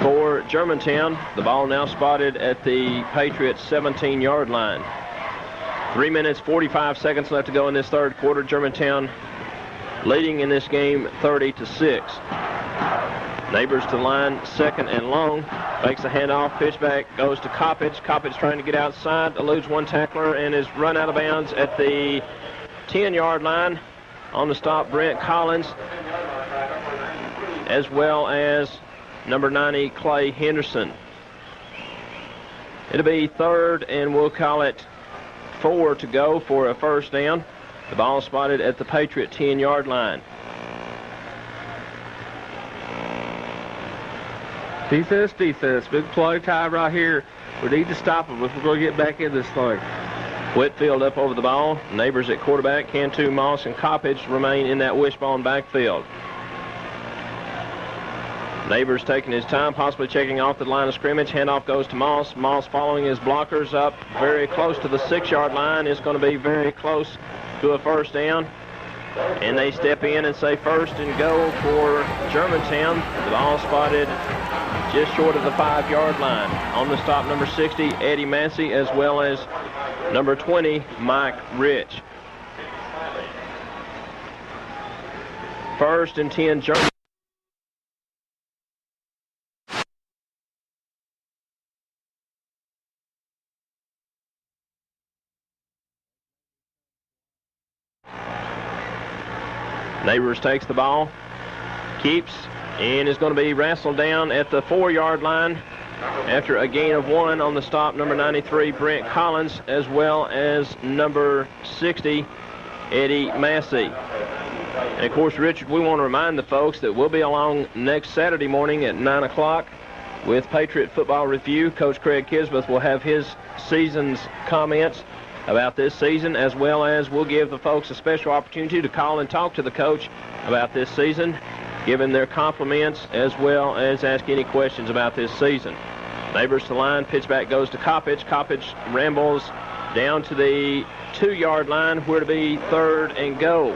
for Germantown. The ball now spotted at the Patriots' 17-yard line. 3 minutes, 45 seconds left to go in this 3rd quarter. Germantown leading in this game 30-6. Neighbors to the line, 2nd and long. Makes the handoff, pitch back, goes to Coppage. Coppage trying to get outside, eludes one tackler, and is run out of bounds at the 10-yard line. On the stop, Brent Collins, as well as number 90, Clay Henderson. It'll be 3rd, and we'll call it 4 to go for a 1st down. The ball spotted at the Patriot 10-yard line. Defense, defense. Big play time right here. We need to stop them if we're going to get back in this thing. Whitfield up over the ball. Neighbors at quarterback. Cantu, Moss, and Coppage remain in that wishbone backfield. Neighbors taking his time, possibly checking off the line of scrimmage. Handoff goes to Moss. Moss following his blockers up very close to the 6-yard line. It's going to be very close to a 1st down. And they step in and say 1st and go for Germantown. The ball spotted just short of the 5-yard line. On the stop, number 60, Eddie Massey, as well as number 20, Mike Rich. 1st and 10, Germantown. Neighbors takes the ball, keeps and is going to be wrestled down at the 4-yard line after a gain of 1 on the stop, number 93, Brent Collins, as well as number 60, Eddie Massey. And, of course, Richard, we want to remind the folks that we'll be along next Saturday morning at 9 o'clock with Patriot Football Review. Coach Craig Kisbeth will have his season's comments about this season, as well as we'll give the folks a special opportunity to call and talk to the coach about this season, give him their compliments, as well as ask any questions about this season. Neighbors to line, pitch back goes to Coppage. Coppage rambles down to the 2-yard line, where to be 3rd and goal.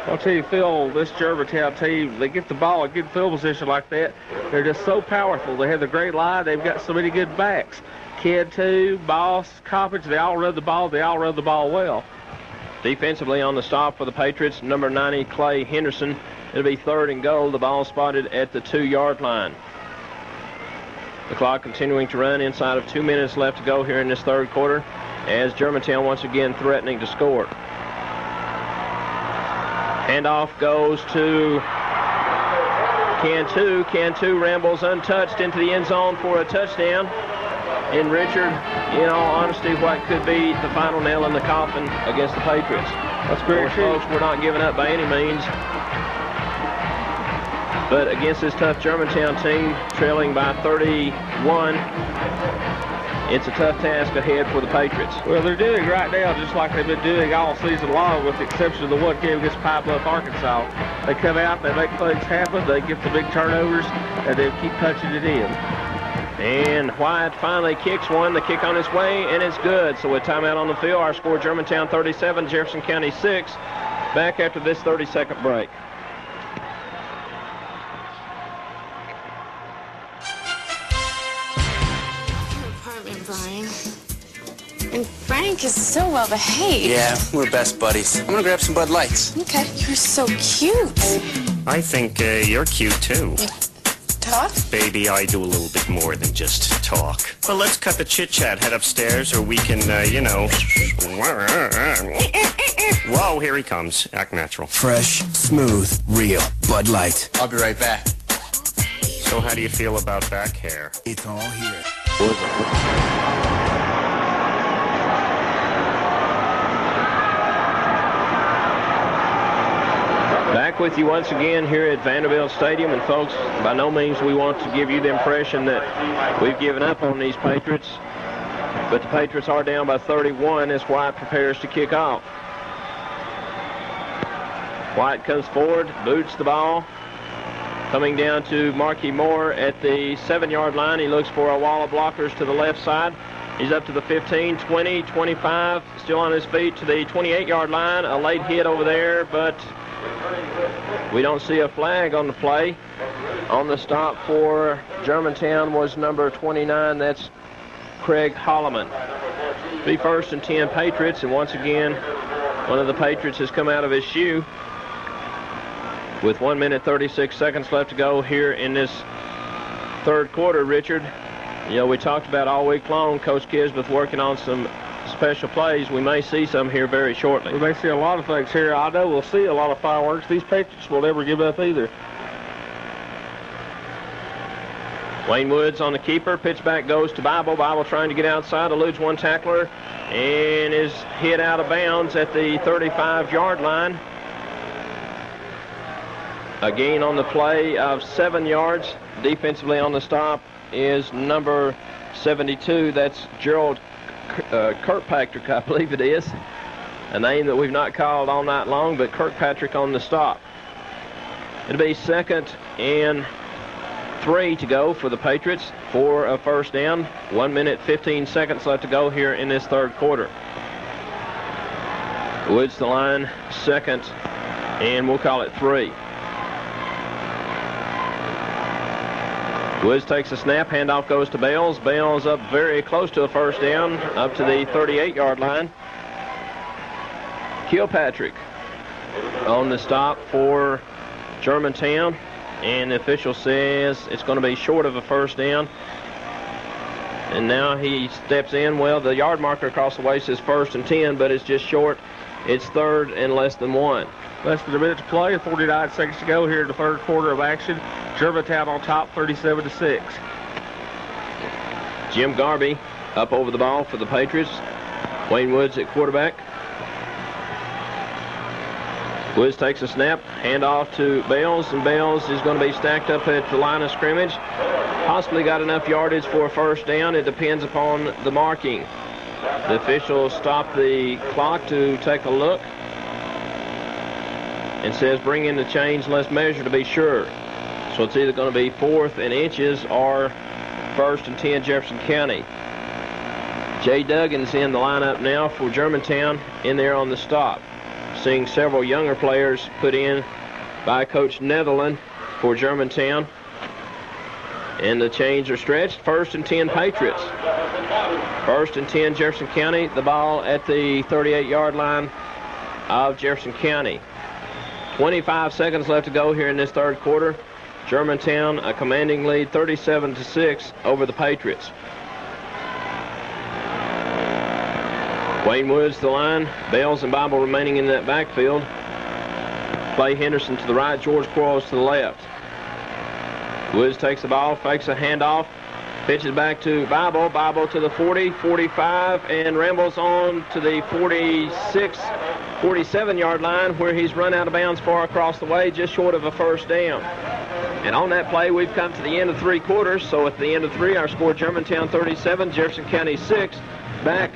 I'll tell you, Phil, this Germantown team, they get the ball in good field position like that. They're just so powerful. They have the great line. They've got so many good backs. Kid, too, Boss, Coppage, they all run the ball. They all run the ball well. Defensively on the stop for the Patriots, number 90, Clay Henderson. It'll be 3rd and goal. The ball spotted at the 2-yard line. The clock continuing to run, inside of 2 minutes left to go here in this 3rd quarter, as Germantown once again threatening to score. Handoff goes to Cantu. Cantu rambles untouched into the end zone for a touchdown. And Richard, in all honesty, what could be the final nail in the coffin against the Patriots? That's very true. Folks, we're not giving up by any means. But against this tough Germantown team, trailing by 31, it's a tough task ahead for the Patriots. Well, they're doing right now just like they've been doing all season long, with the exception of the one game against Pine Bluff, Arkansas. They come out, they make things happen, they get the big turnovers, and they keep punching it in. And White finally kicks one. The kick on its way, and it's good. So with timeout on the field, our score, Germantown 37, Jefferson County 6. Back after this 30-second break. Brian. And Frank is so well behaved. Yeah, we're best buddies. I'm gonna grab some Bud Lights. Okay, you're so cute. I think you're cute too. Talk? Baby, I do a little bit more than just talk. Well, let's cut the chit-chat, head upstairs, or we can, you know... Whoa, here he comes. Act natural. Fresh, smooth, real Bud Light. I'll be right back. So how do you feel about back hair? It's all here. Back with you once again here at Vanderbilt Stadium, and folks, by no means we want to give you the impression that we've given up on these Patriots, but the Patriots are down by 31 as White prepares to kick off. White comes forward, boots the ball, coming down to Marky Moore at the 7-yard line. He looks for a wall of blockers to the left side. He's up to the 15, 20, 25, still on his feet to the 28-yard line. A late hit over there, but we don't see a flag on the play. On the stop for Germantown was number 29. That's Craig Holloman. Be 1st and 10 Patriots, and once again, one of the Patriots has come out of his shoe with 1 minute 36 seconds left to go here in this 3rd quarter. Richard, you know, we talked about all week long Coach Kisbeth working on some special plays. We may see some here very shortly. We may see a lot of things here. I know we'll see a lot of fireworks. These Patriots will never give up either. Wayne Woods on the keeper. Pitch back goes to Bible. Bible trying to get outside, eludes one tackler, and is hit out of bounds at the 35-yard line. A gain on the play of 7 yards. Defensively on the stop is number 72. That's Gerald Kirkpatrick, I believe it is. A name that we've not called all night long, but Kirkpatrick on the stop. It'll be 2nd and 3 to go for the Patriots for a first down. 1 minute, 15 seconds left to go here in this 3rd quarter. Woods the line, 2nd, and we'll call it 3. Woods takes a snap, handoff goes to Bales. Bales up very close to a first down, up to the 38-yard line. Kilpatrick on the stop for Germantown, and the official says it's going to be short of a first down. And now he steps in. Well, the yard marker across the way says 1st and 10, but it's just short. It's 3rd and less than 1. Less than a minute to play, 49 seconds to go here in the third quarter of action. Germantown on top, 37-6. Jim Garvey up over the ball for the Patriots. Wayne Woods at quarterback. Woods takes a snap, handoff to Bales, and Bales is going to be stacked up at the line of scrimmage. Possibly got enough yardage for a first down. It depends upon the marking. The officials stop the clock to take a look and says bring in the chains, let's measure to be sure. So it's either going to be 4th and inches or 1st and 10 Jefferson County. Jay Duggan's in the lineup now for Germantown in there on the stop. Seeing several younger players put in by Coach Netherland for Germantown. And the chains are stretched. 1st and 10 Patriots. 1st and 10 Jefferson County. The ball at the 38-yard line of Jefferson County. 25 seconds left to go here in this third quarter. Germantown a commanding lead, 37-6 over the Patriots. Wayne Woods the line. Bales and Bible remaining in that backfield. Clay Henderson to the right, George Quarles to the left. Woods takes the ball, fakes a handoff, pitches back to Bible. Bible to the 40, 45, and rambles on to the 46, 47-yard line where he's run out of bounds far across the way, just short of a first down. And on that play, we've come to the end of 3 quarters. So at the end of 3, our score Germantown 37, Jefferson County 6. Back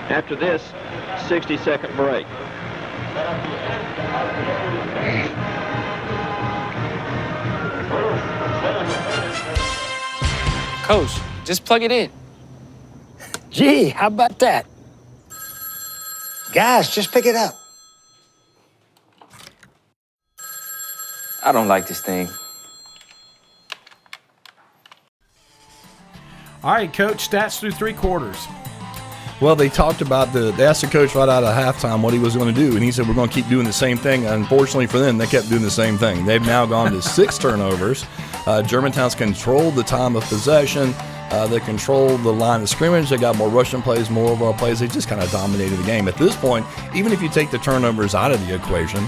after this 60-second break. Coach, just plug it in. Gee, how about that? Guys, just pick it up. I don't like this thing. All right, Coach, stats through 3 quarters. Well, they talked about they asked the coach right out of halftime what he was going to do, and he said, we're going to keep doing the same thing. Unfortunately for them, they kept doing the same thing. They've now gone to 6 turnovers. Germantown's controlled the time of possession. They controlled the line of scrimmage. They got more rushing plays, more overall plays. They just kind of dominated the game. At this point, even if you take the turnovers out of the equation,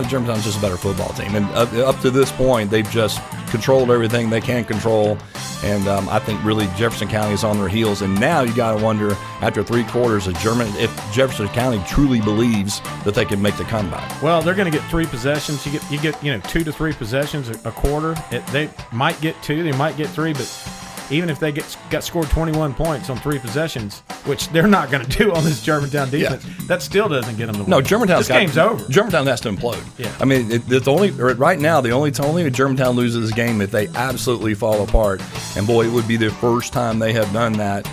Germantown's just a better football team. And up to this point, they've just controlled everything they can control. And I think really Jefferson County is on their heels. And now you got to wonder, after 3 quarters, if Jefferson County truly believes that they can make the comeback. Well, they're going to get 3 possessions. You get 2 to 3 possessions a quarter. They might get 2, they might get 3, but even if they got scored 21 points on 3 possessions, which they're not going to do on this Germantown defense, that still doesn't get them the win. No, game's over. Germantown has to implode. Yeah. I mean, right now, the only Germantown loses this game if they absolutely fall apart. And boy, it would be the first time they have done that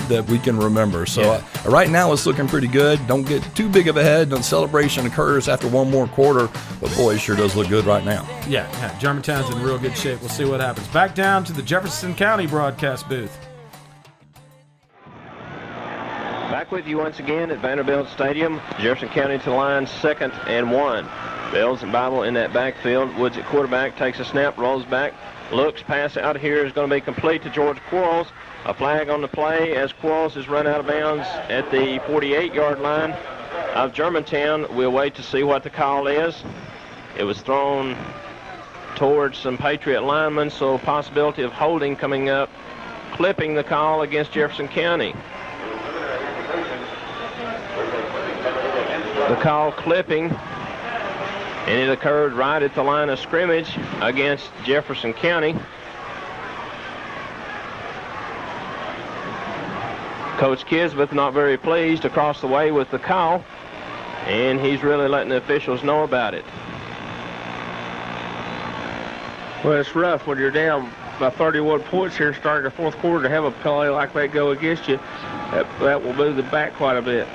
that we can remember. So right now it's looking pretty good. Don't get too big of a head. The celebration occurs after 1 more quarter, but boy, it sure does look good right now. Yeah, Germantown's in real good shape. We'll see what happens. Back down to the Jefferson County broadcast booth. Back with you once again at Vanderbilt Stadium. Jefferson County to the line, 2nd and 1. Bales and Bible in that backfield. Woods at quarterback, takes a snap, rolls back, looks, pass out here is going to be complete to George Quarles. A flag on the play as Quarles is run out of bounds at the 48-yard line of Germantown. We'll wait to see what the call is. It was thrown towards some Patriot linemen, so possibility of holding coming up, clipping the call against Jefferson County. The call clipping, and it occurred right at the line of scrimmage against Jefferson County. Coach Kisbeth not very pleased across the way with the call, and he's really letting the officials know about it. Well, it's rough when you're down by 31 points here starting the 4th quarter to have a play like that go against you. That will move them back quite a bit.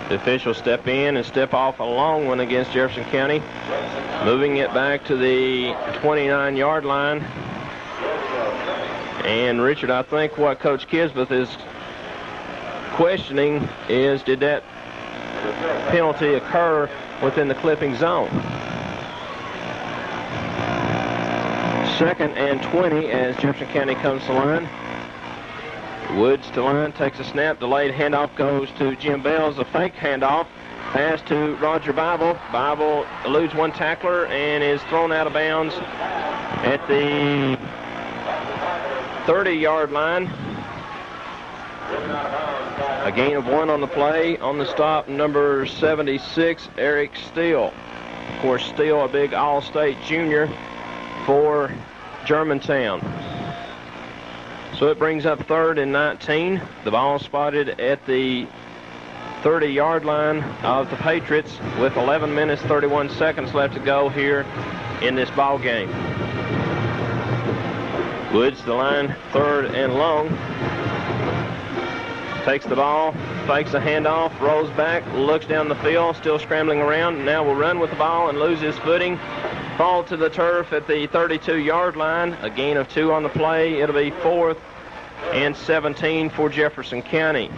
The officials step in and step off a long one against Jefferson County, moving it back to the 29-yard line. And Richard, I think what Coach Kisbeth is questioning is, did that penalty occur within the clipping zone? 2nd and 20 as Jefferson County comes to line. Woods to line, takes a snap, delayed handoff goes to Jim Bales, a fake handoff, Pass to Roger Bible. Bible eludes one tackler and is thrown out of bounds at the 30-yard line. A gain of 1 on the play. On the stop, number 76, Eric Steele. Of course, Steele, a big All-State junior for Germantown. So it brings up 3rd and 19. The ball spotted at the 30-yard line of the Patriots with 11 minutes, 31 seconds left to go here in this ball game. Woods, the line, 3rd and long. Takes the ball, fakes a handoff, rolls back, looks down the field, still scrambling around. Now will run with the ball and lose his footing. Fall to the turf at the 32-yard line. A gain of 2 on the play. It'll be 4th and 17 for Jefferson County.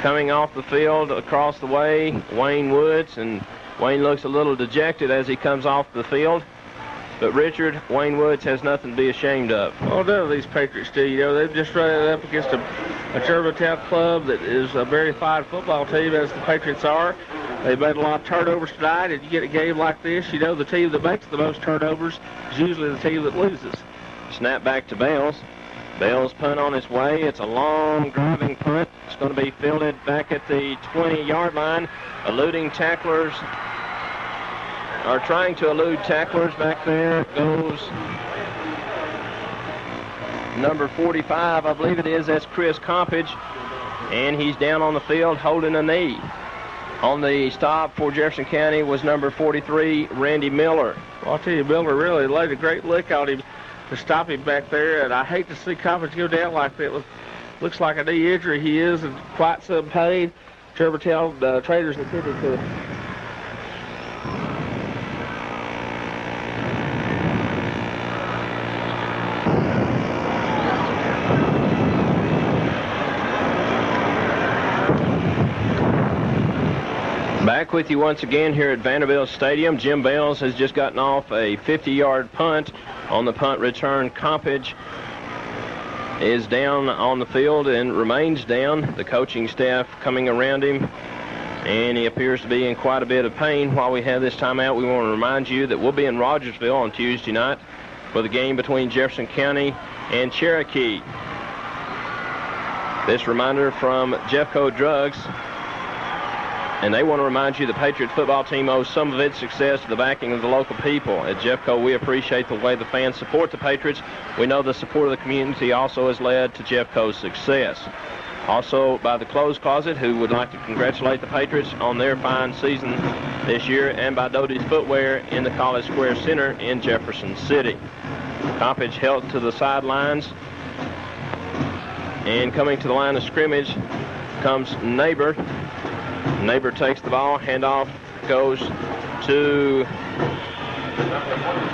Coming off the field across the way, Wayne Woods, and Wayne looks a little dejected as he comes off the field. But Richard, Wayne Woods has nothing to be ashamed of. Well, none of these Patriots do. You know, they've just run it up against a Germantown club that is a very fine football team, as the Patriots are. They've made a lot of turnovers tonight, and you get a game like this, you know the team that makes the most turnovers is usually the team that loses. Snap back to Bales. Bales punt on his way. It's a long driving punt. It's going to be fielded back at the 20-yard line. Eluding tacklers, are trying to elude tacklers. Back there goes number 45, I believe it is. That's Chris Compage, and he's down on the field holding a knee. On the stop for Jefferson County was number 43, Randy Miller. Well, I'll tell you, Miller really laid a great lick on him to stop him back there, and I hate to see Compage go down like that. Looks like a knee injury. He is in quite some pain. Germantown trainers attended to it. Back with you once again here at Vanderbilt Stadium. Jim Bales has just gotten off a 50-yard punt. On the punt return, Compage is down on the field and remains down. The coaching staff coming around him, and he appears to be in quite a bit of pain. While we have this timeout, we want to remind you that we'll be in Rogersville on Tuesday night for the game between Jefferson County and Cherokee. This reminder from Jeffco Drugs. And they want to remind you the Patriot football team owes some of its success to the backing of the local people. At Jeffco, we appreciate the way the fans support the Patriots. We know the support of the community also has led to Jeffco's success. Also by the Clothes Closet, who would like to congratulate the Patriots on their fine season this year, and by Doty's Footwear in the College Square Center in Jefferson City. Compage held to the sidelines. And coming to the line of scrimmage comes Neighbor. Neighbor takes the ball, handoff goes to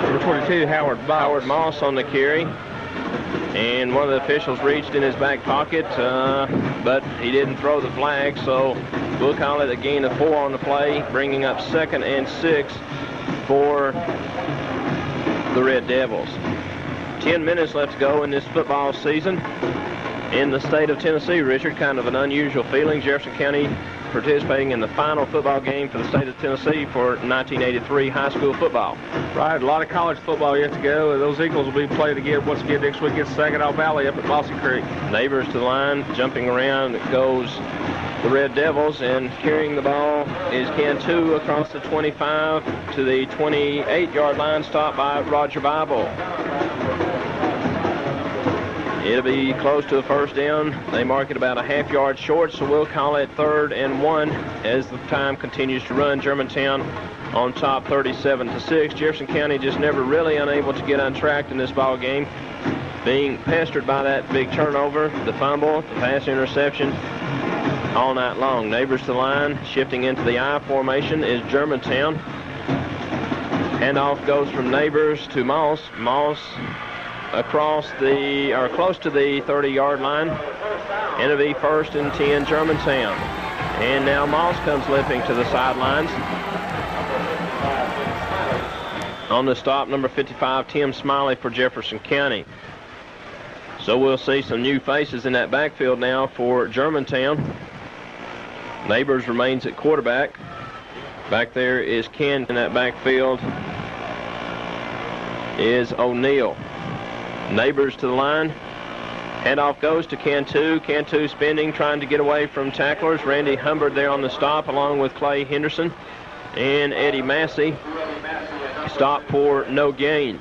number 22, Howard Moss on the carry. And one of the officials reached in his back pocket, but he didn't throw the flag, so we'll call it a gain of 4 on the play, bringing up 2nd and 6 for the Red Devils. 10 minutes left to go in this football season in the state of Tennessee. Richard, kind of an unusual feeling. Jefferson County participating in the final football game for the state of Tennessee for 1983 high school football. Right, a lot of college football yet to go, and those Eagles will be played again once again next week against Saginaw Valley up at Mossy Creek. Neighbors to the line, jumping around goes the Red Devils, and carrying the ball is Cantu across the 25 to the 28-yard line, stopped by Roger Bible. It'll be close to a first down. They mark it about a half-yard short, so we'll call it 3rd and 1 as the time continues to run. Germantown on top 37-6. Jefferson County just never really unable to get untracked in this ball game, being pestered by that big turnover, the fumble, the pass interception all night long. Neighbors to the line, shifting into the I formation is Germantown. Handoff goes from Neighbors to Moss. Moss across the, or close to the 30-yard line. And it'll be 1st and 10 Germantown. And now Moss comes limping to the sidelines. On the stop, number 55, Tim Smiley for Jefferson County. So we'll see some new faces in that backfield now for Germantown. Neighbors remains at quarterback. Back there is Ken. In that backfield is O'Neal. Neighbors to the line. Handoff goes to Cantu. Cantu spinning, trying to get away from tacklers. Randy Humbert there on the stop, along with Clay Henderson and Eddie Massey. Stop for no gain.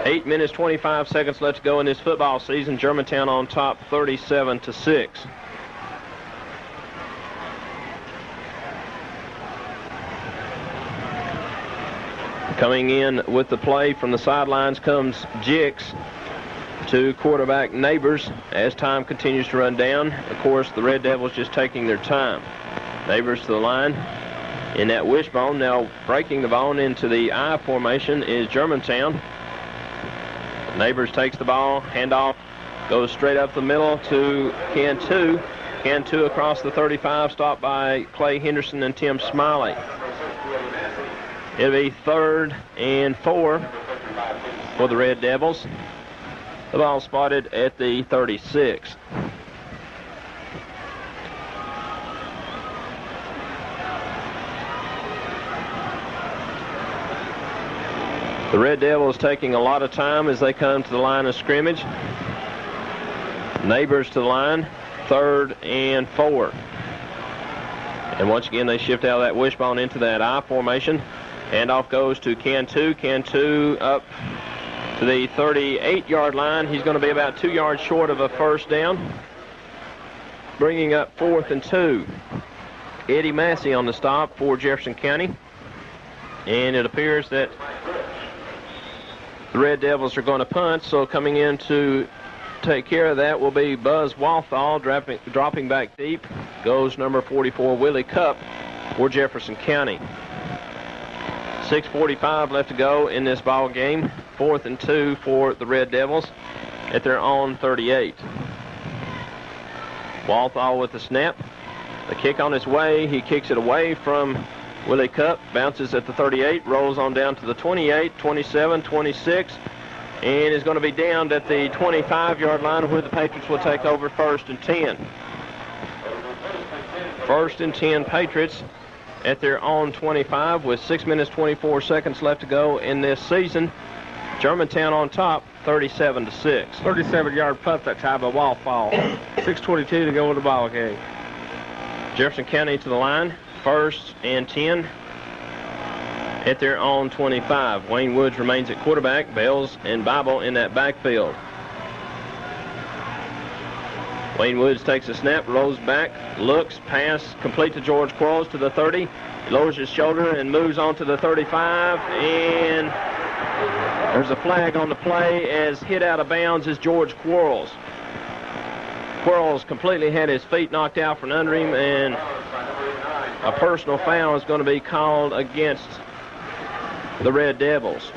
8 minutes, 25 seconds left to go in this football season. Germantown on top, 37-6. Coming in with the play from the sidelines comes Jix to quarterback Neighbors as time continues to run down. Of course, the Red Devils just taking their time. Neighbors to the line in that wishbone. Now breaking the bone into the I formation is Germantown. Neighbors takes the ball, handoff goes straight up the middle to Cantu. Cantu across the 35, stopped by Clay Henderson and Tim Smiley. It'll be 3rd and 4 for the Red Devils. The ball spotted at the 36. The Red Devils taking a lot of time as they come to the line of scrimmage. Neighbors to the line, 3rd and 4. And once again, they shift out of that wishbone into that I formation. Handoff goes to Cantu. Cantu up to the 38-yard line. He's going to be about 2 yards short of a first down. Bringing up 4th and 2. Eddie Massey on the stop for Jefferson County. And it appears that the Red Devils are going to punt, so coming in to take care of that will be Buzz Walthall, dropping back deep. Goes number 44, Willie Cup for Jefferson County. 6:45 left to go in this ball game. 4th and 2 for the Red Devils at their own 38. Walthall with the snap. The kick on his way. He kicks it away from Willie Cup. Bounces at the 38. Rolls on down to the 28, 27, 26. And is going to be downed at the 25-yard line where the Patriots will take over 1st and 10. 1st and 10 Patriots at their own 25 with 6 minutes, 24 seconds left to go in this season. Germantown on top, 37-6. 37-yard punt that time by Walthall. 6:22 to go in the ball game. Jefferson County to the line, 1st and 10 at their own 25. Wayne Woods remains at quarterback. Bells and Bible in that backfield. Wayne Woods takes a snap, rolls back, looks, pass, complete to George Quarles to the 30. He lowers his shoulder and moves on to the 35. And there's a flag on the play as hit out of bounds is George Quarles. Quarles completely had his feet knocked out from under him, and a personal foul is going to be called against the Red Devils.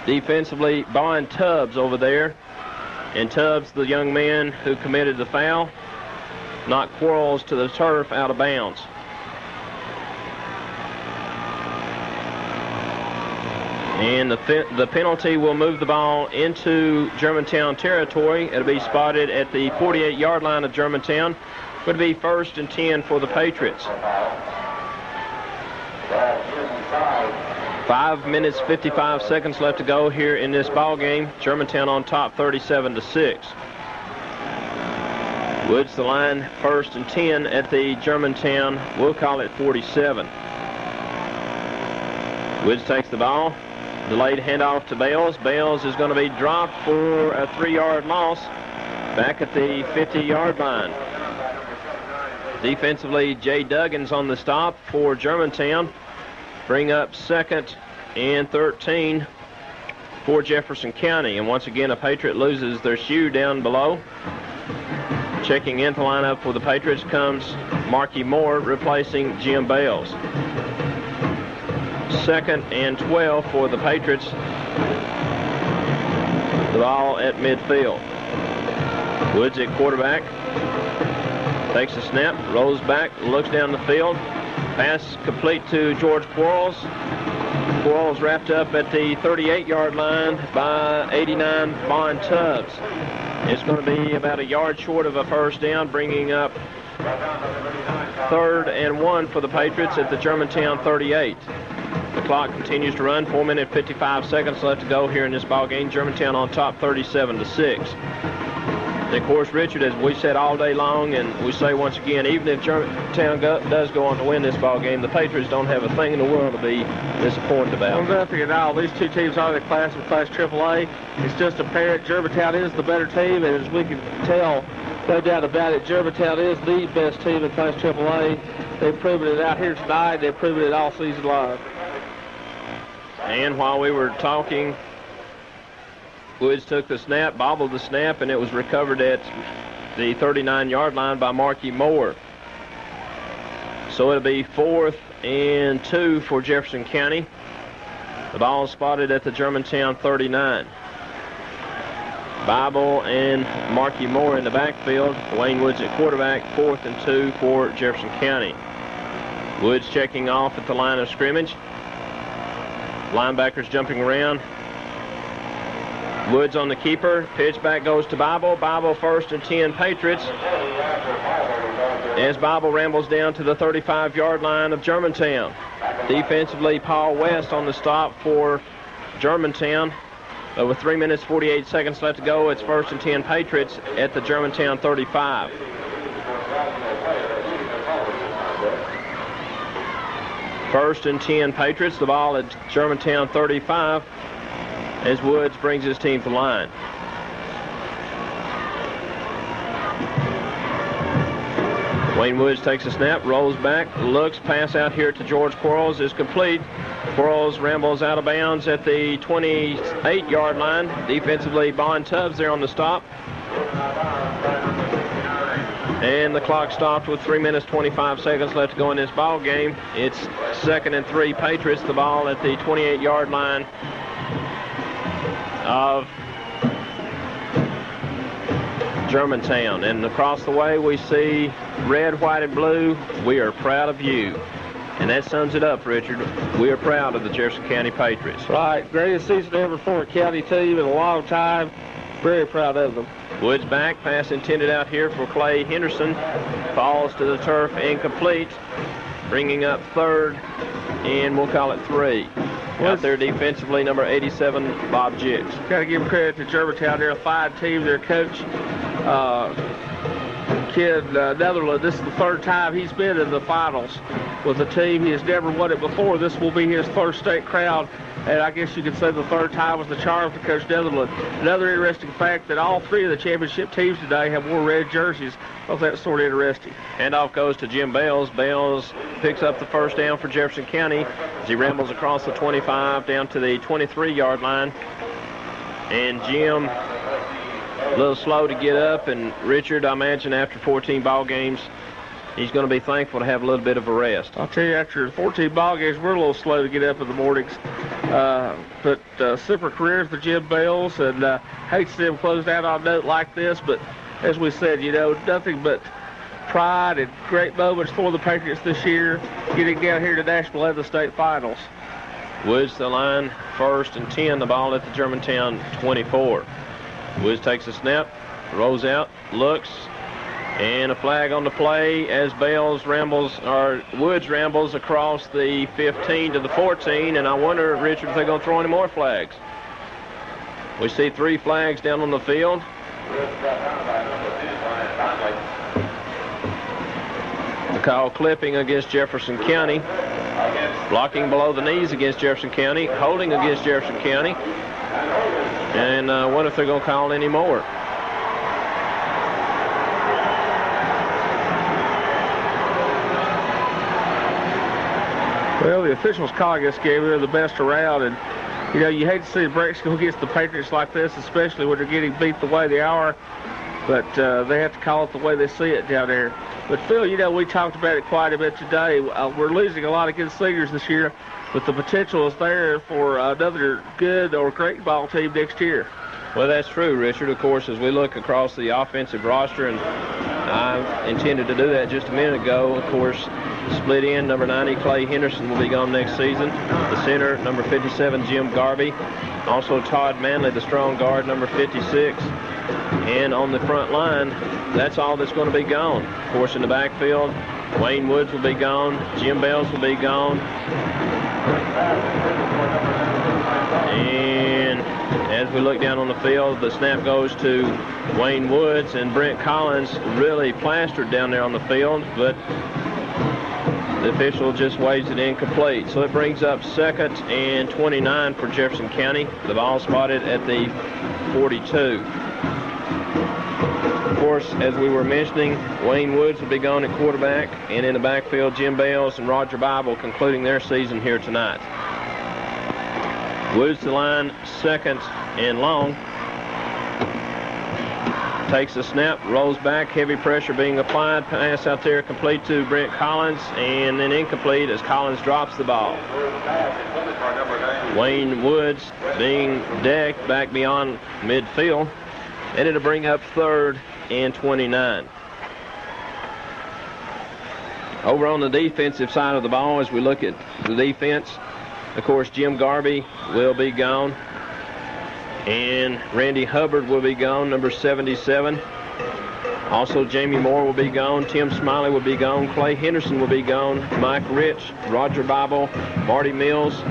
Defensively, Bond Tubbs over there. And Tubbs, the young man who committed the foul, knocked Quarles to the turf out of bounds. And the penalty will move the ball into Germantown territory. It'll be spotted at the 48-yard line of Germantown. Would be 1st and 10 for the Patriots. 5 minutes, 55 seconds left to go here in this ball game. Germantown on top, 37-6. Woods the line, 1st and 10 at the Germantown, we'll call it 47. Woods takes the ball. Delayed handoff to Bales. Bales is going to be dropped for a 3-yard loss back at the 50-yard line. Defensively, Jay Duggins on the stop for Germantown. Bring up 2nd and 13 for Jefferson County. And once again, a Patriot loses their shoe down below. Checking into lineup for the Patriots comes Marky Moore replacing Jim Bales. 2nd and 12 for the Patriots. The ball at midfield. Woods at quarterback. Takes a snap, rolls back, looks down the field. Pass complete to George Quarles. Quarles wrapped up at the 38-yard line by 89 Bond Tubbs. It's going to be about a yard short of a first down, bringing up 3rd and 1 for the Patriots at the Germantown 38. The clock continues to run. 4 minutes 55 seconds left to go here in this ball game. Germantown on top 37-6. And of course, Richard, as we said all day long, and we say once again, even if Germantown does go on to win this ball game, the Patriots don't have a thing in the world to be disappointed about. Well, nothing at all. These two teams are the class of Class AAA. It's just apparent Germantown is the better team, and as we can tell, no doubt about it, Germantown is the best team in Class AAA. They've proven it out here tonight. They've proven it all season long. And while we were talking, Woods took the snap, bobbled the snap, and it was recovered at the 39-yard line by Marky Moore. So it'll be 4th and 2 for Jefferson County. The ball spotted at the Germantown 39. Bible and Marky Moore in the backfield. Wayne Woods at quarterback. 4th and 2 for Jefferson County. Woods checking off at the line of scrimmage. Linebackers jumping around. Woods on the keeper. Pitch back goes to Bible. Bible 1st and 10 Patriots. As Bible rambles down to the 35-yard line of Germantown. Defensively, Paul West on the stop for Germantown. With 3 minutes 48 seconds left to go, it's 1st and 10 Patriots at the Germantown 35. First and 10 Patriots, the ball at Germantown 35 as Woods brings his team to line. Wayne Woods takes a snap, rolls back, looks, pass out here to George Quarles is complete. Quarles rambles out of bounds at the 28-yard line. Defensively, Bond Tubbs there on the stop. And the clock stopped with 3 minutes 25 seconds left to go in this ball game. It's 2nd and 3 Patriots, the ball at the 28-yard line of Germantown. And across the way we see red, white, and blue. We are proud of you. And that sums it up, Richard. We are proud of the Jefferson County Patriots. Right, greatest season ever for a county team in a long time. Very proud of them. Woods back, pass intended out here for Clay Henderson. Falls to the turf, incomplete. Bringing up 3rd, and we'll call it 3. Out there defensively, number 87, Bob Jiggs. Got to give credit to Germantown. They're a fine team. Their coach, Kid Netherland, this is the 3rd time he's been in the finals with the team. He has never won it before. This will be his 1st state crown. And I guess you could say the 3rd time was the charm for Coach Netherland. Another interesting fact that all 3 of the championship teams today have wore red jerseys. Well, that's sort of interesting. Handoff goes to Jim Bales. Bales picks up the 1st down for Jefferson County as he rambles across the 25 down to the 23-yard line. And Jim, a little slow to get up. And Richard, I imagine after 14 ball games, he's going to be thankful to have a little bit of a rest. I'll tell you, after 14 ball games, we're a little slow to get up in the mornings. But super careers for Jim Bales, and hate to see him close out on a note like this, but as we said, you know, nothing but pride and great moments for the Patriots this year, getting down here to Nashville at the state finals. Woods the line, 1st and 10, the ball at the Germantown 24. Woods takes a snap, rolls out, looks, and a flag on the play as Woods rambles across the 15 to the 14, and I wonder, Richard, if they're going to throw any more flags. We see 3 flags down on the field. The call clipping against Jefferson County, blocking below the knees against Jefferson County, holding against Jefferson County, and I wonder if they're going to call any more. Well, the officials calling this game, they're the best around, and you know, you hate to see the breaks go against the Patriots like this, especially when they're getting beat the way they are, but they have to call it the way they see it down there. But Phil, you know, we talked about it quite a bit today. We're losing a lot of good seniors this year, but the potential is there for another good or great ball team next year. Well, that's true, Richard. Of course, as we look across the offensive roster, and I intended to do that just a minute ago. Of course, split end, number 90, Clay Henderson, will be gone next season. The center, number 57, Jim Garvey. Also Todd Manley, the strong guard, number 56. And on the front line, that's all that's going to be gone. Of course, in the backfield, Wayne Woods will be gone. Jim Bells will be gone. And as we look down on the field, the snap goes to Wayne Woods, and Brent Collins really plastered down there on the field, but the official just waves it incomplete. So it brings up 2nd and 29 for Jefferson County. The ball spotted at the 42. Of course, as we were mentioning, Wayne Woods will be gone at quarterback, and in the backfield, Jim Bales and Roger Bible concluding their season here tonight. Woods to line, 2nd and long. Takes a snap, rolls back, heavy pressure being applied. Pass out there complete to Brent Collins, and then incomplete as Collins drops the ball. Wayne Woods being decked back beyond midfield. And it'll bring up 3rd and 29. Over on the defensive side of the ball, as we look at the defense, of course, Jim Garvey will be gone. And Randy Hubbard will be gone, number 77. Also, Jamie Moore will be gone. Tim Smiley will be gone. Clay Henderson will be gone. Mike Rich, Roger Bible, Marty Mills.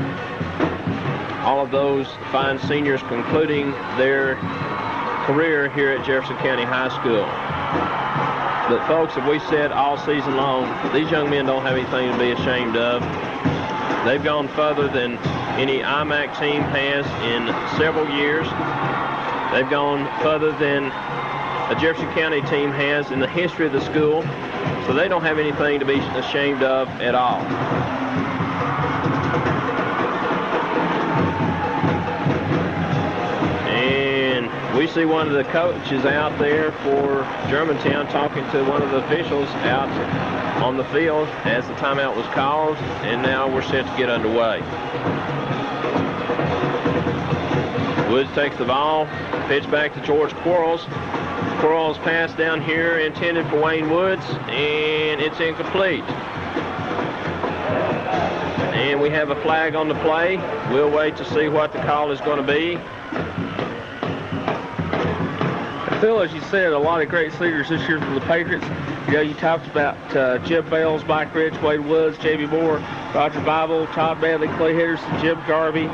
All of those fine seniors concluding their career here at Jefferson County High School. But folks, as we said all season long, these young men don't have anything to be ashamed of. They've gone further than any IMAC team has in several years. They've gone further than a Jefferson County team has in the history of the school. So they don't have anything to be ashamed of at all. We see one of the coaches out there for Germantown talking to one of the officials out on the field as the timeout was called, and now we're set to get underway. Woods takes the ball, pitch back to George Quarles. Quarles pass down here intended for Wayne Woods, and it's incomplete. And we have a flag on the play. We'll wait to see what the call is going to be. Phil, as you said, a lot of great seniors this year for the Patriots. You know, you talked about Jim Bales, Mike Rich, Wade Woods, Jamie Moore, Roger Bible, Todd Manley, Clay Henderson, Jim Garvey,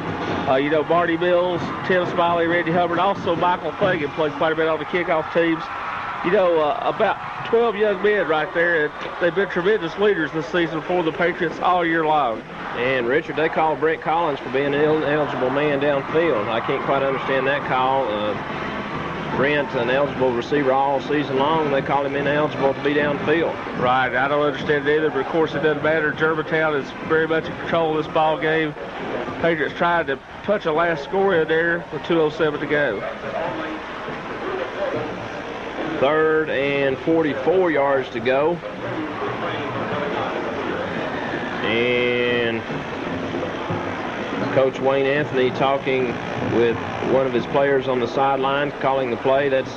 you know, Marty Mills, Tim Smiley, Randy Hubbard. Also, Michael Fagan played quite a bit on the kickoff teams. You know, about 12 young men right there. They've been tremendous leaders this season for the Patriots all year long. And, Richard, they call Brent Collins for being an ineligible man downfield. I can't quite understand that call. Brent, an eligible receiver all season long, they call him ineligible to be downfield. Right, I don't understand it either, but of course it doesn't matter. Germantown is very much in control of this ball game. Patriots tried to punch a last score in there with 2:07 to go. 3rd and 44 yards to go. And Coach Wayne Anthony talking with one of his players on the sideline, calling the play. That's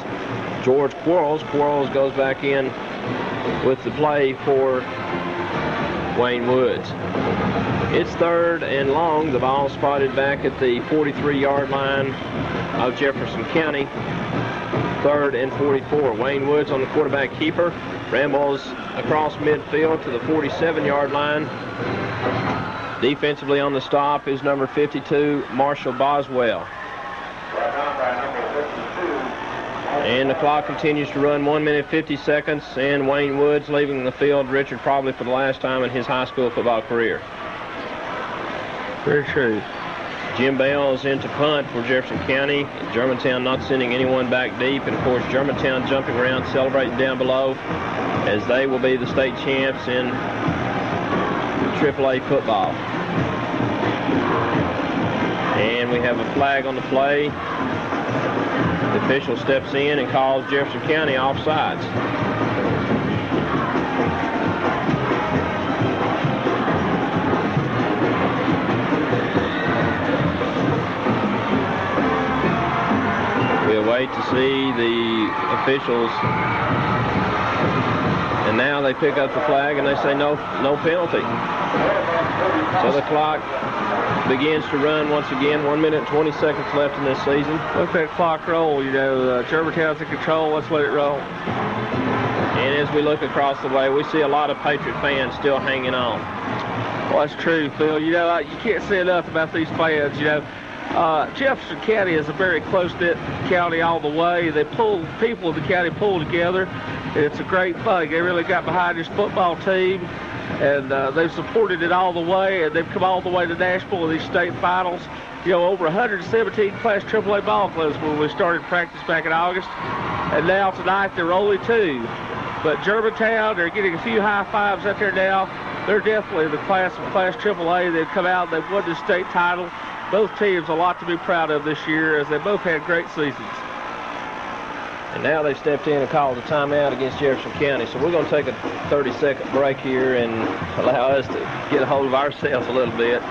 George Quarles. Quarles goes back in with the play for Wayne Woods. It's 3rd and long. The ball spotted back at the 43-yard line of Jefferson County. 3rd and 44. Wayne Woods on the quarterback keeper. Rambles across midfield to the 47-yard line. Defensively on the stop is number 52, Marshall Boswell. And the clock continues to run, 1 minute 50 seconds, and Wayne Woods leaving the field, Richard, probably for the last time in his high school football career. Very true. Jim Bales into punt for Jefferson County. Germantown not sending anyone back deep, and of course Germantown jumping around, celebrating down below, as they will be the state champs in AAA football. And we have a flag on the play. The official steps in and calls Jefferson County offsides. We'll wait to see the officials And now they pick up the flag and they say no penalty. So the clock begins to run once again. 1 minute and 20 seconds left in this season. Let that clock roll. Germantown's in control. Let's let it roll. And as we look across the way, we see a lot of Patriot fans still hanging on. Well, that's true, Phil. You can't say enough about these fans. Jefferson County is a very close-knit county all the way. People in the county pull together. It's a great thing. They really got behind this football team, and they've supported it all the way, and they've come all the way to Nashville in these state finals. Over 117 Class AAA ball clubs when we started practice back in August, and now tonight there are only 2. But Germantown, they're getting a few high fives out there now. They're definitely the Class AAA. They've come out, they've won the state title. Both teams a lot to be proud of this year, as they both had great seasons. And now they've stepped in and called a timeout against Jefferson County. So we're going to take a 30-second break here and allow us to get a hold of ourselves a little bit.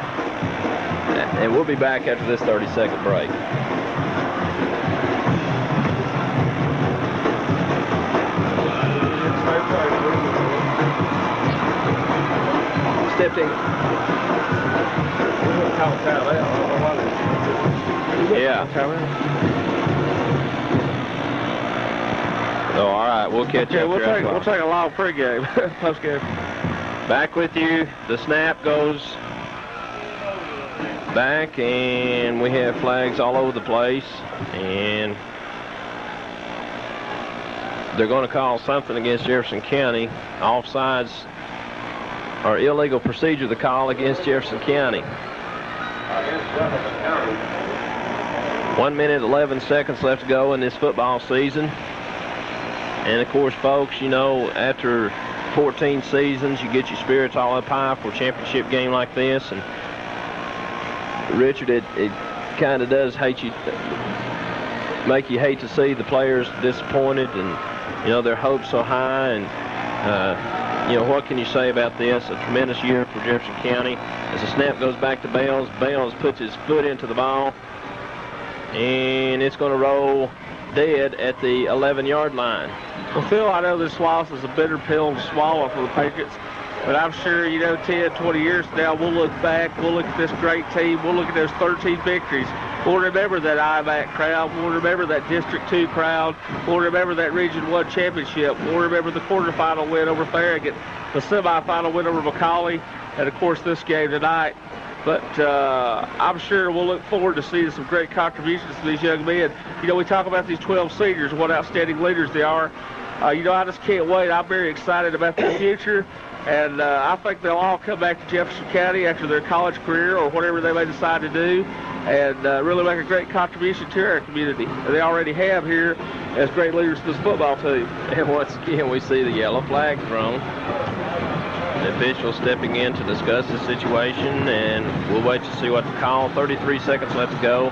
And we'll be back after this 30-second break. Stepped in. Yeah. Oh, all right. We'll catch up. We'll take a long pregame, postgame. Back with you. The snap goes back, and we have flags all over the place. And they're going to call something against Jefferson County. Offsides or illegal procedure, the call against Jefferson County. 1 minute, 11 seconds left to go in this football season. And of course, folks, after 14 seasons, you get your spirits all up high for a championship game like this. And Richard, it kind of does make you hate to see the players disappointed and, their hopes so high. And, what can you say about this? A tremendous year for Jefferson County. As the snap goes back to Bales, Bales puts his foot into the ball, and it's going to roll dead at the 11-yard line. Well, Phil, I know this loss is a bitter pill to swallow for the Patriots, but I'm sure, 10, 20 years from now, we'll look back, we'll look at this great team, we'll look at those 13 victories. We'll remember that IMAC crowd. We'll remember that District 2 crowd. We'll remember that Region 1 championship. We'll remember the quarterfinal win over Farragut, the semifinal win over McCauley, and, of course, this game tonight. But I'm sure we'll look forward to seeing some great contributions to these young men. We talk about these 12 seniors, what outstanding leaders they are. I just can't wait. I'm very excited about their future. And I think they'll all come back to Jefferson County after their college career or whatever they may decide to do, and really make a great contribution to our community. They already have here as great leaders to this football team. And once again, we see the yellow flag thrown. The official stepping in to discuss the situation, and we'll wait to see what to call. 33 seconds left to go.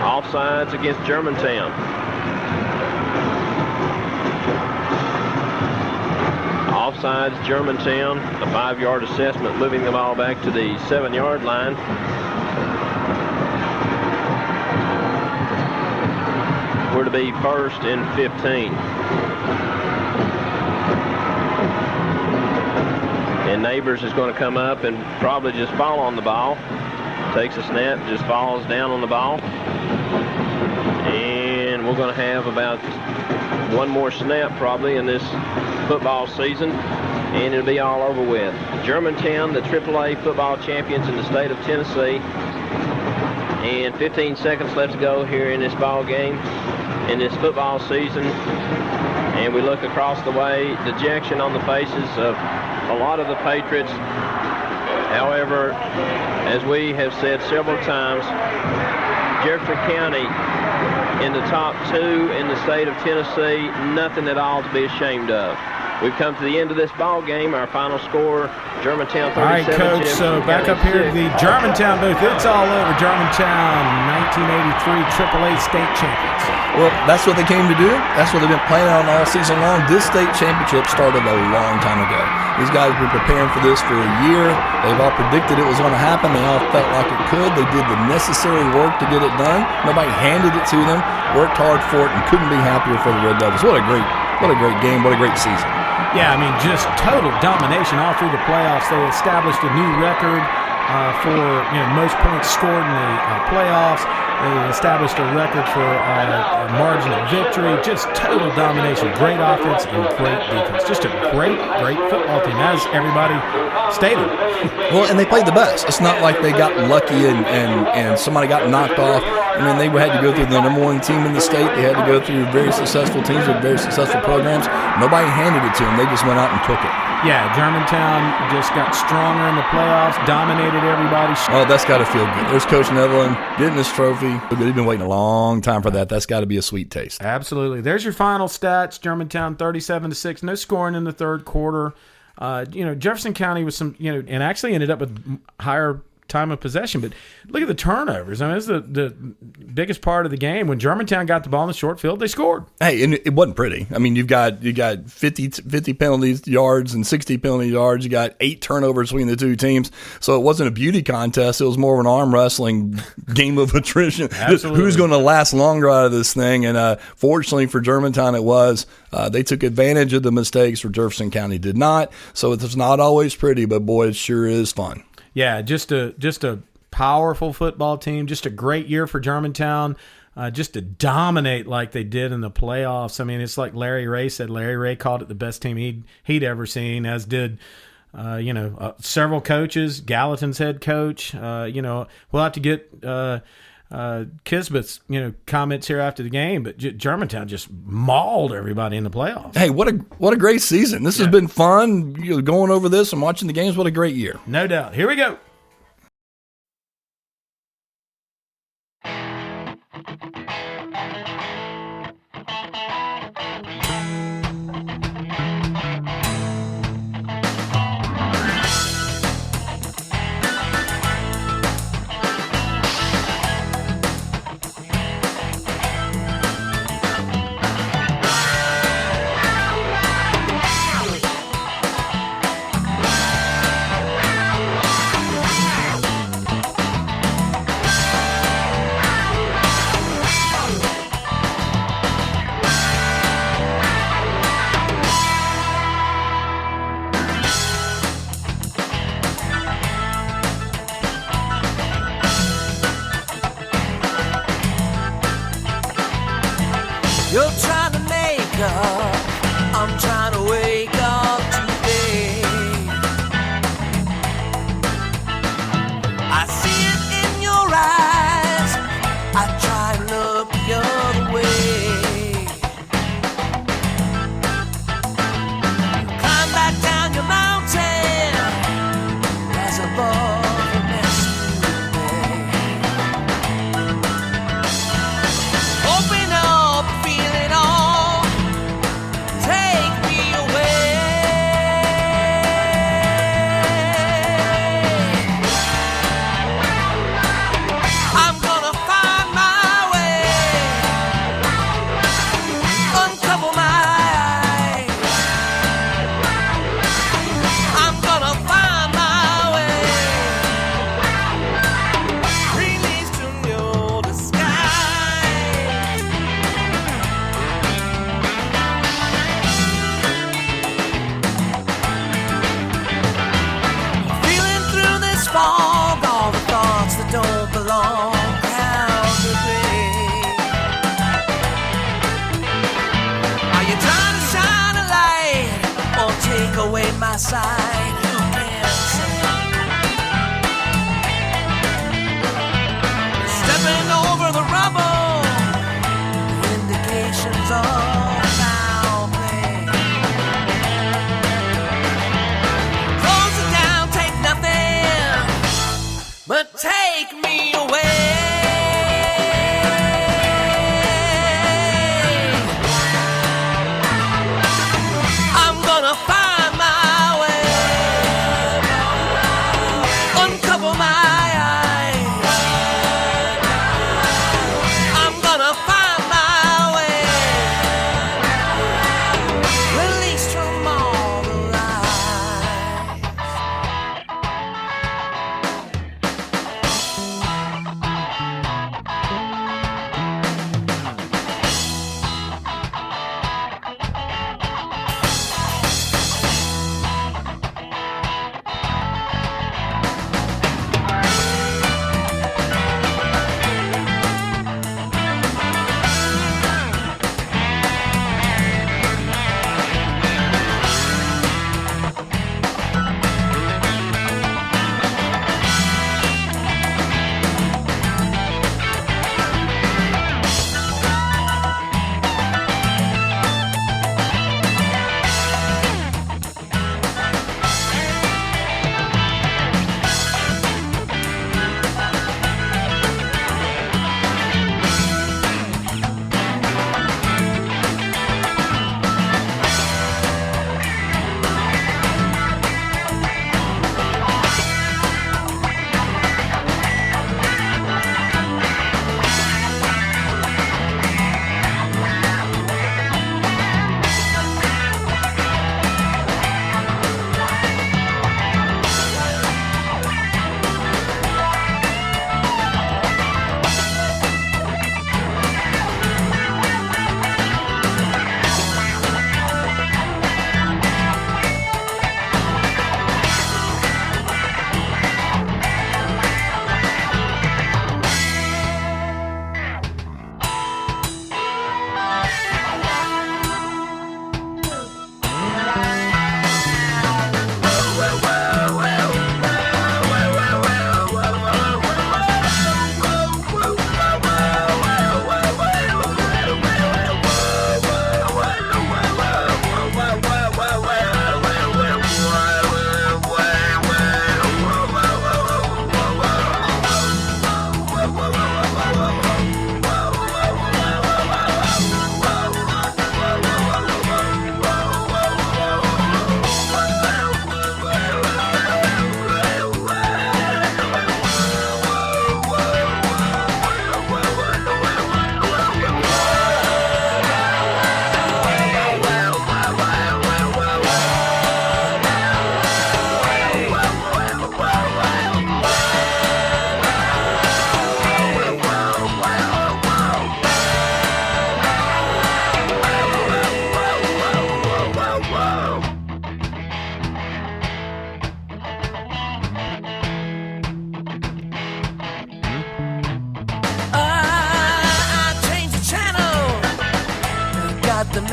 Offsides against Germantown. Offsides, Germantown. A 5-yard assessment, moving the ball back to the 7-yard line. We're to be 1st and 15. And Neighbors is going to come up and probably just fall on the ball. Takes a snap, just falls down on the ball. And we're going to have about one more snap probably in this football season, and it'll be all over with. Germantown, the AAA football champions in the state of Tennessee. And 15 seconds left to go here in this ball game, in this football season. And we look across the way, dejection on the faces of a lot of the Patriots. However, as we have said several times, Jefferson County in the top 2 in the state of Tennessee, nothing at all to be ashamed of. We've come to the end of this ball game. Our final score, Germantown 37. All right, Coach, so back up here to the Germantown booth. It's all over. Germantown, 1983 AAA state champions. Well, that's what they came to do. That's what they've been planning on all season long. This state championship started a long time ago. These guys have been preparing for this for a year. They've all predicted it was going to happen. They all felt like it could. They did the necessary work to get it done. Nobody handed it to them. Worked hard for it and couldn't be happier for the Red Devils. What a great game. What a great season. Yeah, I mean, just total domination all through the playoffs. They established a new record for most points scored in the playoffs. They established a record for margin of victory. Just total domination. Great offense and great defense. Just a great football team, as everybody stated. Well, and they played the best. It's not like they got lucky and somebody got knocked off. I mean, they had to go through the number one team in the state. They had to go through very successful teams with very successful programs. Nobody handed it to them. They just went out and took it. Yeah, Germantown just got stronger in the playoffs, dominated everybody. Oh, that's got to feel good. There's Coach Nevlin getting his trophy. They've been waiting a long time for that. That's got to be a sweet taste. Absolutely. There's your final stats. Germantown 37-6. No scoring in the third quarter. Jefferson County was and actually ended up with higher time of possession. But look at the turnovers. I mean, it's the biggest part of the game. When Germantown got the ball in the short field, they scored. Hey, and it wasn't pretty. I mean, you got 50 penalty yards and 60 penalty yards. You got 8 turnovers between the two teams. So it wasn't a beauty contest. It was more of an arm wrestling game of attrition. Absolutely. Who's going to last longer out of this thing? And fortunately for Germantown, it was. They took advantage of the mistakes where Jefferson County did not. So it's not always pretty, but boy, it sure is fun. Yeah, just a powerful football team. Just a great year for Germantown. Just to dominate like they did in the playoffs. I mean, it's like Larry Ray said. Larry Ray called it the best team he'd ever seen, as did several coaches. Gallatin's head coach. We'll have to get Kisbeth's comments here after the game, but Germantown just mauled everybody in the playoffs. Hey, what a great season. This has been fun. Going over this and watching the games. What a great year. No doubt. Here we go. You're trying to make up, I'm trying to wake up today. I see it in your eyes, I try to look the other way. Climb back down your mountain, rise above the mess you made. Open up, feel it all, take me away. I'm gonna find my way, uncover my eyes. I'm gonna find my way, release from your disguise. Feeling through this fog, all the thoughts that don't belong pound the grave. Are you trying to shine a light or take away my sight? Who can say? Stepping over the rubble, indications of foul play. Close it down, take nothing, but take me away. I'm gonna find my way.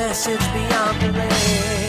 message beyond the lane.